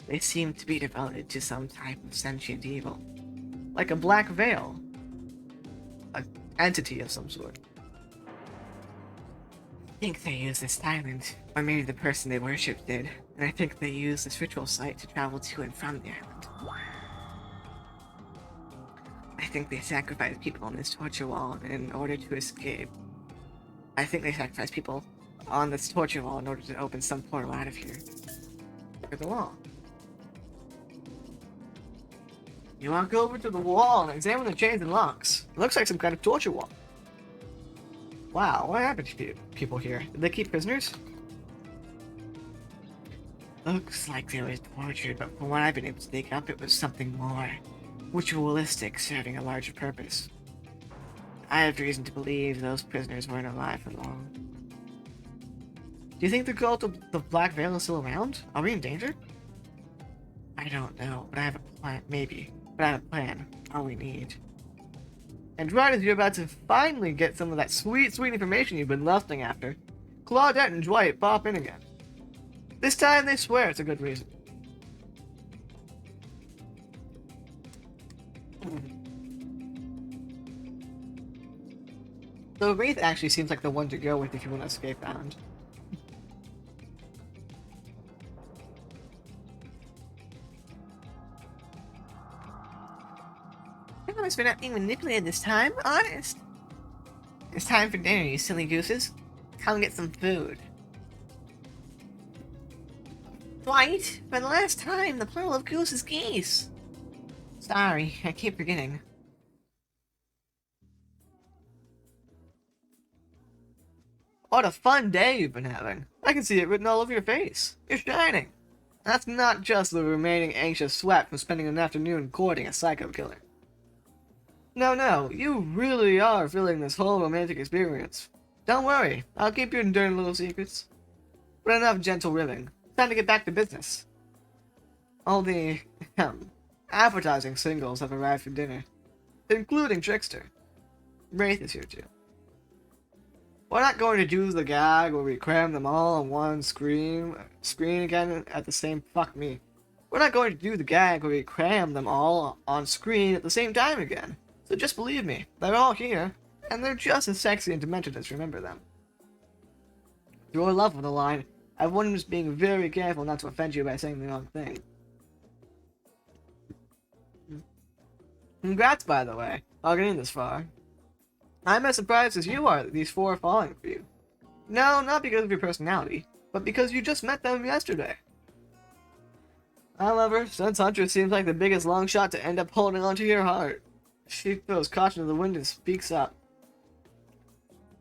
They seem to be devoted to some type of sentient evil. Like a black veil. An entity of some sort. I think they used this island, or maybe the person they worshipped did, and I think they used this ritual site to travel to and from the island. I think they sacrificed people on this torture wall in order to escape. I think they sacrificed people on this torture wall in order to open some portal out of here. Look at the wall. You walk over to the wall and examine the chains and locks. It looks like some kind of torture wall. Wow, what happened to people here? Did they keep prisoners? Looks like they were tortured, but from what I've been able to dig up, it was something more ritualistic, serving a larger purpose. I have reason to believe those prisoners weren't alive for long. Do you think the cult of the Black Veil is still around? Are we in danger? I don't know, but I have a plan. Maybe. But I have a plan. All we need. And right as you're about to finally get some of that sweet, sweet information you've been lusting after, Claudette and Dwight pop in again. This time they swear it's a good reason. So Wraith actually seems like the one to go with if you want to escape island. I promise we're not being manipulated this time, honest. It's time for dinner, you silly gooses. Come get some food. Dwight, for the last time, the plural of goose is geese. Sorry, I keep forgetting. What a fun day you've been having. I can see it written all over your face. You're shining. That's not just the remaining anxious sweat from spending an afternoon courting a psycho killer. No, you really are feeling this whole romantic experience. Don't worry, I'll keep your dirty little secrets. But enough gentle ribbing. Time to get back to business. All the, appetizing singles have arrived for dinner. Including Trickster. Wraith is here too. We're not going to do the gag where we cram them all on one screen again at the same, fuck me. We're not going to do the gag where we cram them all on screen at the same time again. So just believe me, they're all here, and they're just as sexy and demented as you remember them. Your love of the line. Everyone was being very careful not to offend you by saying the wrong thing. Congrats, by the way, on getting this far. I'm as surprised as you are that these four are falling for you. No, not because of your personality, but because you just met them yesterday. However, since Hunter seems like the biggest long shot to end up holding onto your heart, she throws caution to the wind and speaks up.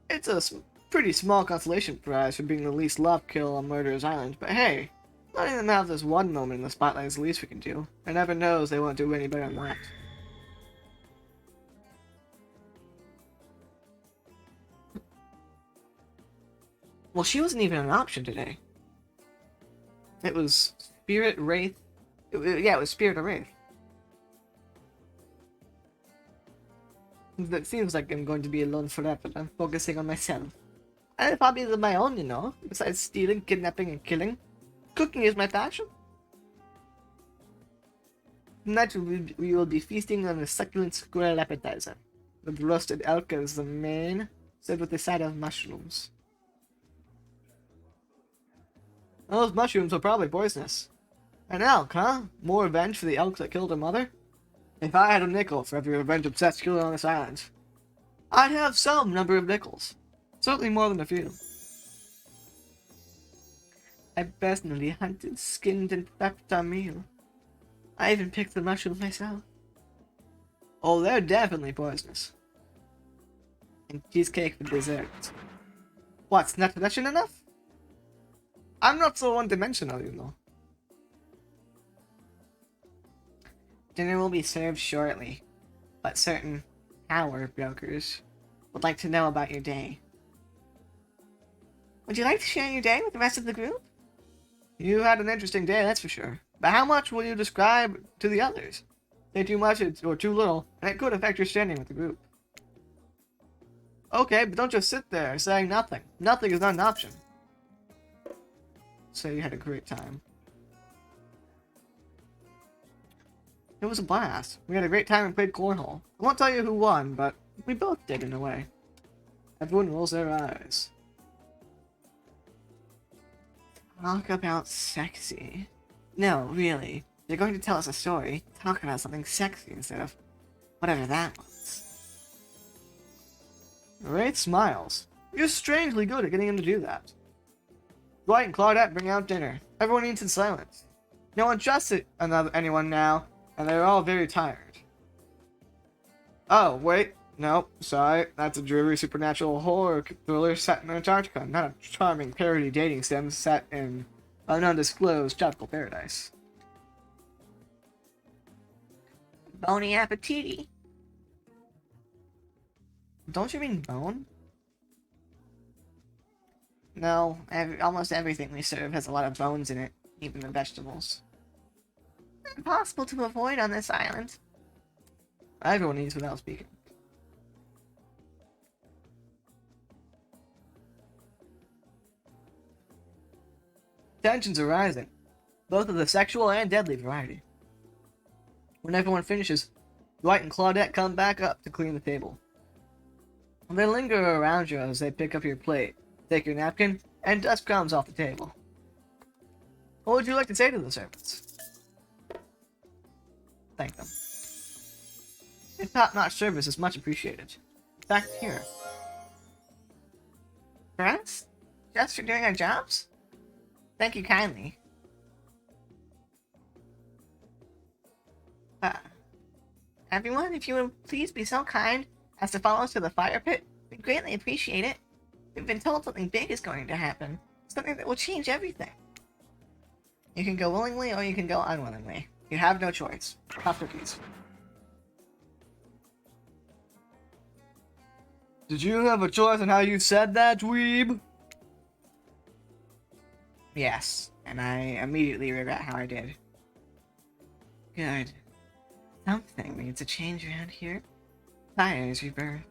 It's a pretty small consolation prize for being the least love kill on Murderer's Island, but hey, letting them have this one moment in the spotlight is the least we can do, and never knows they won't do any better than that. Well, she wasn't even an option today. It was Spirit Wraith. Yeah, it was Spirit or Wraith. It seems like I'm going to be alone forever. I'm focusing on myself. I have hobbies of my own, you know. Besides stealing, kidnapping, and killing, cooking is my passion. Tonight we will be feasting on a succulent squirrel appetizer, with roasted elk as the main, served with a side of mushrooms. Those mushrooms are probably poisonous. An elk, huh? More revenge for the elk that killed her mother? If I had a nickel for every revenge-obsessed killer on this island, I'd have some number of nickels. Certainly more than a few. I personally hunted, skinned, and prepped our meal. I even picked the mushrooms myself. Oh, they're definitely poisonous. And cheesecake for dessert. What's not Russian enough? I'm not so one-dimensional, you know. Dinner will be served shortly, but certain power brokers would like to know about your day. Would you like to share your day with the rest of the group? You had an interesting day, that's for sure. But how much will you describe to the others? Say too much or too little, and it could affect your standing with the group. Okay, but don't just sit there saying nothing. Nothing is not an option. So you had a great time. It was a blast. We had a great time and played cornhole. I won't tell you who won, but we both did in a way. Everyone rolls their eyes. Talk about sexy. No, really. You're going to tell us a story. Talk about something sexy instead of whatever that was. Wraith smiles. You're strangely good at getting him to do that. Dwight and Claudette bring out dinner. Everyone eats in silence. No one trusts anyone now, and they're all very tired. Oh, wait. Nope, sorry. That's a dreary supernatural horror thriller set in Antarctica, not a charming parody dating sim set in an undisclosed tropical paradise. Bony appetiti. Don't you mean bone? No, almost everything we serve has a lot of bones in it, even the vegetables. Impossible to avoid on this island. Everyone eats without speaking. Tensions are rising, both of the sexual and deadly variety. When everyone finishes, Dwight and Claudette come back up to clean the table. They linger around you as they pick up your plate, take your napkin, and dust crumbs off the table. What would you like to say to the servants? Thank them. Your top-notch service is much appreciated. Back here. For us? Just for doing our jobs? Thank you kindly. Everyone, if you would please be so kind as to follow us to the fire pit, we'd greatly appreciate it. We've been told something big is going to happen. Something that will change everything. You can go willingly or you can go unwillingly. You have no choice. Tough cookies. Did you have a choice on how you said that, dweeb? Yes, and I immediately regret how I did. Good. Something needs to change around here. Fire is rebirth.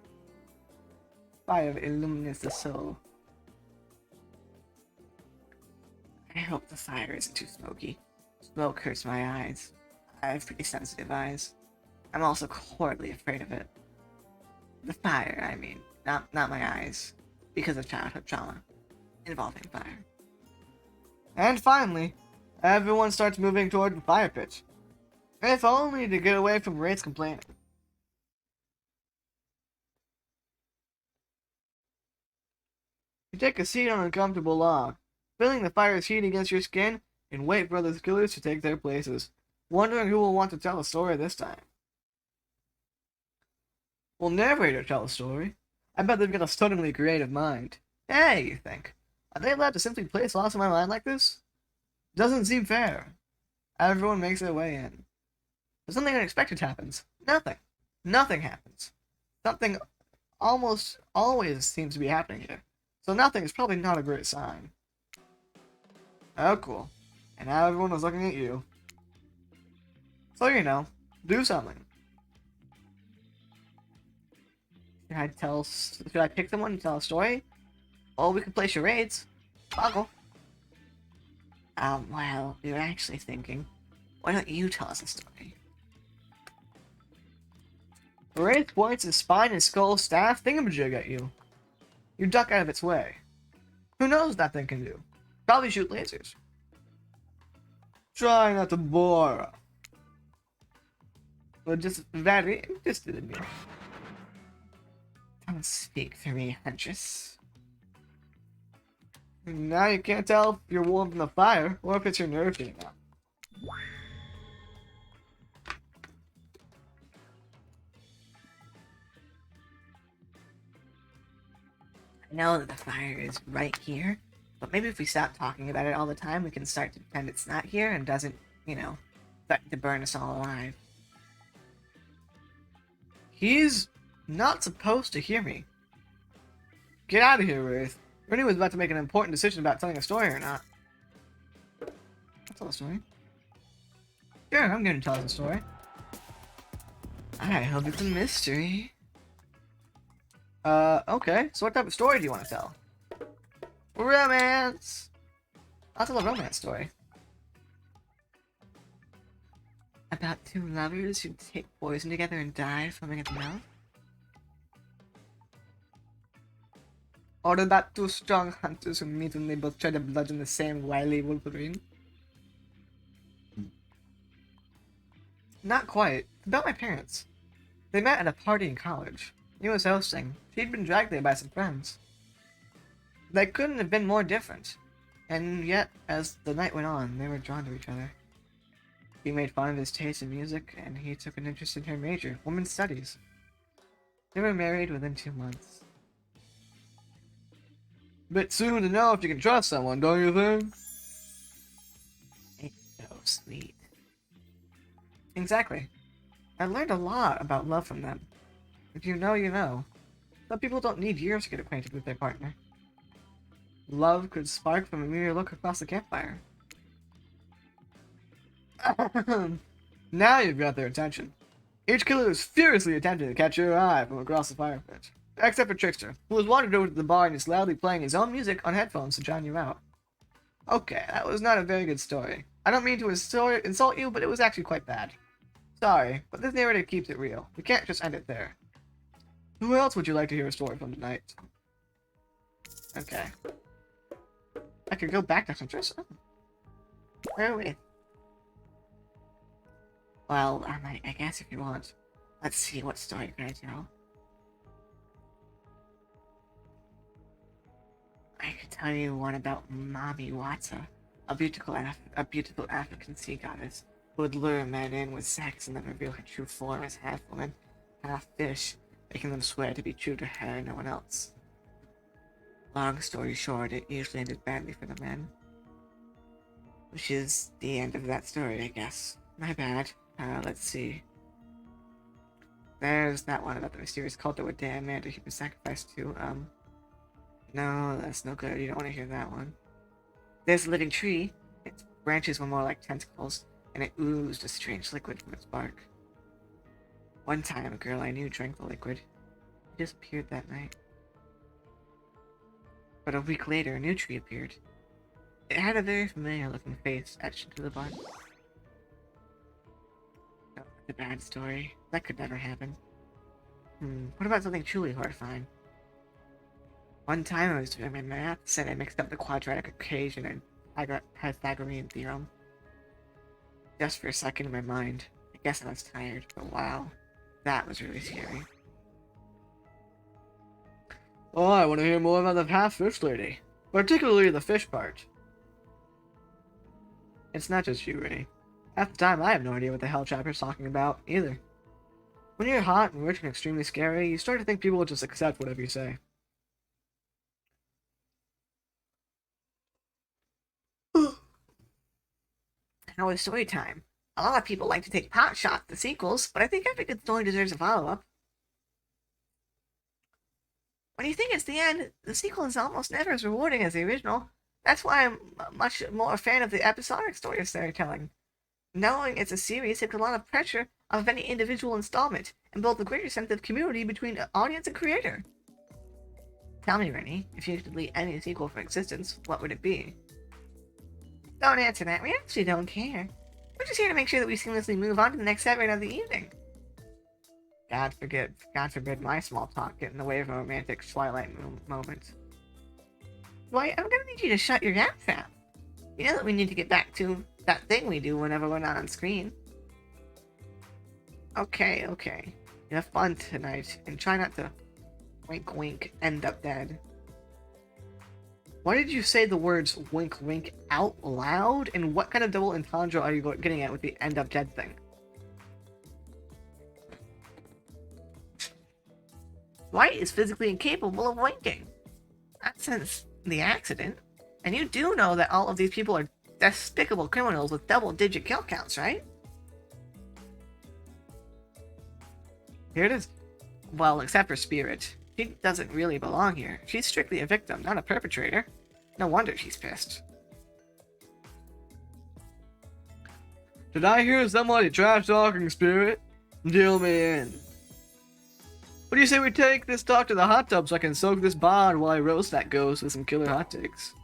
Fire illumines the soul. I hope the fire isn't too smoky. Smoke hurts my eyes. I have pretty sensitive eyes. I'm also horribly afraid of it. The fire, I mean. Not my eyes. Because of childhood trauma. involving fire. And finally, everyone starts moving toward the fire pit. If only to get away from Wraith's complaining. You take a seat on an uncomfortable log, feeling the fire's heat against your skin, and wait for other killers to take their places, wondering who will want to tell a story this time. Will narrator tell a story? I bet they've got a stunningly creative mind. Hey, you think. Are they allowed to simply place loss in my mind like this? Doesn't seem fair. Everyone makes their way in. But something unexpected happens. Nothing. Nothing happens. Something almost always seems to be happening here. So nothing is probably not a great sign. Oh, cool. And now everyone is looking at you. So, you know, do something. Should I pick someone to tell a story? Or we could play charades. Boggle. Well, you're actually thinking, why don't you tell us a story? Wraith points his spine and skull staff thingamajig at you. You duck out of its way. Who knows what that thing can do? Probably shoot lasers. Try not to bore us. We're just very interested in you. Don't speak for me, Huntress. Now you can't tell if you're warm from the fire or if it's your nerve getting up. I know that the fire is right here, but maybe if we stop talking about it all the time, we can start to pretend it's not here and doesn't, you know, threaten to burn us all alive. He's not supposed to hear me. Get out of here, Wraith. Rennie was about to make an important decision about telling a story or not. I'll tell a story. Sure, I'm going to tell us a story. I hope it's a mystery. Okay. So what type of story do you want to tell? Romance! I'll tell a romance story. About two lovers who take poison together and die foaming at the mouth? Or about two strong hunters who meet when they both try to bludgeon the same wily Wolverine? Not quite. About my parents. They met at a party in college. He was hosting. She'd been dragged there by some friends. They couldn't have been more different. And yet, as the night went on, they were drawn to each other. He made fun of his taste in music, and he took an interest in her major, women's studies. They were married within 2 months. Bit soon to know if you can trust someone, don't you think? It's so sweet. Exactly. I learned a lot about love from them. If you know, you know. Some people don't need years to get acquainted with their partner. Love could spark from a mere look across the campfire. Now you've got their attention. Each killer is furiously attempting to catch your eye from across the fire pit. Except for Trickster, who has wandered over to the bar and is loudly playing his own music on headphones to drown you out. Okay, that was not a very good story. I don't mean to insult you, but it was actually quite bad. Sorry, but this narrative keeps it real. We can't just end it there. Who else would you like to hear a story from tonight? Okay. I could go back to Huntress. Oh. Where are we? Well, I guess if you want. Let's see, what story can I tell? I could tell you one about Mami Wata, a beautiful African sea goddess who would lure men in with sex and then reveal her true form as half woman, half fish, making them swear to be true to her and no one else. Long story short, it usually ended badly for the men. Which is the end of that story, I guess. My bad. Let's see. There's that one about the mysterious cult that would damn man to human sacrifice to, No, that's no good. You don't want to hear that one. There's a living tree. Its branches were more like tentacles, and it oozed a strange liquid from its bark. One time, a girl I knew drank the liquid. It disappeared that night. But a week later, a new tree appeared. It had a very familiar-looking face etched into the bark. No, that's a bad story. That could never happen. What about something truly horrifying? One time I was doing my maths and I mixed up the quadratic equation and I got Pythagorean theorem. Just for a second in my mind. I guess I was tired, but wow. That was really scary. Oh, I want to hear more about the half-fish lady. Particularly the fish part. It's not just you, Rennie. Half the time I have no idea what the hell Chopper's talking about, either. When you're hot and rich and extremely scary, you start to think people will just accept whatever you say. Now it's story time. A lot of people like to take pot shots at the sequels, but I think every good story deserves a follow-up. When you think it's the end, the sequel is almost never as rewarding as the original. That's why I'm much more a fan of the episodic story of storytelling. Knowing it's a series takes a lot of pressure off of any individual installment, and builds a greater sense of community between audience and creator. Tell me, Rennie, if you could delete any sequel from existence, what would it be? Don't answer that, we actually don't care. We're just here to make sure that we seamlessly move on to the next segment of the evening. God forbid my small talk get in the way of a romantic Twilight moment. Why, I'm gonna need you to shut your gap trap. You know that we need to get back to that thing we do whenever we're not on screen. Okay. You have fun tonight, and try not to wink wink end up dead. Why did you say the words wink wink out loud? And what kind of double entendre are you getting at with the end up dead thing? Dwight is physically incapable of winking. Not since the accident. And you do know that all of these people are despicable criminals with double-digit kill counts, right? Here it is. Well, except for Spirit. She doesn't really belong here. She's strictly a victim, not a perpetrator. No wonder she's pissed. Did I hear somebody trash-talking Spirit? Deal me in. What do you say we take this talk to the hot tub so I can soak this bod while I roast that ghost with some killer hot takes?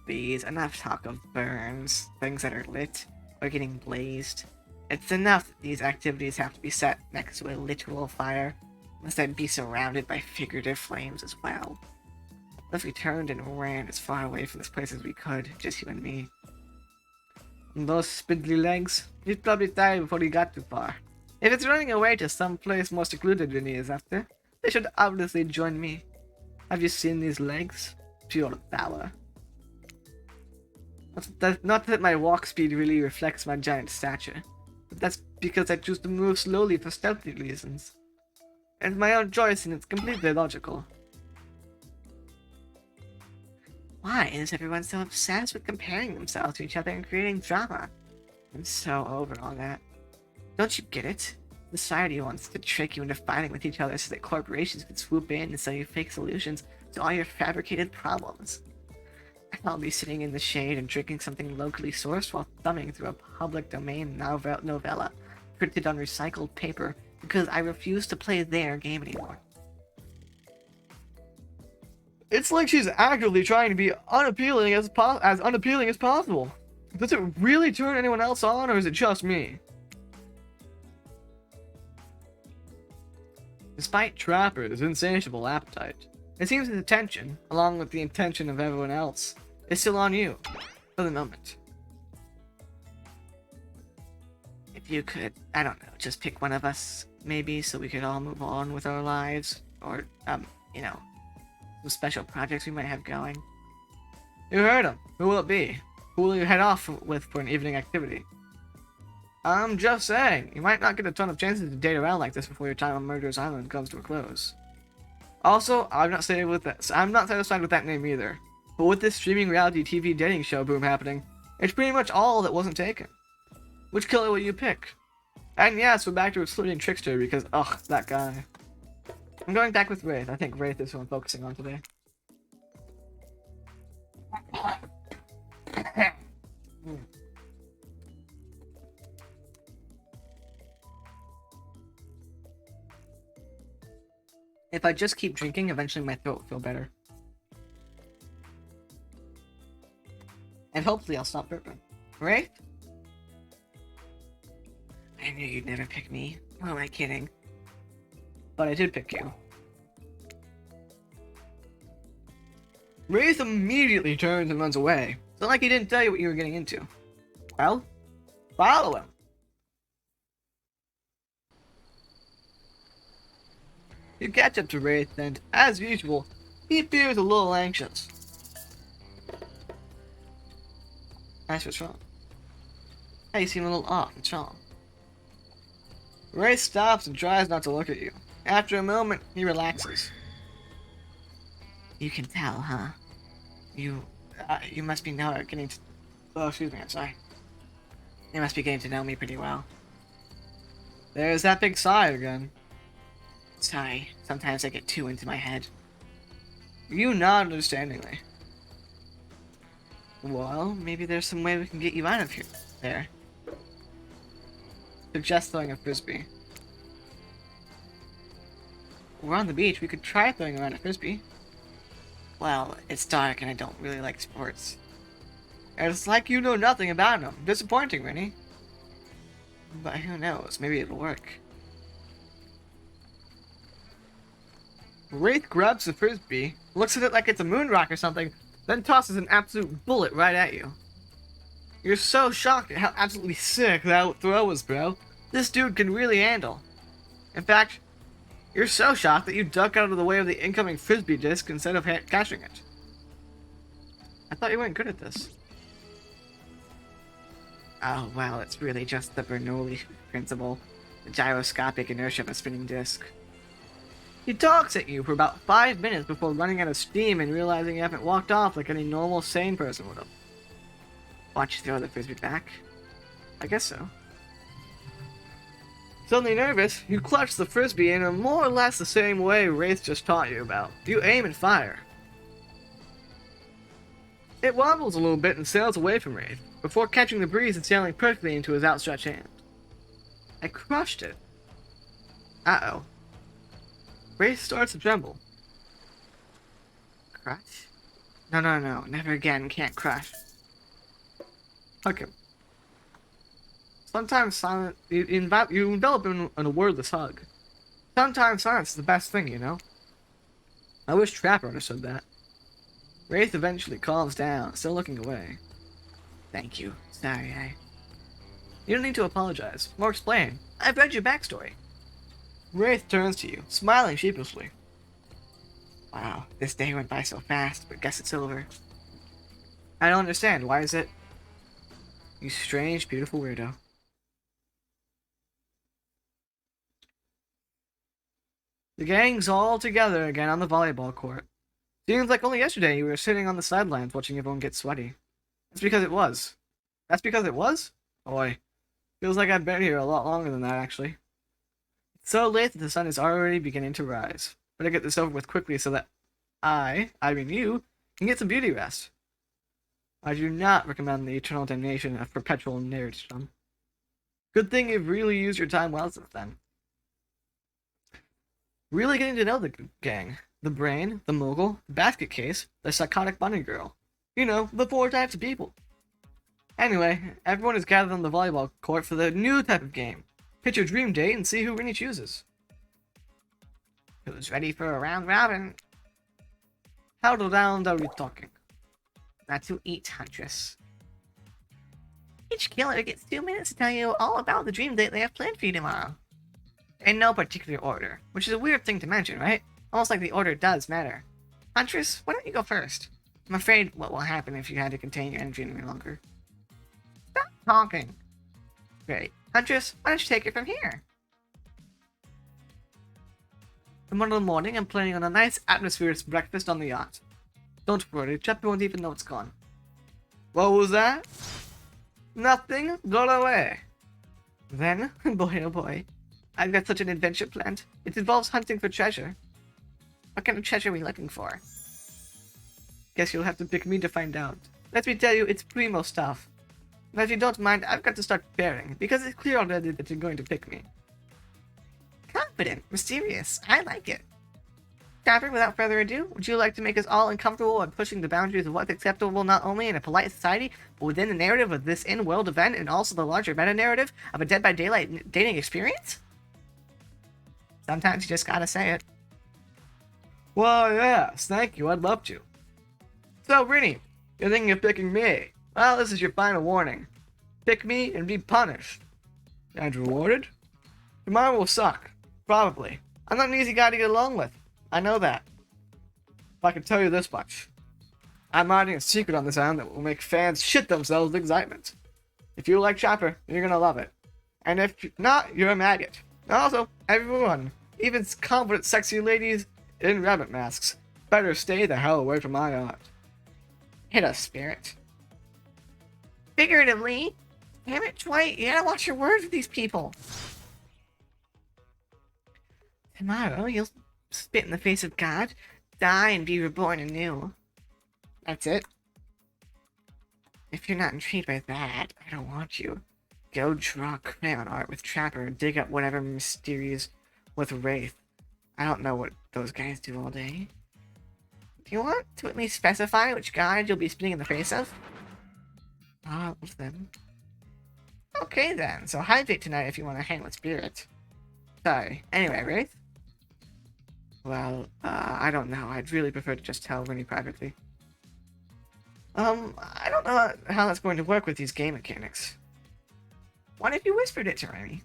Please, enough talk of burns, things that are lit, or getting blazed. It's enough that these activities have to be set next to a literal fire, must then be surrounded by figurative flames as well. What if we turned and ran as far away from this place as we could, just you and me? And those spindly legs, he'd probably die before he got too far. If it's running away to some place more secluded than he is after, they should obviously join me. Have you seen these legs? Pure valor. Not that my walk speed really reflects my giant stature, but that's because I choose to move slowly for stealthy reasons. It's my own choice and it's completely logical. Why is everyone so obsessed with comparing themselves to each other and creating drama? I'm so over all that. Don't you get it? Society wants to trick you into fighting with each other so that corporations can swoop in and sell you fake solutions to all your fabricated problems. I'll be sitting in the shade and drinking something locally sourced while thumbing through a public domain novella printed on recycled paper because I refuse to play their game anymore. It's like she's actively trying to be unappealing as unappealing as possible. Does it really turn anyone else on, or is it just me? Despite Trapper's insatiable appetite, it seems his attention, along with the intention of everyone else, is still on you, for the moment. If you could, I don't know, just pick one of us, maybe, so we could all move on with our lives, or, you know, some special projects we might have going. You heard him. Who will it be? Who will you head off with for an evening activity? I'm just saying, you might not get a ton of chances to date around like this before your time on Murderous Island comes to a close. Also, I'm not satisfied with that name either. But with this streaming reality TV dating show boom happening, it's pretty much all that wasn't taken. Which killer will you pick? And yes, we're back to excluding Trickster because, ugh, that guy. I'm going back with Wraith. I think Wraith is who I'm focusing on today. If I just keep drinking, eventually my throat will feel better. And hopefully I'll stop burping. Right? I knew you'd never pick me. Who am I kidding? But I did pick you. Wraith immediately turns and runs away. It's not like he didn't tell you what you were getting into. Well, follow him. You catch up to Wraith, and, as usual, he appears a little anxious. Ask what's wrong. Hey, you seem a little off. What's wrong? Wraith stops and tries not to look at you. After a moment, he relaxes. You can tell, huh? You must be getting to... Oh, excuse me, I'm sorry. You must be getting to know me pretty well. There's that big sigh again. Sorry, sometimes I get too into my head. You nod understandingly. Well, maybe there's some way we can get you out of here. There. Suggest throwing a frisbee. We're on the beach, we could try throwing around a frisbee. Well, it's dark and I don't really like sports. It's like you know nothing about them. Disappointing, Rennie. But who knows, maybe it'll work. Wraith grabs the frisbee, looks at it like it's a moon rock or something, then tosses an absolute bullet right at you. You're so shocked at how absolutely sick that throw was, bro. This dude can really handle. In fact, you're so shocked that you duck out of the way of the incoming frisbee disc instead of catching it. I thought you weren't good at this. Oh, well, it's really just the Bernoulli principle, the gyroscopic inertia of a spinning disc. He talks at you for about 5 minutes before running out of steam and realizing you haven't walked off like any normal, sane person would have. Why don't you throw the frisbee back? I guess so. Suddenly nervous, you clutch the frisbee in more or less the same way Wraith just taught you about. You aim and fire. It wobbles a little bit and sails away from Wraith, before catching the breeze and sailing perfectly into his outstretched hand. I crushed it. Uh-oh. Wraith starts to tremble. Crush? No, never again, can't crush. Hug him. Sometimes silence, you envelop in a wordless hug. Sometimes silence is the best thing, you know? I wish Trapper understood that. Wraith eventually calms down, still looking away. Thank you. Sorry, You don't need to apologize, or explain. I've read your backstory. Wraith turns to you, smiling sheepishly. Wow, this day went by so fast, but guess it's over. I don't understand, why is it? You strange, beautiful weirdo. The gang's all together again on the volleyball court. Seems like only yesterday you were sitting on the sidelines watching everyone get sweaty. That's because it was. That's because it was? Boy, feels like I've been here a lot longer than that, actually. It's so late that the sun is already beginning to rise. Better get this over with quickly so that I mean you, can get some beauty rest. I do not recommend the eternal damnation of perpetual nerdism. Good thing you've really used your time well since then. Really getting to know the gang. The brain, the mogul, the basket case, the psychotic bunny girl. You know, the 4 types of people. Anyway, everyone is gathered on the volleyball court for the new type of game. Pick your dream date and see who Rennie chooses. Who's ready for a round robin? How round are we talking? Not to eat, Huntress. Each killer gets 2 minutes to tell you all about the dream date they have planned for you tomorrow. In no particular order, which is a weird thing to mention, right? Almost like the order does matter. Huntress, why don't you go first? I'm afraid what will happen if you had to contain your energy any longer. Stop talking. Great. Huntress, why don't you take it from here? Tomorrow morning, I'm planning on a nice atmospheric breakfast on the yacht. Don't worry, Chappie won't even know it's gone. What was that? Nothing? Go away. Then, boy oh boy, I've got such an adventure planned. It involves hunting for treasure. What kind of treasure are we looking for? Guess you'll have to pick me to find out. Let me tell you, it's primo stuff. Now if you don't mind, I've got to start preparing, because it's clear already that you're going to pick me. Confident, mysterious, I like it. Trapper, without further ado, would you like to make us all uncomfortable by pushing the boundaries of what's acceptable not only in a polite society, but within the narrative of this in-world event and also the larger meta-narrative of a Dead by Daylight dating experience? Sometimes you just gotta say it. Well, yes, thank you, I'd love to. So, Rini, you're thinking of picking me. Well, this is your final warning. Pick me and be punished. And rewarded? Tomorrow will suck. Probably. I'm not an easy guy to get along with. I know that. But I can tell you this much. I'm hiding a secret on this island that will make fans shit themselves with excitement. If you like Chopper, you're gonna love it. And if not, you're a maggot. Also, everyone, even confident sexy ladies in rabbit masks, better stay the hell away from my art. Hit us, Spirit. Figuratively. Damn it, Dwight, you gotta watch your words with these people. Tomorrow, you'll spit in the face of God, die, and be reborn anew. That's it. If you're not intrigued by that, I don't want you. Go draw crayon art with Trapper and dig up whatever mysterious with Wraith. I don't know what those guys do all day. Do you want to at least specify which god you'll be spitting in the face of? Then. Okay then, so hydrate tonight if you want to hang with Spirit. Sorry. Anyway, Wraith? Well, I don't know. I'd really prefer to just tell Winnie privately. I don't know how that's going to work with these game mechanics. What if you whispered it to Remy?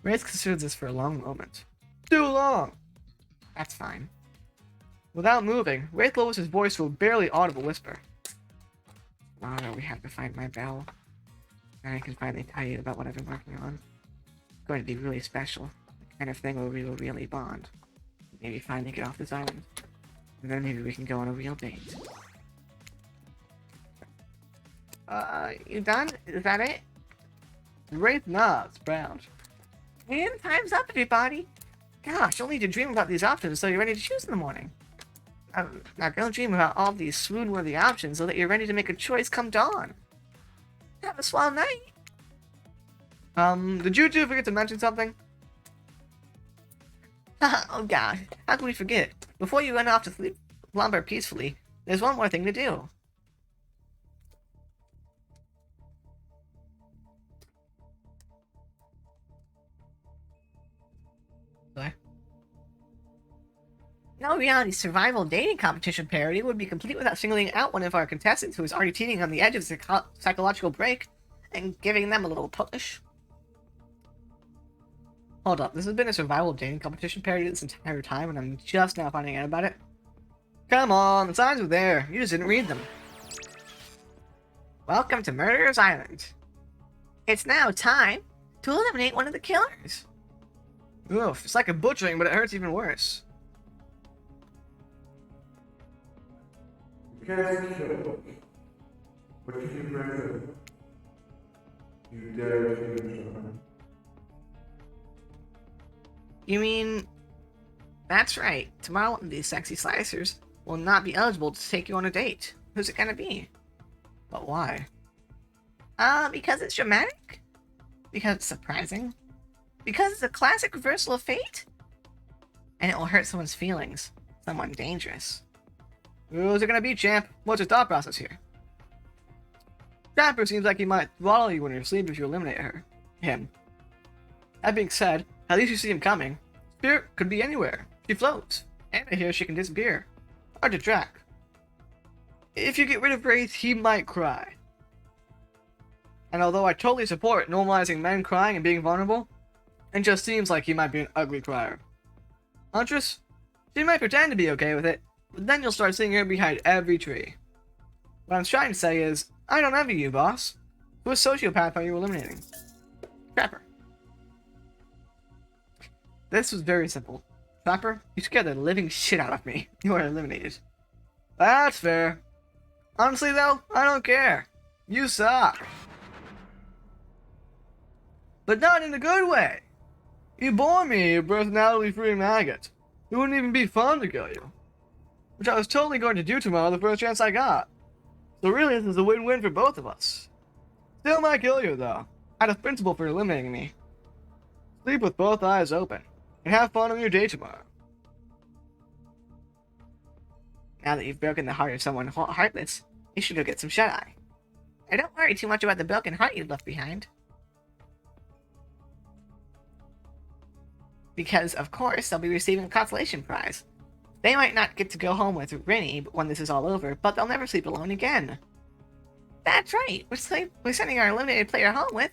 Wraith considered this for a long moment. Too long! That's fine. Without moving, Wraith lowers his voice to a barely audible whisper. Tomorrow we have to find my bell. And I can finally tell you about what I've been working on. It's going to be really special. The kind of thing where we will really bond. Maybe finally get off this island. And then maybe we can go on a real date. You done? Is that it? Wraith nods, frowned. And time's up, everybody. Gosh, you'll need to dream about these options so you're ready to choose in the morning. Now go dream about all these swoon-worthy options so that you're ready to make a choice come dawn. Have a swell night. Did you two forget to mention something? Oh god, how could we forget? Before you run off to sleep, slumber peacefully, there's one more thing to do. What? No reality survival dating competition parody would be complete without singling out one of our contestants who is already teetering on the edge of psychological break and giving them a little push. Hold up, this has been a survival dating competition parody this entire time and I'm just now finding out about it? Come on, the signs were there, you just didn't read them. Welcome to Murderer's Island. It's now time to eliminate one of the killers. Oof, it's like a butchering, but it hurts even worse. You can't kill. But you can resist. You dare to try. You mean... That's right. Tomorrow one of these sexy slicers will not be eligible to take you on a date. Who's it gonna be? But why? Because it's dramatic? Because it's surprising? Because it's a classic reversal of fate? And it will hurt someone's feelings. Someone dangerous. Who's it gonna be, champ? What's your thought process here? Trapper seems like he might throttle you when you're asleep if you eliminate him. That being said, at least you see him coming. Spirit could be anywhere. She floats. And I hear she can disappear. Hard to track. If you get rid of Wraith, he might cry. And although I totally support normalizing men crying and being vulnerable, it just seems like he might be an ugly crier. Huntress? She might pretend to be okay with it, but then you'll start seeing her behind every tree. What I'm trying to say is, I don't envy you, boss. Who sociopath are you eliminating? Trapper. This was very simple. Trapper, you scared the living shit out of me. You are eliminated. That's fair. Honestly though, I don't care. You suck. But not in a good way. You bore me, you personality-free maggot. It wouldn't even be fun to kill you. Which I was totally going to do tomorrow the first chance I got. So really, this is a win-win for both of us. Still might kill you, though. Out of principle for eliminating me. Sleep with both eyes open. And have fun on your day tomorrow. Now that you've broken the heart of someone heartless, you should go get some shut-eye. And don't worry too much about the broken heart you left behind. Because, of course, they'll be receiving a consolation prize. They might not get to go home with Rennie when this is all over, but they'll never sleep alone again. That's right. We're sending our eliminated player home with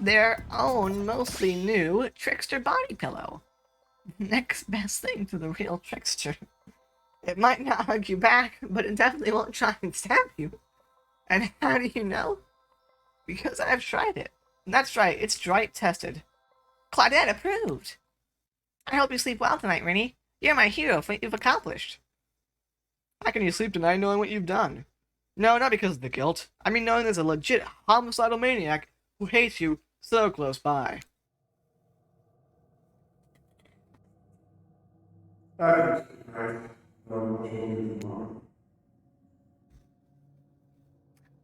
their own, mostly new Trickster body pillow. Next best thing to the real Trickster. It might not hug you back, but it definitely won't try and stab you. And how do you know? Because I've tried it. That's right, it's Dright tested. Claudette approved. I hope you sleep well tonight, Rennie. You're my hero for what you've accomplished. How can you sleep tonight knowing what you've done? No, not because of the guilt. I mean knowing there's a legit homicidal maniac who hates you so close by. Right. What shall we do tomorrow?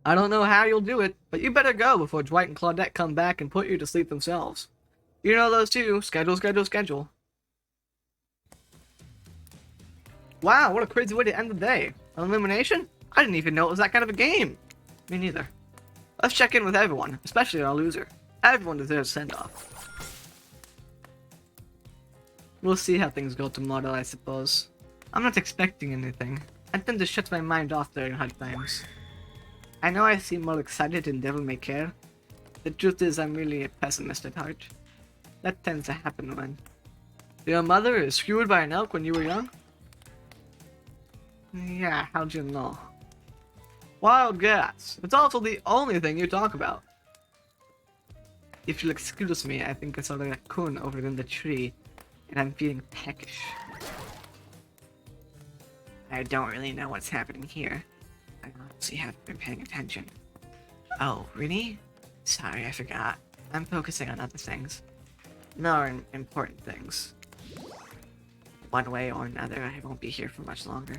I don't know how you'll do it, but you better go before Dwight and Claudette come back and put you to sleep themselves. You know those two. Schedule. Wow, what a crazy way to end the day. An elimination? I didn't even know it was that kind of a game. Me neither. Let's check in with everyone, especially our loser. Everyone deserves a send-off. We'll see how things go tomorrow, I suppose. I'm not expecting anything. I tend to shut my mind off during hard times. I know I seem more excited than devil may care. The truth is I'm really a pessimist at heart. That tends to happen when your mother is skewered by an elk when you were young? Yeah, how'd you know? Wild guess. It's also the only thing you talk about. If you'll excuse me, I think I saw the raccoon over in the tree, and I'm feeling peckish. I don't really know what's happening here. I honestly haven't been paying attention. Oh, really? Sorry, I forgot. I'm focusing on other things. More important things. One way or another, I won't be here for much longer.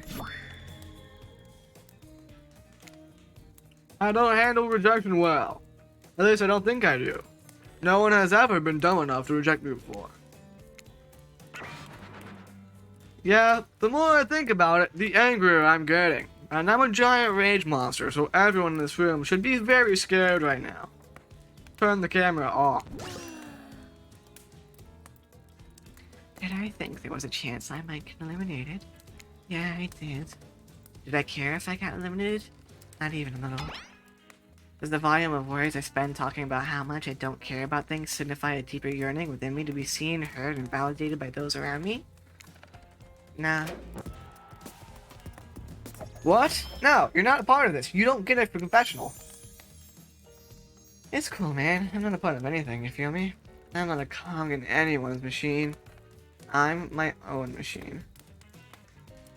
I don't handle rejection well. At least I don't think I do. No one has ever been dumb enough to reject me before. Yeah, the more I think about it, the angrier I'm getting. And I'm a giant rage monster, so everyone in this room should be very scared right now. Turn the camera off. Did I think there was a chance I might get eliminated? Yeah, I did. Did I care if I got eliminated? Not even a little. Does the volume of words I spend talking about how much I don't care about things signify a deeper yearning within me to be seen, heard, and validated by those around me? Nah. What? No, you're not a part of this. You don't get it for confessional. It's cool, man. I'm not a part of anything, you feel me? I'm not a cog in anyone's machine. I'm my own machine.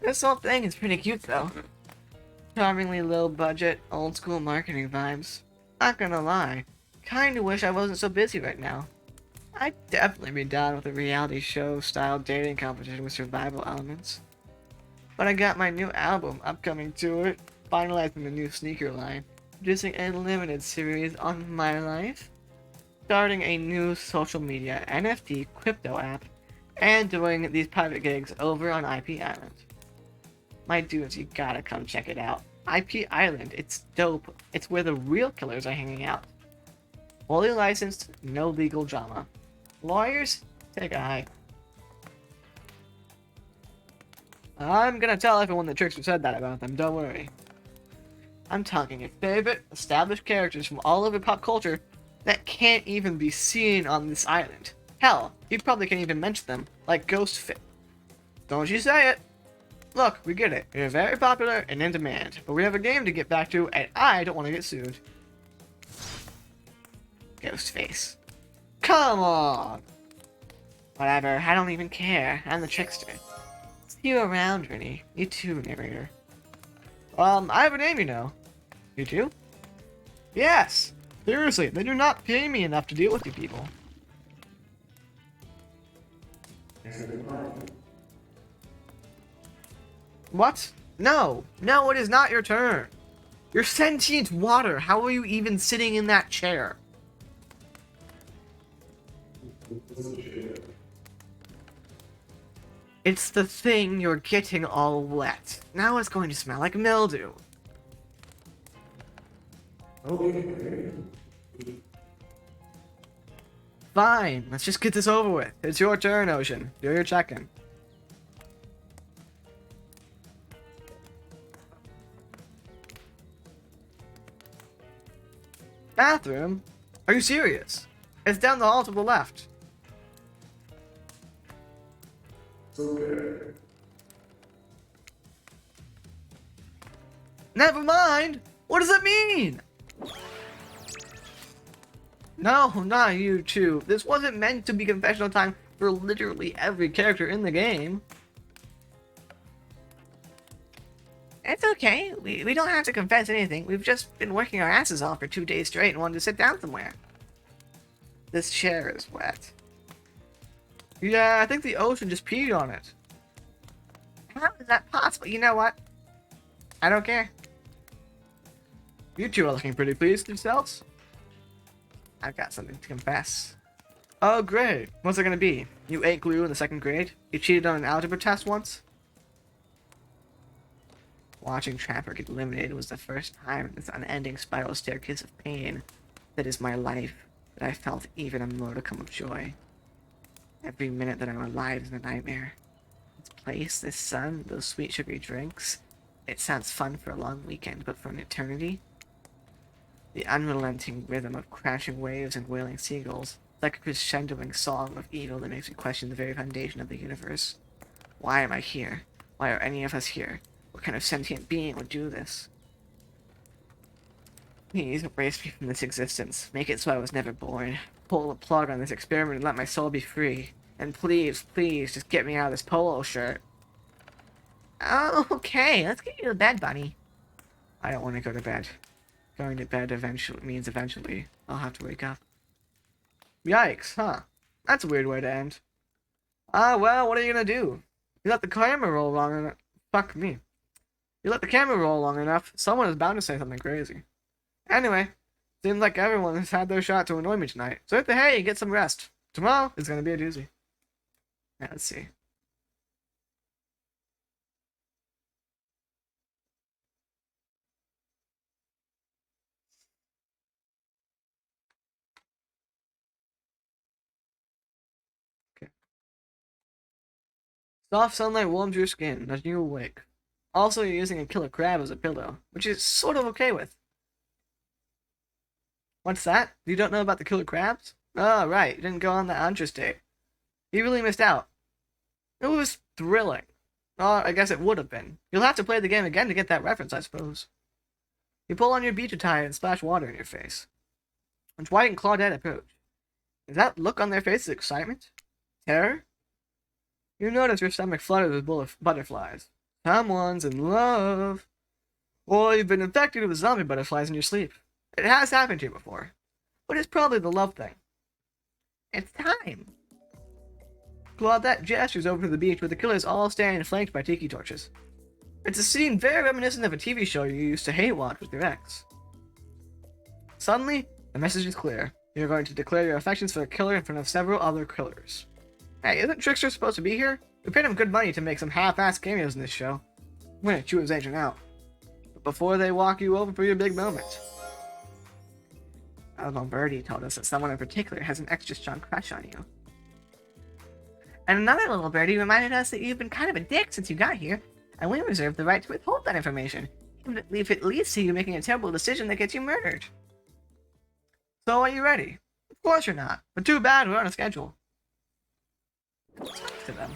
This whole thing is pretty cute, though. Charmingly low budget, old school marketing vibes. Not gonna lie, kinda wish I wasn't so busy right now. I'd definitely be down with a reality show style dating competition with survival elements. But I got my new album upcoming to it, finalizing the new sneaker line, producing a limited series on my life, starting a new social media NFT crypto app, and doing these private gigs over on IP Island. My dudes, you gotta come check it out. IP Island, it's dope. It's where the real killers are hanging out. Fully licensed, no legal drama. Lawyers, take a hike. I'm gonna tell everyone that Trickster said that about them, don't worry. I'm talking your favorite established characters from all over pop culture that can't even be seen on this island. Hell, you probably can't even mention them, like Ghostface. Don't you say it! Look, we get it. You're very popular and in demand, but we have a game to get back to, and I don't want to get sued. Ghostface. Come on! Whatever, I don't even care. I'm the Trickster. See you around, Rennie. You too, narrator. I have a name, you know. You do? Yes! Seriously, they do not pay me enough to deal with you people. What? No! No, it is not your turn! You're sentient water! How are you even sitting in that chair? It's the thing you're getting all wet. Now it's going to smell like mildew. Okay. fine. Let's just get this over with. It's your turn, Ocean. Do your check-in. Bathroom? Are you serious? It's down the hall to the left. It's okay. Never mind! What does it mean? No, not you two. This wasn't meant to be confessional time for literally every character in the game. It's okay. We don't have to confess anything. We've just been working our asses off for 2 days straight and wanted to sit down somewhere. This chair is wet. Yeah, I think the ocean just peed on it. How is that possible? You know what? I don't care. You two are looking pretty pleased with yourselves. I've got something to confess. Oh, great. What's it gonna be? You ate glue in the 2nd grade? You cheated on an algebra test once? Watching Trapper get eliminated was the first time in this unending spiral staircase of pain that is my life that I felt even a modicum of joy. Every minute that I'm alive is a nightmare. This place, this sun, those sweet sugary drinks. It sounds fun for a long weekend, but for an eternity? The unrelenting rhythm of crashing waves and wailing seagulls, like a crescendoing song of evil that makes me question the very foundation of the universe. Why am I here? Why are any of us here? What kind of sentient being would do this? Please erase me from this existence. Make it so I was never born. Pull the plug on this experiment and let my soul be free. And please, please, just get me out of this polo shirt. Oh, okay, let's get you to bed, buddy. I don't want to go to bed. Going to bed eventually means eventually I'll have to wake up. Yikes, huh? That's a weird way to end. Ah, well, what are you gonna do? You let the camera roll long enough. Fuck me. You let the camera roll long enough, someone is bound to say something crazy. Anyway, seems like everyone has had their shot to annoy me tonight, so hit the hay and get some rest. Tomorrow is gonna be a doozy. Now, let's see. Okay. Soft sunlight warms your skin, nudging you awake. Also, you're using a killer crab as a pillow, which is sort of okay with. What's that? You don't know about the killer crabs? Oh, right, you didn't go on that Andres date. You really missed out. It was thrilling. Oh, I guess it would have been. You'll have to play the game again to get that reference, I suppose. You pull on your beach attire and splash water in your face. And Dwight and Claudette approach. Is that look on their faces excitement? Terror? You notice your stomach flutters with butterflies. Someone's in love. Or you've been infected with zombie butterflies in your sleep. It has happened to you before. But it's probably the love thing. It's time. Claudette gestures over to the beach where the killers all stand flanked by tiki torches. It's a scene very reminiscent of a TV show you used to hate watch with your ex. Suddenly, the message is clear. You're going to declare your affections for the killer in front of several other killers. Hey, isn't Trickster supposed to be here? We paid him good money to make some half-assed cameos in this show. We're gonna chew his agent out. But before they walk you over for your big moment. Although Birdie told us that someone in particular has an extra strong crush on you. And another little birdie reminded us that you've been kind of a dick since you got here, and we reserve the right to withhold that information, even if it leads to you making a terrible decision that gets you murdered. So are you ready? Of course you're not, but too bad we're on a schedule. Talk to them.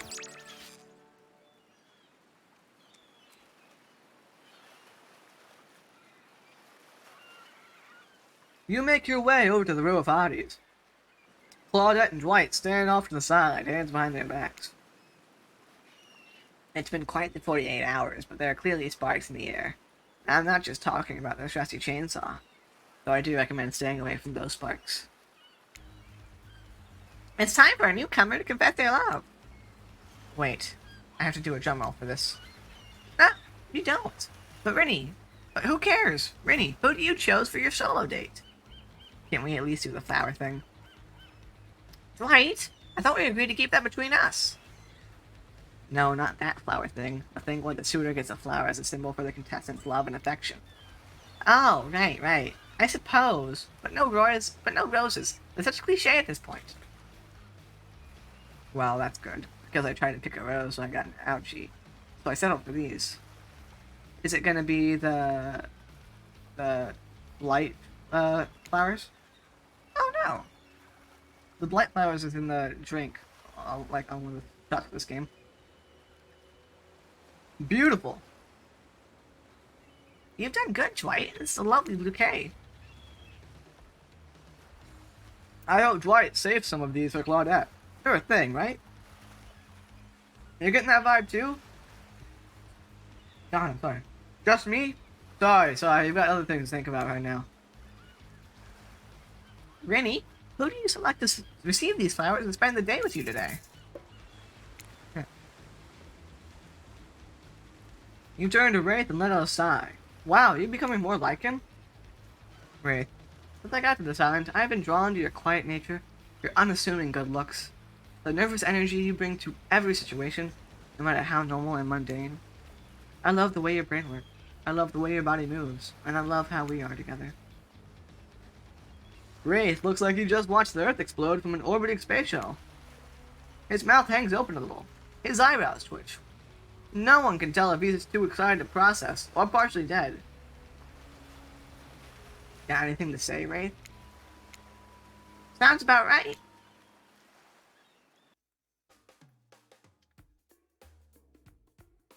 You make your way over to the row of hotties. Claudette and Dwight stand off to the side, hands behind their backs. It's been quite the 48 hours, but there are clearly sparks in the air. And I'm not just talking about the trusty chainsaw, though I do recommend staying away from those sparks. It's time for a newcomer to confess their love. Wait, I have to do a drum roll for this. Ah, you don't. But Rennie, who cares? Rennie, who do you chose for your solo date? Can't we at least do the flower thing? Dwight, I thought we agreed to keep that between us. No, not that flower thing. The thing where the suitor gets a flower as a symbol for the contestant's love and affection. Oh, right. I suppose. But no roses. It's such a cliche at this point. Well, that's good. Because I tried to pick a rose, so I got an ouchie. So I settled for these. Is it gonna be the light flowers? Oh no! The blight flowers is in the drink. Like on one of the shots of this game. Beautiful. You've done good, Dwight. It's a lovely bouquet. I hope Dwight saved some of these for Claudette. They're a thing, right? You're getting that vibe too? God, I'm sorry. Just me? Sorry. You've got other things to think about right now. Rennie, who do you select to receive these flowers and spend the day with you today? You turn to Wraith and let out a sigh. Wow, you're becoming more like him? Wraith, since I got to this island, I have been drawn to your quiet nature, your unassuming good looks, the nervous energy you bring to every situation, no matter how normal and mundane. I love the way your brain works, I love the way your body moves, and I love how we are together. Wraith looks like he just watched the Earth explode from an orbiting space shuttle. His mouth hangs open a little, his eyebrows twitch. No one can tell if he's too excited to process, or partially dead. Got anything to say, Wraith? Sounds about right.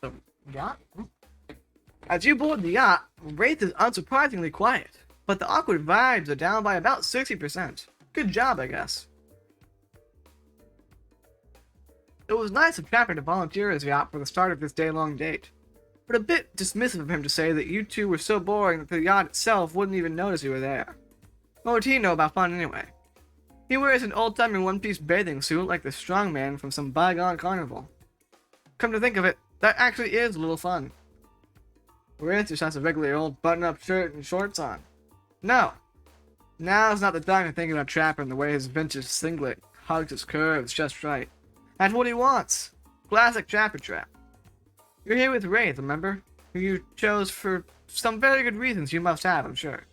The yacht? As you board the yacht, Wraith is unsurprisingly quiet, but the awkward vibes are down by about 60%. Good job, I guess. It was nice of Trapper to volunteer his yacht for the start of this day-long date, but a bit dismissive of him to say that you two were so boring that the yacht itself wouldn't even notice you were there. What would he know about fun anyway? He wears an old-timey one-piece bathing suit like the strongman from some bygone carnival. Come to think of it, that actually is a little fun. Wraith just has a regular old button-up shirt and shorts on. No! Now's not the time to think about Trapper and the way his vintage singlet hugs his curves just right. That's what he wants. Classic Trapper Trap. You're here with Wraith, remember? Who you chose for some very good reasons you must have, I'm sure.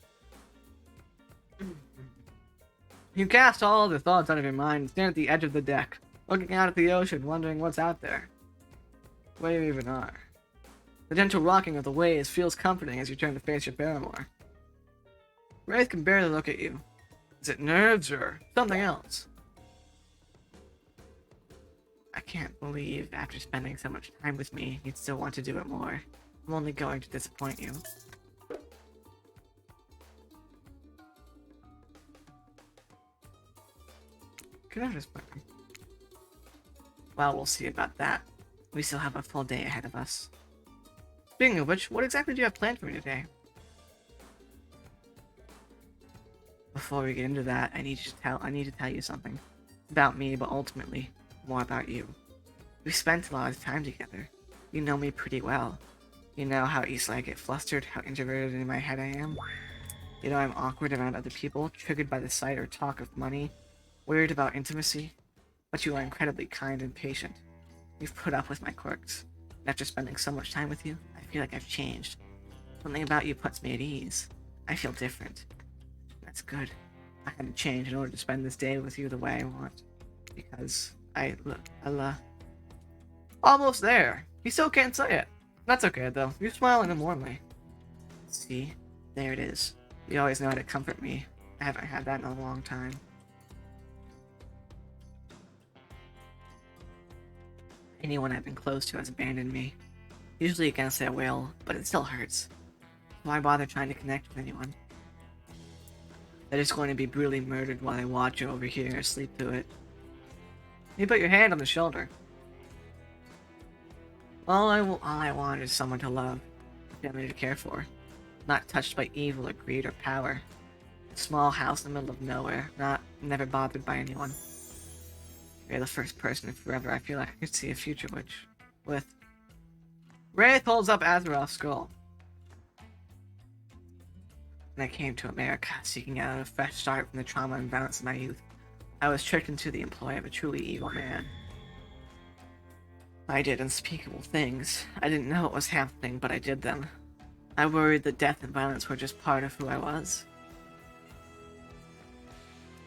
You cast all the thoughts out of your mind and stand at the edge of the deck, looking out at the ocean, wondering what's out there. Where you even are. The gentle rocking of the waves feels comforting as you turn to face your paramour. Wraith can barely look at you. Is it nerves or something else? I can't believe after spending so much time with me, you'd still want to do it more. I'm only going to disappoint you. Could I just... Well, we'll see about that. We still have a full day ahead of us. Speaking of which, what exactly do you have planned for me today? Before we get into that, I need to tell you something. About me, but ultimately, more about you. We spent a lot of time together. You know me pretty well. You know how easily I get flustered, how introverted in my head I am. You know I'm awkward around other people, triggered by the sight or talk of money, worried about intimacy. But you are incredibly kind and patient. You've put up with my quirks. And after spending so much time with you, I feel like I've changed. Something about you puts me at ease. I feel different. That's good. I had to change in order to spend this day with you the way I want. Because almost there. You still can't say it. That's okay though. You're smiling and warmly. See? There it is. You always know how to comfort me. I haven't had that in a long time. Anyone I've been close to has abandoned me. Usually against their will, but it still hurts. Why bother trying to connect with anyone? They're just going to be brutally murdered while I watch you over here or sleep through it. You put your hand on the shoulder. All I want is someone to love, a family to care for, not touched by evil or greed or power. A small house in the middle of nowhere, never bothered by anyone. You're the first person in forever I feel like I could see a future with. Wraith holds up Azeroth's skull. When I came to America, seeking out a fresh start from the trauma and violence of my youth, I was tricked into the employ of a truly evil man. I did unspeakable things. I didn't know what was happening, but I did them. I worried that death and violence were just part of who I was.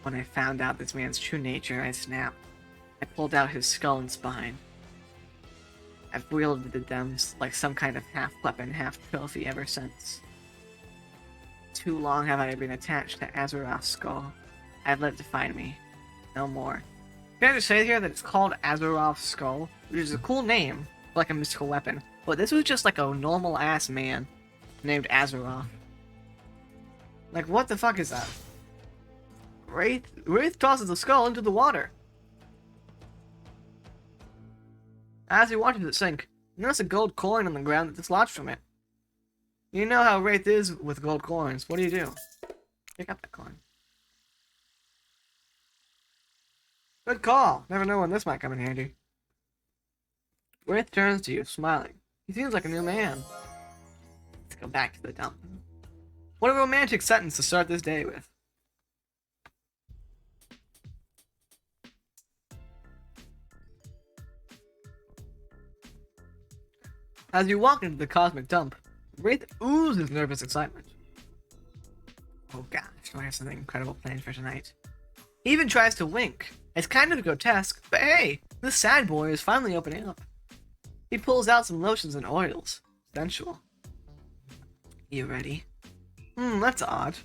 When I found out this man's true nature, I snapped. I pulled out his skull and spine. I've wielded them like some kind of half-weapon, half-trophy ever since. Too long have I been attached to Azeroth's skull. I've let it define me. No more. Can I just say here that it's called Azeroth's skull, which is a cool name for like a mystical weapon, but this was just like a normal-ass man named Azeroth. Like, what the fuck is that? Wraith tosses the skull into the water. As he watches it sink, he notices a gold coin on the ground that dislodged from it. You know how Wraith is with gold coins. What do? Pick up that coin. Good call. Never know when this might come in handy. Wraith turns to you, smiling. He seems like a new man. Let's go back to the dump. What a romantic sentence to start this day with. As you walk into the cosmic dump, Wraith oozes nervous excitement. Oh gosh, do I have something incredible planned for tonight? He even tries to wink. It's kind of grotesque, but hey, this sad boy is finally opening up. He pulls out some lotions and oils. Sensual. You ready? That's odd.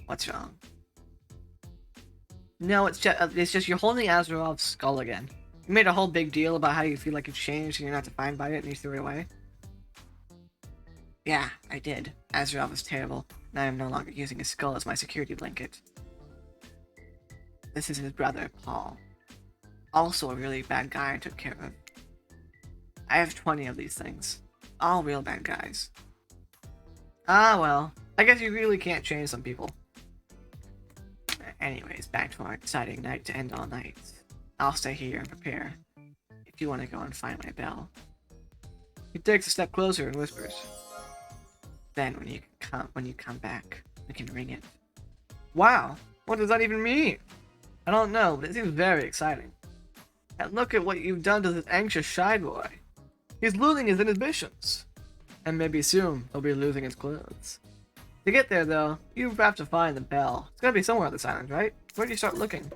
What's wrong? No, it's just you're holding Azeroth's skull again. You made a whole big deal about how you feel like you've changed and you're not defined by it and you threw it away. Yeah, I did. Azeroth was terrible, and I am no longer using his skull as my security blanket. This is his brother, Paul. Also a really bad guy I took care of. I have 20 of these things. All real bad guys. Ah, well. I guess you really can't change some people. Anyways, back to our exciting night to end all nights. I'll stay here and prepare. If you want to go and find my bell. He takes a step closer and whispers. Then when you come back, we can ring it. Wow, what does that even mean? I don't know, but it seems very exciting. And look at what you've done to this anxious shy boy. He's losing his inhibitions. And maybe soon he'll be losing his clothes. To get there though, you have to find the bell. It's gotta be somewhere on this island, right? Where do you start looking?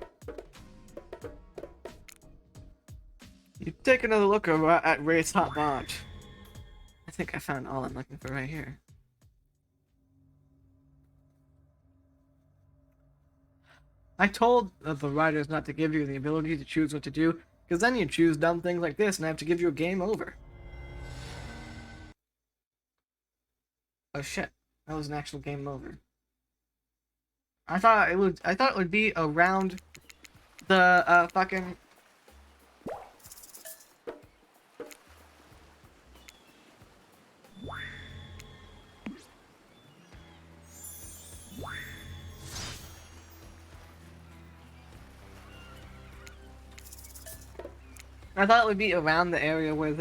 You take another look at Wraith's hot barge. I think I found all I'm looking for right here. I told the writers not to give you the ability to choose what to do, because then you choose dumb things like this and I have to give you a game over. Oh shit, that was an actual game over. I thought it would be around the fucking I thought it would be around the area where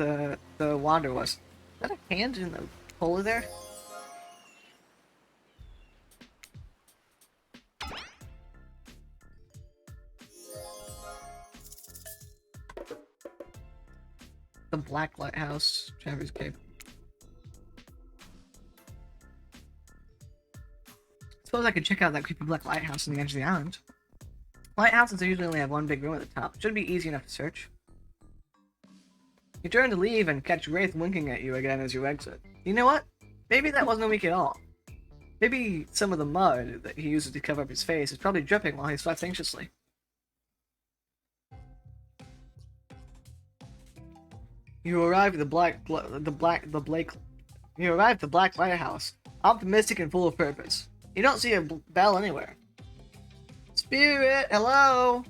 the water was. Is that a hand in the hole there? The Black Lighthouse, Traverse Cave. Suppose I could check out that creepy black lighthouse on the edge of the island. Lighthouses usually only have one big room at the top. Should be easy enough to search. You turn to leave and catch Wraith winking at you again as you exit. You know what? Maybe that wasn't a wink at all. Maybe some of the mud that he uses to cover up his face is probably dripping while he sweats anxiously. You arrive at the Black Lighthouse, optimistic and full of purpose. You don't see a bell anywhere. Spirit, hello?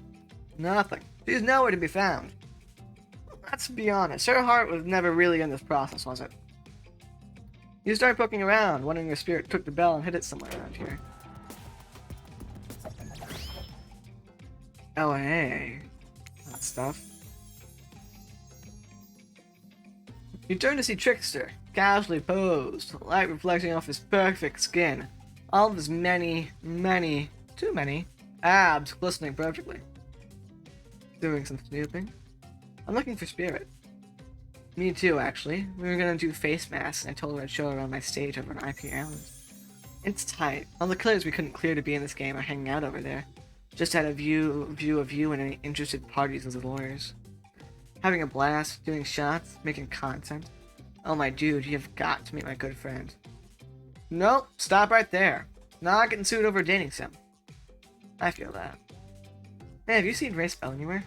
Nothing. She's nowhere to be found. Let's be honest, her heart was never really in this process, was it? You start poking around, wondering if your spirit took the bell and hid it somewhere around here. Oh, hey. That stuff. You turn to see Trickster, casually posed, light reflecting off his perfect skin. All of his too many, abs glistening perfectly. Doing some snooping. I'm looking for Spirit. Me too, actually. We were gonna do face masks, and I told her I'd show her on my stage over on IP Island. It's tight. All the killers we couldn't clear to be in this game are hanging out over there. Just had a view of you and any interested parties as lawyers. Having a blast, doing shots, making content. Oh my dude, you have got to meet my good friend. Nope, stop right there. Not getting sued over a dating sim. I feel that. Hey, have you seen Ray Spell anywhere?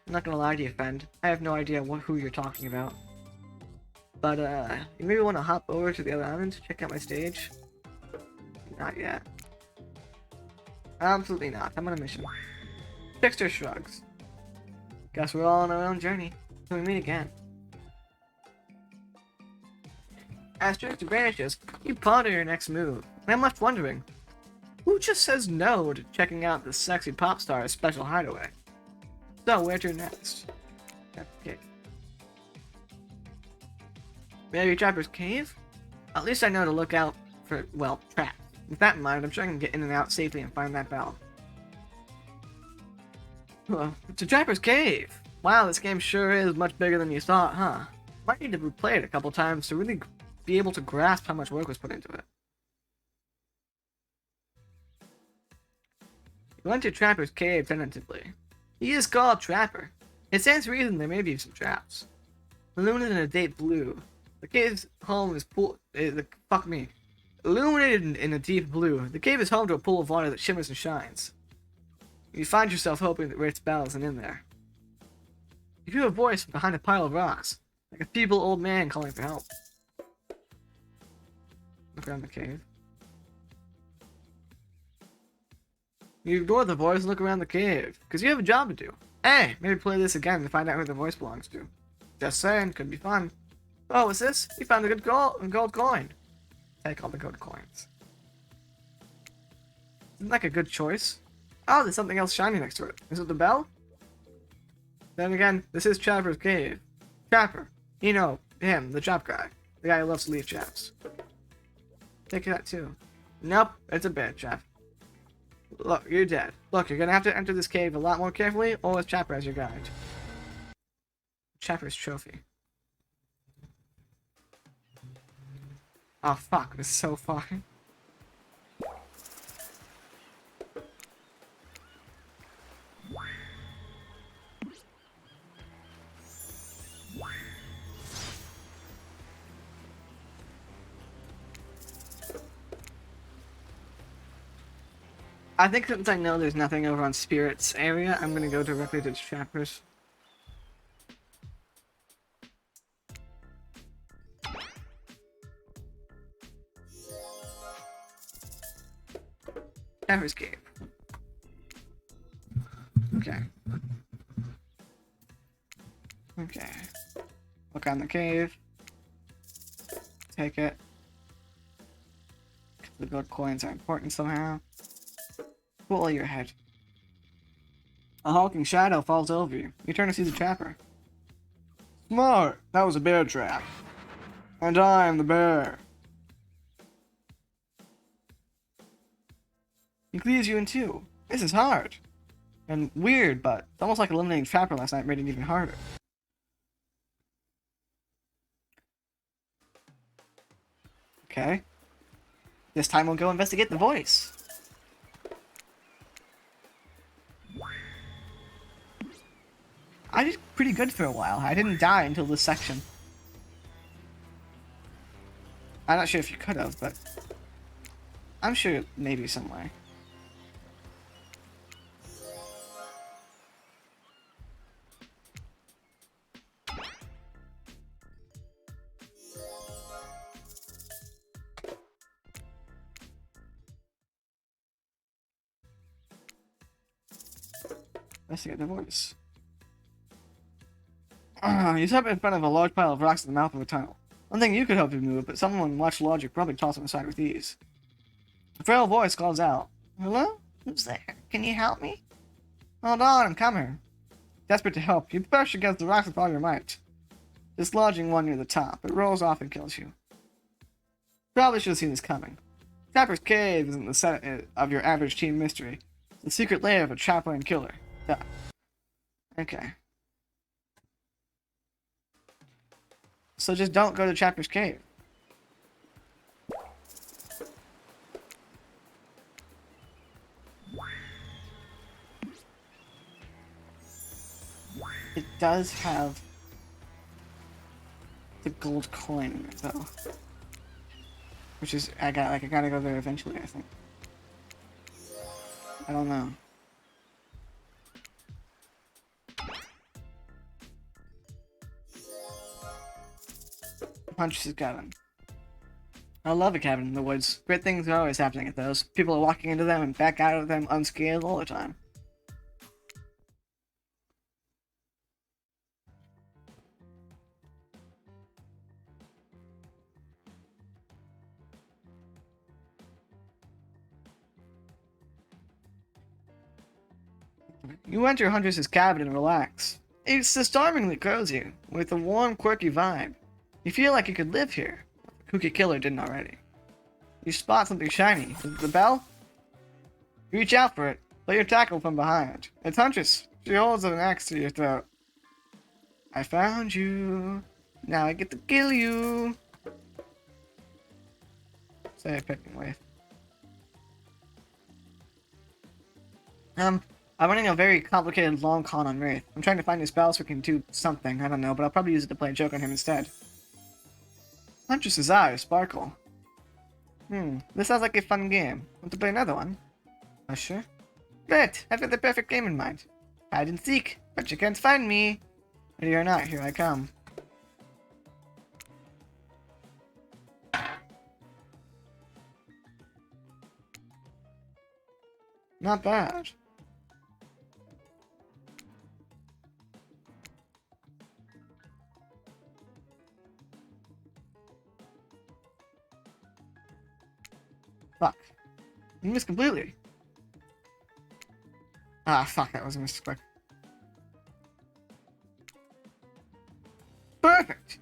I'm not gonna lie to you, friend. I have no idea who you're talking about. But, you maybe want to hop over to the other island to check out my stage? Not yet. Absolutely not. I'm on a mission. Trickster shrugs. Guess we're all on our own journey. Till we meet again. As Trickster vanishes, you ponder your next move. And I'm left wondering, who just says no to checking out the sexy pop star's special hideaway? So, where to next? Okay. Maybe Trapper's Cave? At least I know to look out for, well, traps. With that in mind, I'm sure I can get in and out safely and find that bell. To Trapper's Cave! Wow, this game sure is much bigger than you thought, huh? Might need to replay it a couple times to really be able to grasp how much work was put into it. You went to Trapper's Cave tentatively. He is called Trapper. It stands to reason there may be some traps. Illuminated in a deep blue. The cave's home is fuck me. Illuminated in a deep blue, the cave is home to a pool of water that shimmers and shines. You find yourself hoping that Rick's bell isn't in there. You hear a voice from behind a pile of rocks, like a feeble old man calling for help. Look around the cave. You ignore the voice and look around the cave, because you have a job to do. Hey, maybe play this again to find out who the voice belongs to. Just saying, could be fun. Oh, what's this? You found a good gold coin. Take all the gold coins. Isn't that a good choice? Oh, there's something else shiny next to it. Is it the bell? Then again, this is Trapper's Cave. Trapper. You know, him, the trap guy. The guy who loves to leave traps. Take that too. Nope, it's a bad trap. Look, you're dead. Look, you're gonna have to enter this cave a lot more carefully, or with Trapper as your guide. Trapper's trophy. Oh fuck, this is so far. I think since I know there's nothing over on Spirit's area, I'm gonna go directly to Trapper's. Trapper's Cave. Okay. Okay. Look on the cave. Take it. The gold coins are important somehow. Pull your head. A hulking shadow falls over you. You turn to see the trapper. Smart! That was a bear trap. And I'm the bear. He cleaves you in two. This is hard. And weird, but it's almost like eliminating Trapper last night made it even harder. Okay. This time we'll go investigate the voice. I did pretty good for a while. I didn't die until this section. I'm not sure if you could have, but I'm sure maybe some way. Investigate the voice. You step in front of a large pile of rocks at the mouth of a tunnel. One thing you could help you move, but someone with much logic probably toss them aside with ease. A frail voice calls out, "Hello? Who's there? Can you help me?" "Hold on, I'm coming." Desperate to help, you push against the rocks with all your might. Dislodging one near the top, it rolls off and kills you. Probably should have seen this coming. Trapper's Cave isn't the set of your average teen mystery. It's the secret lair of a trapper and killer. Yeah. Okay. So just don't go to Trapper's Cave. It does have the gold coin in it though. Which is I gotta go there eventually, I think. I don't know. Huntress's cabin. I love a cabin in the woods. Great things are always happening at those. People are walking into them and back out of them unscathed all the time. You enter Huntress's cabin and relax. It's astoundingly cozy, with a warm, quirky vibe. You feel like you could live here. Kooky Killer didn't already. You spot something shiny. Is it the bell? You reach out for it, but you're tackled from behind. It's Huntress. She holds an axe to your throat. I found you. Now I get to kill you. Say picking wave. I'm running a very complicated long con on Wraith. I'm trying to find new spells so we can do something. I don't know, but I'll probably use it to play a joke on him instead. Huntress's eyes sparkle. This sounds like a fun game. Want to play another one? Sure. Great, I've got the perfect game in mind. Hide and seek, but you can't find me. Ready or not, here I come. Not bad. Fuck. You missed completely. Ah, fuck, that was a mistake. Perfect!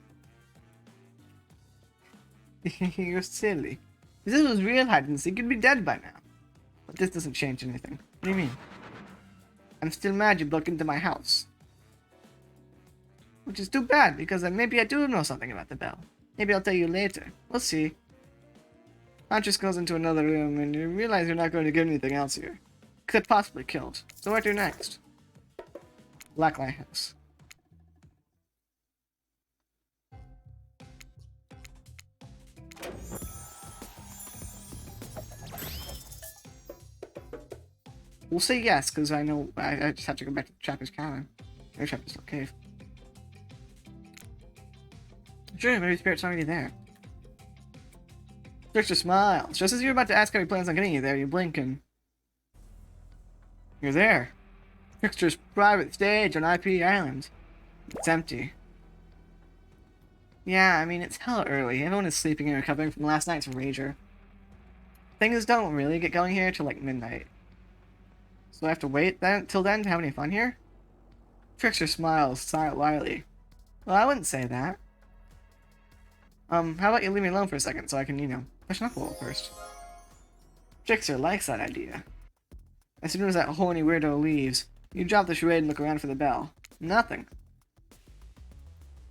You're silly. If this was real hide and seek, you'd be dead by now. But this doesn't change anything. What do you mean? I'm still mad you broke into my house. Which is too bad, because maybe I do know something about the bell. Maybe I'll tell you later. We'll see. Huntress goes into another room, and you realize you're not going to get anything else here. Except possibly killed. So what do next? Black Lighthouse. We'll say yes, because I know I just have to go back to the Trapper's cabin. Or Trapper's cave. Sure, maybe Spirit's already there. Trickster smiles. Just as you're about to ask how he plans on getting you there, you blink and... You're there. Trickster's private stage on IP Island. It's empty. Yeah, I mean, it's hella early. Everyone is sleeping and recovering from last night's rager. Things don't really get going here till like midnight. So I have to wait till then to have any fun here? Trickster smiles slyly. Well, I wouldn't say that. How about you leave me alone for a second so I can, you know, freshen up a little first. Trickster likes that idea. As soon as that horny weirdo leaves, you drop the charade and look around for the bell. Nothing.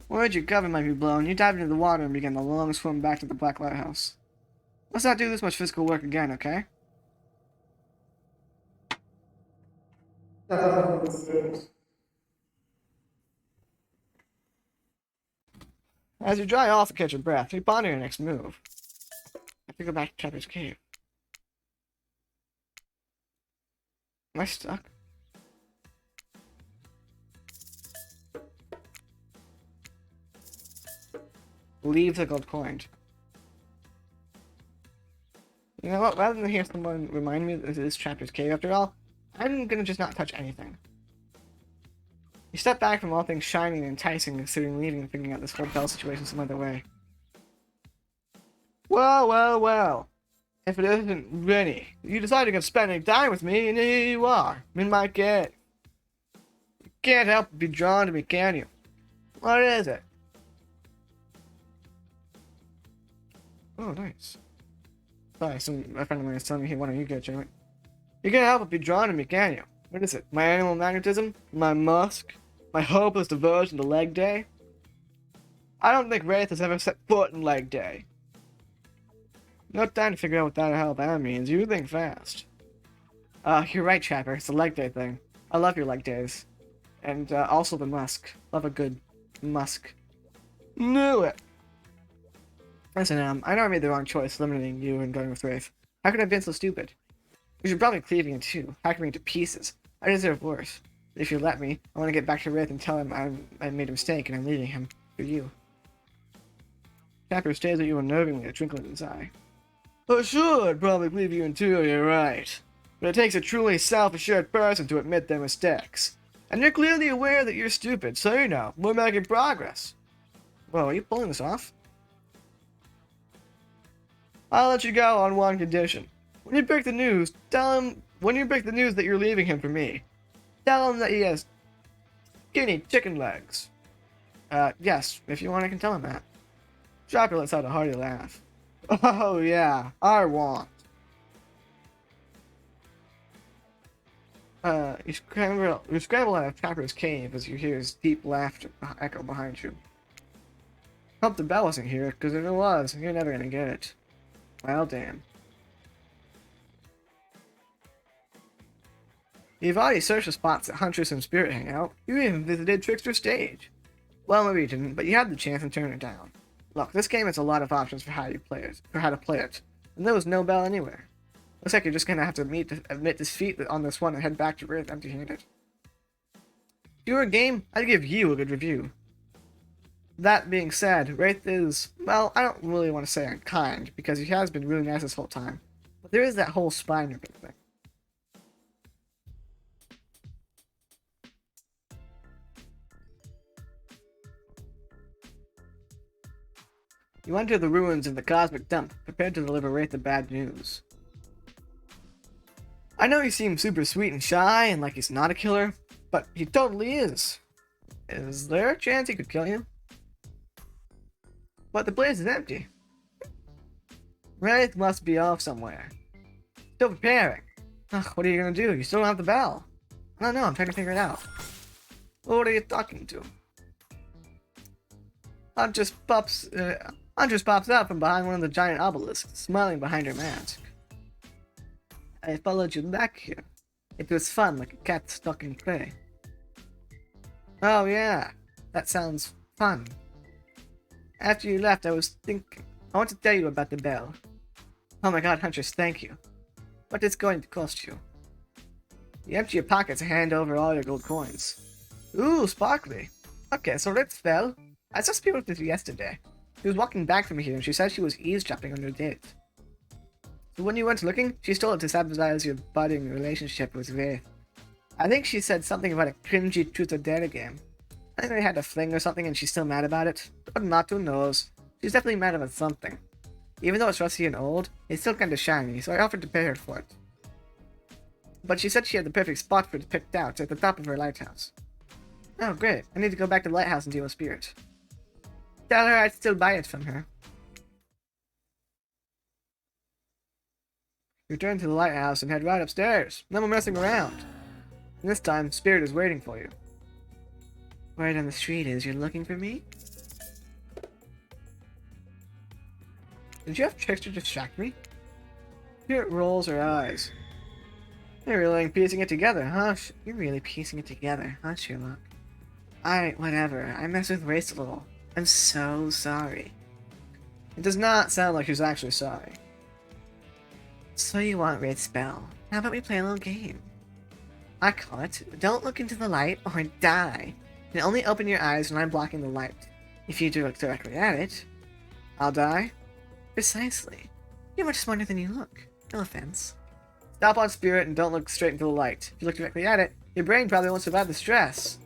Worried your cover might be blown, you dive into the water and begin the long swim back to the Black Lighthouse. Let's not do this much physical work again, okay? As you dry off and catch your breath, you ponder your next move. I have to go back to Trapper's cave. Am I stuck? Leave the gold coin. You know what? Rather than hear someone remind me that this is Trapper's cave after all, I'm gonna just not touch anything. You step back from all things shiny and enticing, considering leaving and figuring out this whole bell situation some other way. Well, well, well. If it isn't Rennie, you decided to spend any time with me, and here you are, in my cave. You can't help but be drawn to me, can you? What is it? Oh, nice. Sorry, a friend of mine is telling me he wanted you to get it. You can't help but be drawn to me, can you? What is it? My animal magnetism? My musk? My hopeless devotion to leg day? I don't think Wraith has ever set foot in leg day. No time to figure out what the hell that means. You think fast. You're right, Trapper. It's a leg day thing. I love your leg days. And also the musk. Love a good musk. Knew it! Listen, I know I made the wrong choice eliminating you and going with Wraith. How could I have been so stupid? You should probably cleave me in two, hacking me into pieces. I deserve worse. If you let me, I want to get back to Wraith and tell him I made a mistake and I'm leaving him for you. Capper stares at you unnervingly, a twinkle in his eye. Oh sure, I'd probably cleave you in two, you're right. But it takes a truly self-assured person to admit their mistakes. And you're clearly aware that you're stupid, so you know, we're making progress. Whoa, are you pulling this off? I'll let you go on one condition. When you break the news, when you break the news that you're leaving him for me, tell him that he has skinny chicken legs. Yes, if you want, I can tell him that. Chopper lets out a hearty laugh. Oh yeah, I want. You scramble out of Chopper's cave as you hear his deep laughter echo behind you. Hope the bell wasn't here, because if it was, you're never gonna get it. Well, damn. You've already searched the spots that Huntress and Spirit hang out. You even visited Trickster Stage. Well, maybe you didn't, but you had the chance and turned it down. Look, this game has a lot of options for how to play it, and there was no bell anywhere. Looks like you're just gonna have to admit defeat on this one and head back to Earth empty-handed. If you were a game, I'd give you a good review. That being said, Wraith is, well, I don't really want to say unkind, because he has been really nice this whole time. But there is that whole spine ripping thing. You enter the ruins of the Cosmic Dump, prepared to deliver Wraith the bad news. I know he seems super sweet and shy, and like he's not a killer, but he totally is. Is there a chance he could kill you? But the place is empty. Wraith must be off somewhere. Still preparing. Ugh, what are you gonna do? You still don't have the bell. I don't know, I'm trying to figure it out. What are you talking to? Huntress pops out from behind one of the giant obelisks, smiling behind her mask. I followed you back here. It was fun, like a cat stalking prey. Oh yeah, that sounds fun. After you left, I was thinking, I want to tell you about the bell. Oh my god, Huntress, thank you. What is going to cost you? You empty your pockets and hand over all your gold coins. Ooh, sparkly. Okay, so Rip's bell. I saw Spirit with you yesterday. She was walking back from here and she said she was eavesdropping on your date. So when you went looking, she stole it to sabotage your budding relationship with Wraith. I think she said something about a cringy truth or dare game. I think they had a fling or something and she's still mad about it. But not, who knows. She's definitely mad about something. Even though it's rusty and old, it's still kinda shiny, so I offered to pay her for it. But she said she had the perfect spot for it picked out, at the top of her lighthouse. Oh great, I need to go back to the lighthouse and deal with Spirit. Tell her I'd still buy it from her. Return to the lighthouse and head right upstairs. No more messing around. And this time, Spirit is waiting for you. Word on the street is you're looking for me? Did you have Trickster distract me? Spirit rolls her eyes. You're really piecing it together, huh? You're really piecing it together, huh, Sherlock? Whatever. I messed with Wraith a little. I'm so sorry. It does not sound like she's actually sorry. So you want Wraith's spell. How about we play a little game? I call it, don't look into the light or die. And only open your eyes when I'm blocking the light. If you do look directly at it, I'll die. Precisely. You're much smarter than you look. No offense. Stop on Spirit and don't look straight into the light. If you look directly at it, your brain probably won't survive the stress.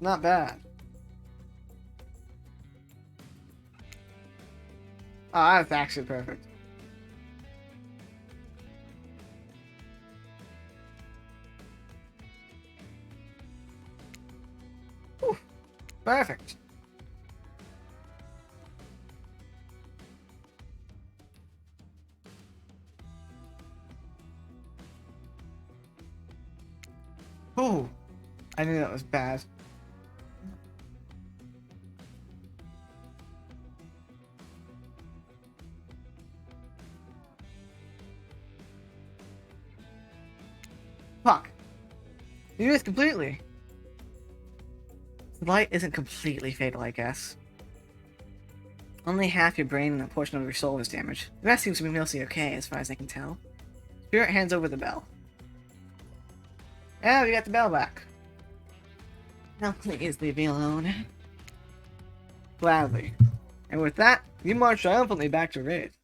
Not bad. Oh, that's actually perfect. Whew. Perfect. Ooh, I knew that was bad. Fuck. You missed completely. The light isn't completely fatal, I guess. Only half your brain and a portion of your soul was damaged. The rest seems to be mostly okay, as far as I can tell. Spirit hands over the bell. Yeah, we got the bell back. Now please leave me alone. Gladly. And with that, you march triumphantly back to Wraith.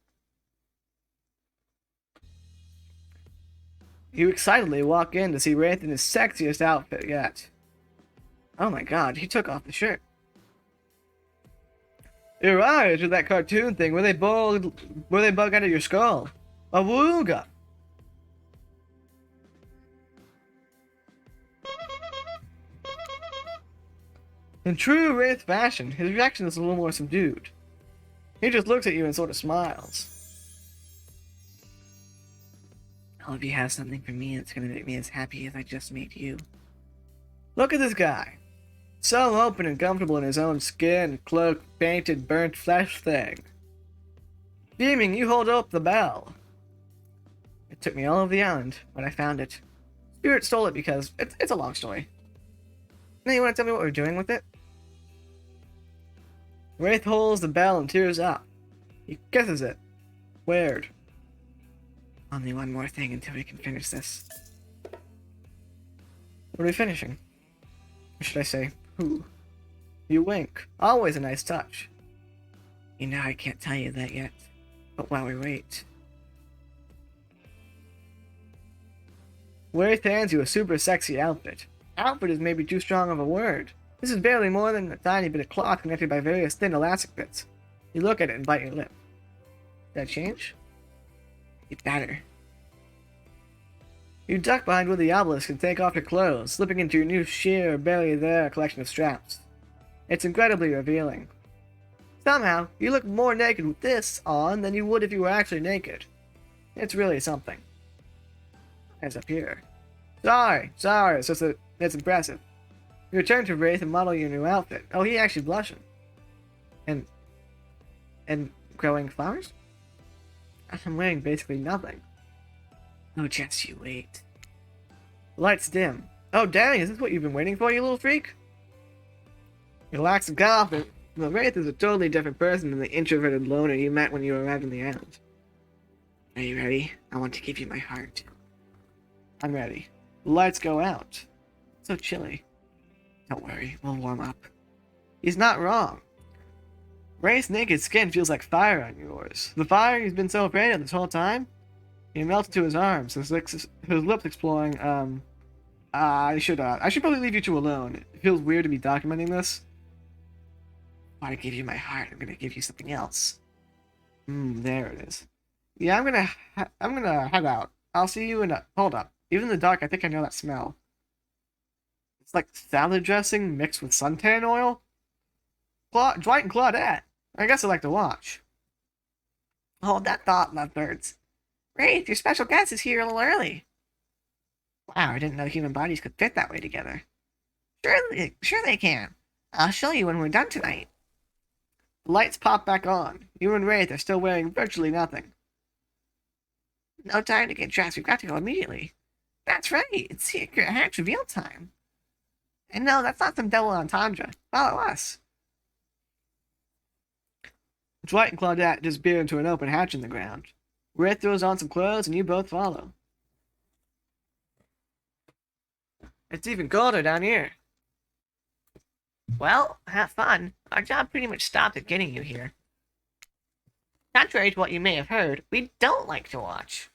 You excitedly walk in to see Wraith in his sexiest outfit yet. Oh my god, he took off the shirt. Your eyes with that cartoon thing where they bug out of your skull. Awooga! In true Wraith fashion, his reaction is a little more subdued. He just looks at you and sort of smiles. I hope you have something for me that's gonna make me as happy as I just made you. Look at this guy. So open and comfortable in his own skin, cloak, painted, burnt flesh thing. Beaming, you hold up the bell. It took me all over the island when I found it. Spirit stole it because it's a long story. Now you want to tell me what we're doing with it? Wraith holds the bell and tears up. He kisses it. Weird. Only one more thing until we can finish this. What are we finishing? Or should I say, who? You wink. Always a nice touch. You know I can't tell you that yet. But while we wait... Wraith hands you a super sexy outfit. Outfit is maybe too strong of a word. This is barely more than a tiny bit of cloth connected by various thin elastic bits. You look at it and bite your lip. Did that change? It's better. You duck behind where the obelisk and take off your clothes, slipping into your new sheer, barely there collection of straps. It's incredibly revealing. Somehow, you look more naked with this on than you would if you were actually naked. It's really something. As up here. Sorry, it's just that it's impressive. You return to Wraith and model your new outfit. Oh, he actually blushing. And growing flowers? I'm wearing basically nothing. Oh, just you wait. The lights dim. Oh, dang, is this what you've been waiting for, you little freak? You relax and confident. The Wraith is a totally different person than the introverted loner you met when you arrived on the island. Are you ready? I want to give you my heart. I'm ready. The lights go out. It's so chilly. Don't worry, we'll warm up. He's not wrong. Wraith's naked skin feels like fire on yours. The fire he's been so afraid of this whole time? He melts into his arms, his lips exploring, I should probably leave you two alone. It feels weird to be documenting this. I want to give you my heart, I'm gonna give you something else. There it is. Yeah, I'm gonna head out. I'll see you in a... Hold up. Even in the dark, I think I know that smell. It's like salad dressing mixed with suntan oil? Dwight and Claudette. I guess I like to watch. Hold that thought, lovebirds. Wraith, your special guest is here a little early. Wow, I didn't know human bodies could fit that way together. Sure they can. I'll show you when we're done tonight. The lights pop back on. You and Wraith are still wearing virtually nothing. No time to get dressed. We've got to go immediately. That's right. It's secret hatch reveal time. And no, that's not some double entendre. Follow us. Dwight and Claudette disappear into an open hatch in the ground. Wraith throws on some clothes and you both follow. It's even colder down here. Well, have fun. Our job pretty much stopped at getting you here. Contrary to what you may have heard, we don't like to watch.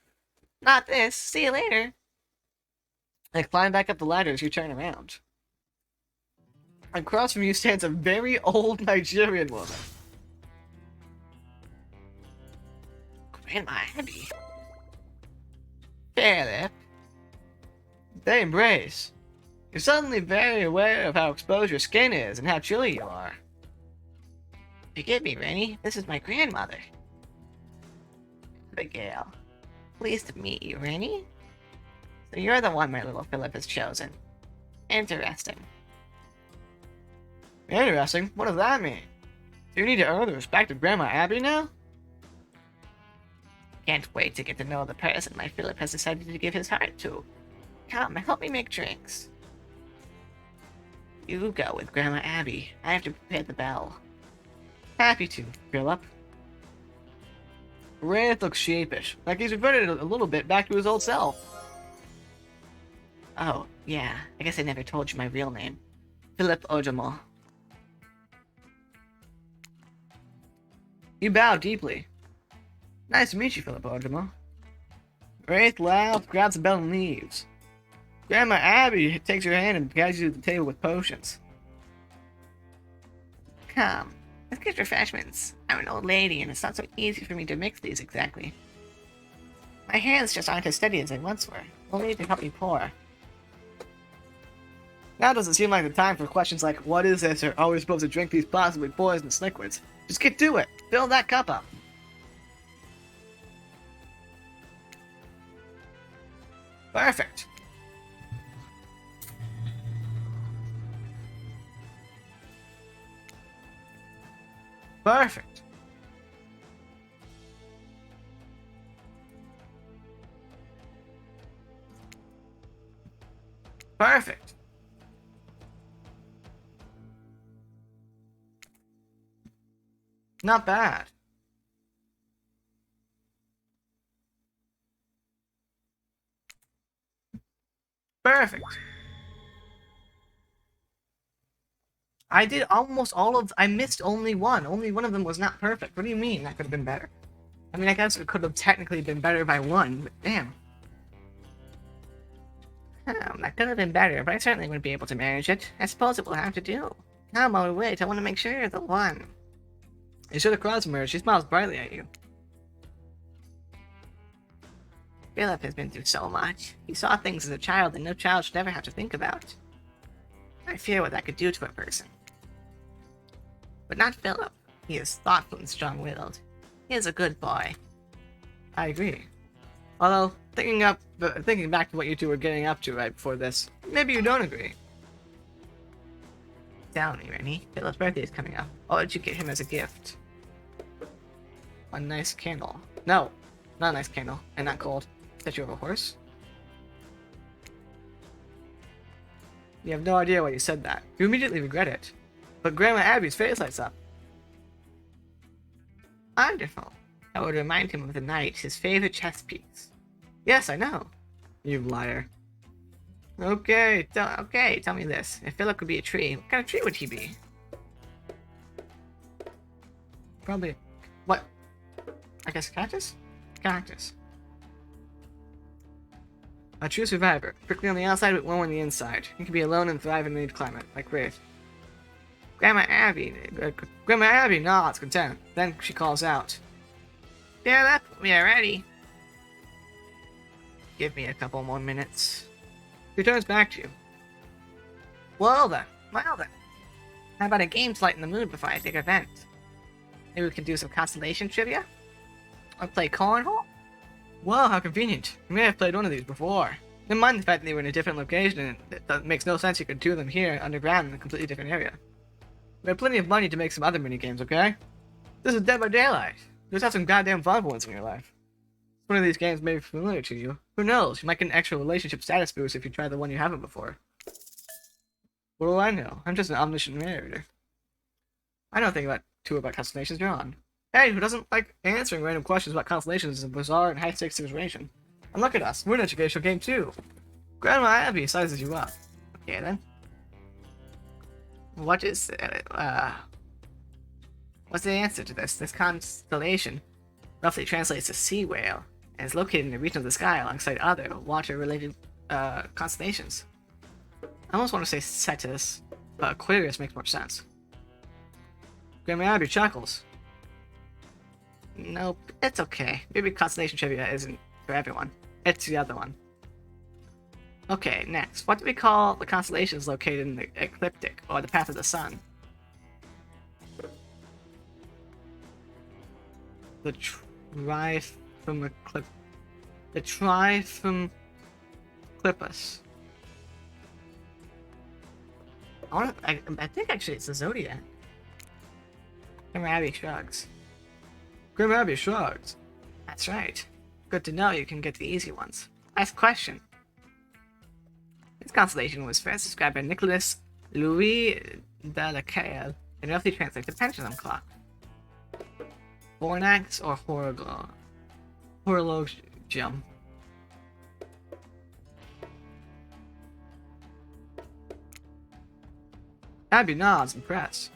Not this. See you later. They climb back up the ladder as you turn around. Across from you stands a very old Nigerian woman. Grandma Abby. Philip. They embrace. You're suddenly very aware of how exposed your skin is and how chilly you are. Forgive me, Rennie. This is my grandmother. Abigail. Pleased to meet you, Rennie. So you're the one my little Philip has chosen. Interesting. Interesting? What does that mean? Do you need to earn the respect of Grandma Abby now? Can't wait to get to know the person my Philip has decided to give his heart to. Come, help me make drinks. You go with Grandma Abby. I have to prepare the bell. Happy to, Philip. Wraith looks sheepish, like he's reverted a little bit back to his old self. Oh, yeah, I guess I never told you my real name. Philip Ojomo. You bow deeply. Nice to meet you, Philip Ojomo. Wraith laughs, grabs the bell and leaves. Grandma Abby takes your hand and guides you to the table with potions. Come, let's get refreshments. I'm an old lady and it's not so easy for me to mix these exactly. My hands just aren't as steady as they once were. We'll need to help you pour. Now doesn't seem like the time for questions like, what is this, or are we supposed to drink these possibly poisonous liquids? Just get to it. Fill that cup up. Perfect. Perfect. Perfect. Not bad. Perfect. I did almost all of... I missed only one. Only one of them was not perfect. What do you mean that could have been better? I mean, I guess it could have technically been better by one, but damn. That could have been better, but I certainly wouldn't be able to manage it. I suppose it will have to do. Come on, wait. I want to make sure you're the one. You should have crossed her. She smiles brightly at you. Philip has been through so much. He saw things as a child that no child should ever have to think about. I fear what that could do to a person. But not Philip. He is thoughtful and strong-willed. He is a good boy. I agree. Although, thinking back to what you two were getting up to right before this, maybe you don't agree. Tell me, Rennie. Philip's birthday is coming up. What would you get him as a gift? A nice candle. No, not a nice candle, and not gold. Statue of a horse? You have no idea why you said that. You immediately regret it. But Grandma Abby's face lights up. Wonderful. That would remind him of the knight, his favorite chess piece. Yes, I know. You liar. Okay, tell me this. If Philip could be a tree, what kind of tree would he be? Probably... what? I guess cactus? Cactus. A true survivor. Prickly on the outside, but warm on the inside. He can be alone and thrive in any climate, like Wraith. Grandma Abby nods, content. Then she calls out. Yeah, that we are ready. Give me a couple more minutes. He turns back to you. Well then. How about a game to lighten the mood before I take a vent? Maybe we can do some constellation trivia? Or play cornhole? Wow, how convenient. You may have played one of these before. Never mind the fact that they were in a different location, and it makes no sense you could do them here, underground, in a completely different area. We have plenty of money to make some other minigames, okay? This is Dead by Daylight. Just have some goddamn fun once in your life. One of these games may be familiar to you. Who knows? You might get an extra relationship status boost if you try the one you haven't before. What do I know? I'm just an omniscient narrator. I don't think about constellations. You're on. Hey, who doesn't like answering random questions about constellations is a bizarre and high-stakes situation? And look at us. We're an educational game too. Grandma Abby sizes you up. Okay then. What is what's the answer to this? This constellation roughly translates to sea whale and is located in the region of the sky alongside other water-related constellations. I almost want to say Cetus, but Aquarius makes more sense. Grandma Abby chuckles. Nope, it's okay. Maybe constellation trivia isn't for everyone. It's the other one. Okay, next. What do we call the constellations located in the ecliptic, or the path of the sun? The Trifum Clippus. I think actually it's the Zodiac. Grandma Abby shrugs. Grandma Abby shrugs. That's right. Good to know you can get the easy ones. Nice question. His constellation was first described by Nicholas Louis Delacaille and roughly translates to pendulum clock. Fornax or Horologium. Abby nods, impressed.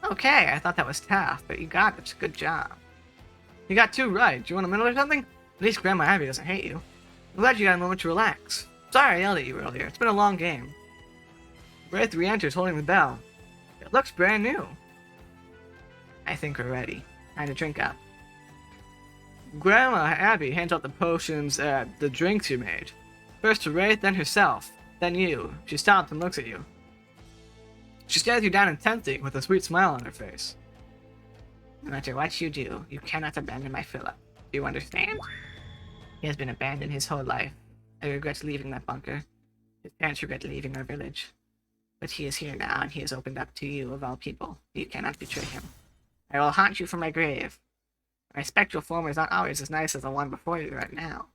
Okay, I thought that was tough, but you got it. Good job. You got 2 right. Do you want a medal or something? At least Grandma Abby doesn't hate you. I'm glad you got a moment to relax. Sorry I yelled at you earlier. It's been a long game. Wraith re-enters holding the bell. It looks brand new. I think we're ready. Time to drink up. Grandma Abby hands out the potions, the drinks you made. First to Wraith, then herself, then you. She stops and looks at you. She stares you down intently with a sweet smile on her face. No matter what you do, you cannot abandon my Philip. Do you understand? He has been abandoned his whole life. I regret leaving that bunker. His parents regret leaving our village. But he is here now, and he has opened up to you, of all people. You cannot betray him. I will haunt you from my grave. My spectral form is not always as nice as the one before you right now.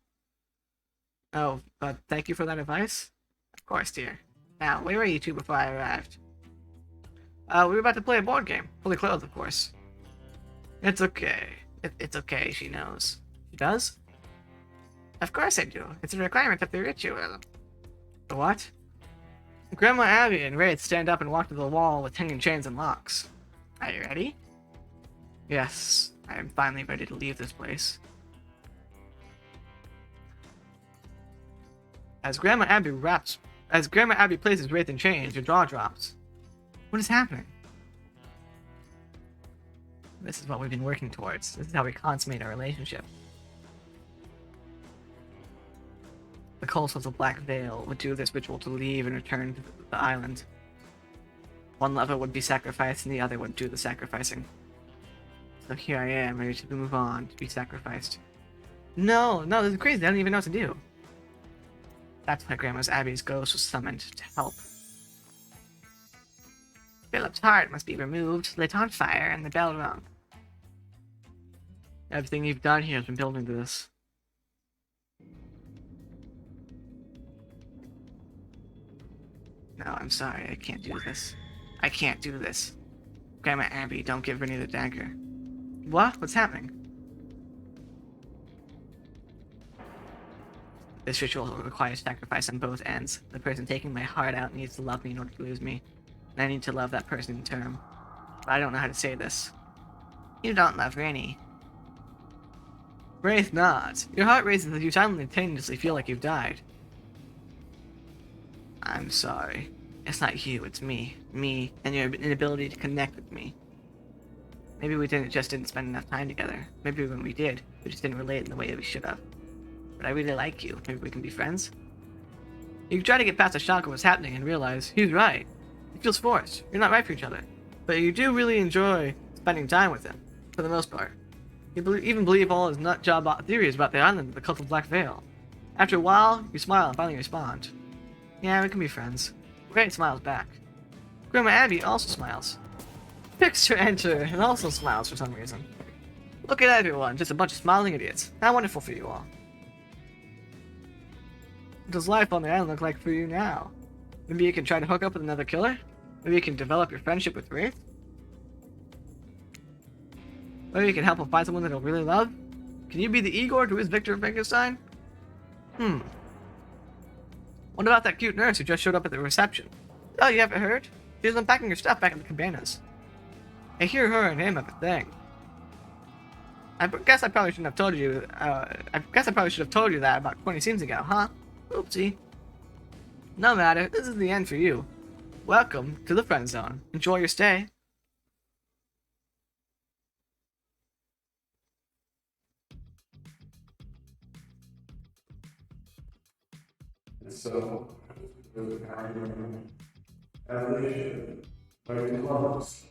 Oh, but thank you for that advice? Of course, dear. Now, where were you two before I arrived? We were about to play a board game. Fully clothed, of course. It's okay. It's okay, she knows. She does? Of course I do. It's a requirement of the ritual. The what? Grandma Abby and Wraith stand up and walk to the wall with hanging chains and locks. Are you ready? Yes, I am finally ready to leave this place. As Grandma Abby places Wraith in chains, your jaw drops. What is happening? This is what we've been working towards. This is how we consummate our relationship. The cult of the Black Veil would do this ritual to leave and return to the island. One lover would be sacrificed and the other would do the sacrificing. So here I am, ready to move on, to be sacrificed. No, this is crazy. I don't even know what to do. That's why Grandma's Abby's ghost was summoned to help. Philip's heart must be removed, lit on fire, and the bell rung. Everything you've done here has been building to this. No, I'm sorry, I can't do this. I can't do this. Grandma Abby, don't give Rennie the dagger. What? What's happening? This ritual requires sacrifice on both ends. The person taking my heart out needs to love me in order to lose me. And I need to love that person in turn. But I don't know how to say this. You don't love Rennie. Wraith nods. Your heart races as you simultaneously feel like you've died. I'm sorry. It's not you, it's me. Me, and your inability to connect with me. Maybe we just didn't spend enough time together. Maybe when we did, we just didn't relate in the way that we should have. But I really like you. Maybe we can be friends? You try to get past the shock of what's happening and realize, he's right. It feels forced. You're not right for each other. But you do really enjoy spending time with him, for the most part. You even believe all his nut job theories about the island of the cult of Black Veil. After a while, you smile and finally respond. Yeah, we can be friends. Wraith smiles back. Grandma Abby also smiles. Pixter enter and also smiles for some reason. Look at everyone, just a bunch of smiling idiots. How wonderful for you all. What does life on the island look like for you now? Maybe you can try to hook up with another killer? Maybe you can develop your friendship with Wraith? Maybe you can help him find someone that he'll really love? Can you be the Igor to his Victor Frankenstein? What about that cute nurse who just showed up at the reception? Oh, you haven't heard? She's unpacking her stuff back at the cabanas. I hear her and him have a thing. I guess I probably shouldn't have told you. That about 20 scenes ago, huh? Oopsie. No matter. This is the end for you. Welcome to the friend zone. Enjoy your stay. And so, evolution, very close.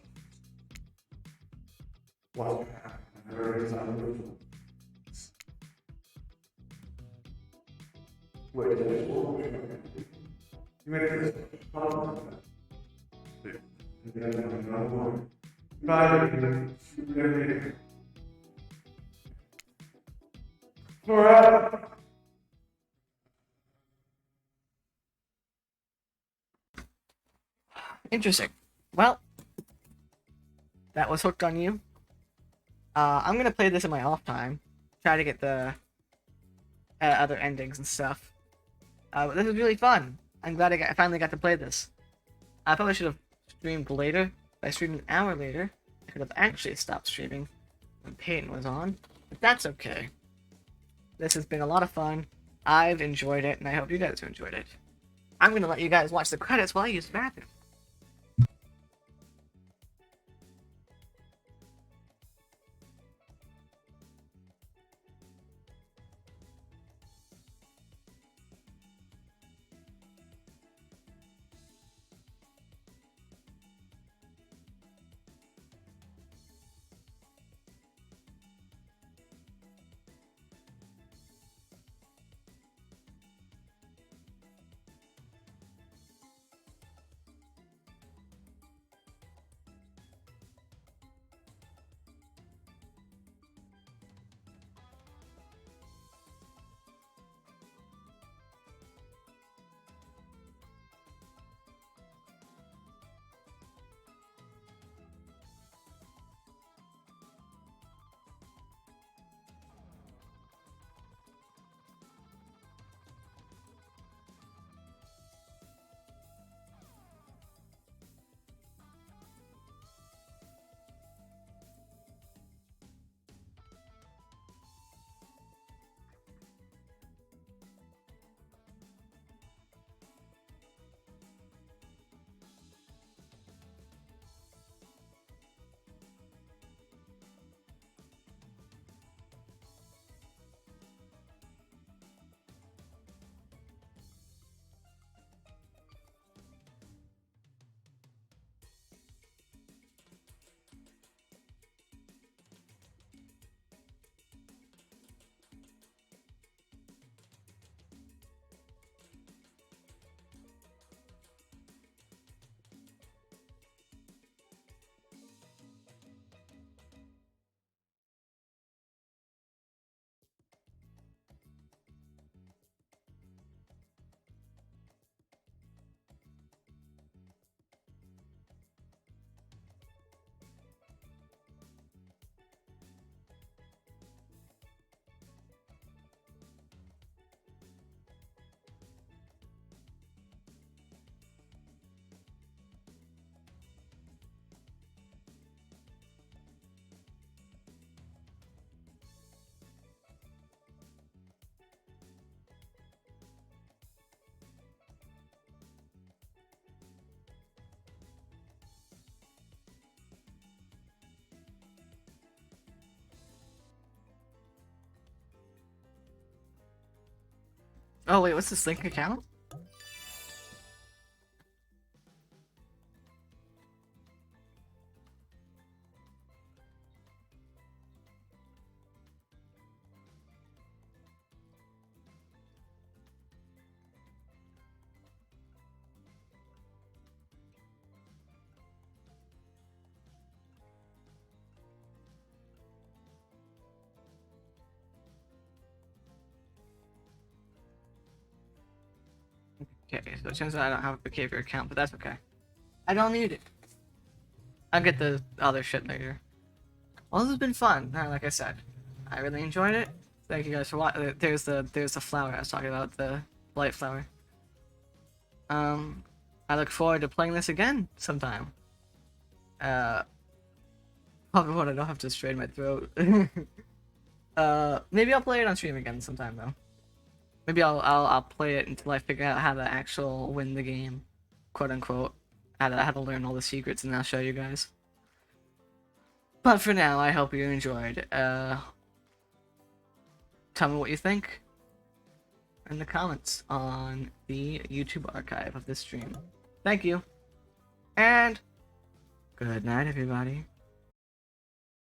What happened? There is unusual. Wait, there's more. You made this problem. No more. Bye. Forever. Interesting. Well, that was Hooked on You. I'm gonna play this in my off time. Try to get the other endings and stuff. But this was really fun. I'm glad I finally got to play this. I probably should have streamed later. If I streamed an hour later, I could have actually stopped streaming when Peyton was on. But that's okay. This has been a lot of fun. I've enjoyed it, and I hope you guys have enjoyed it. I'm gonna let you guys watch the credits while I use the bathroom. Oh wait, what's this link account? Okay, so it turns out I don't have a behavior account, but that's okay. I don't need it. I'll get the other shit later. Well, this has been fun. Like I said, I really enjoyed it. Thank you guys for watching. There's the flower I was talking about, the light flower. I look forward to playing this again sometime. Probably when I don't have to strain my throat. Maybe I'll play it on stream again sometime though. Maybe I'll play it until I figure out how to actual win the game, quote unquote. How to learn all the secrets, and I'll show you guys. But for now, I hope you enjoyed. Tell me what you think in the comments on the YouTube archive of this stream. Thank you, and good night, everybody.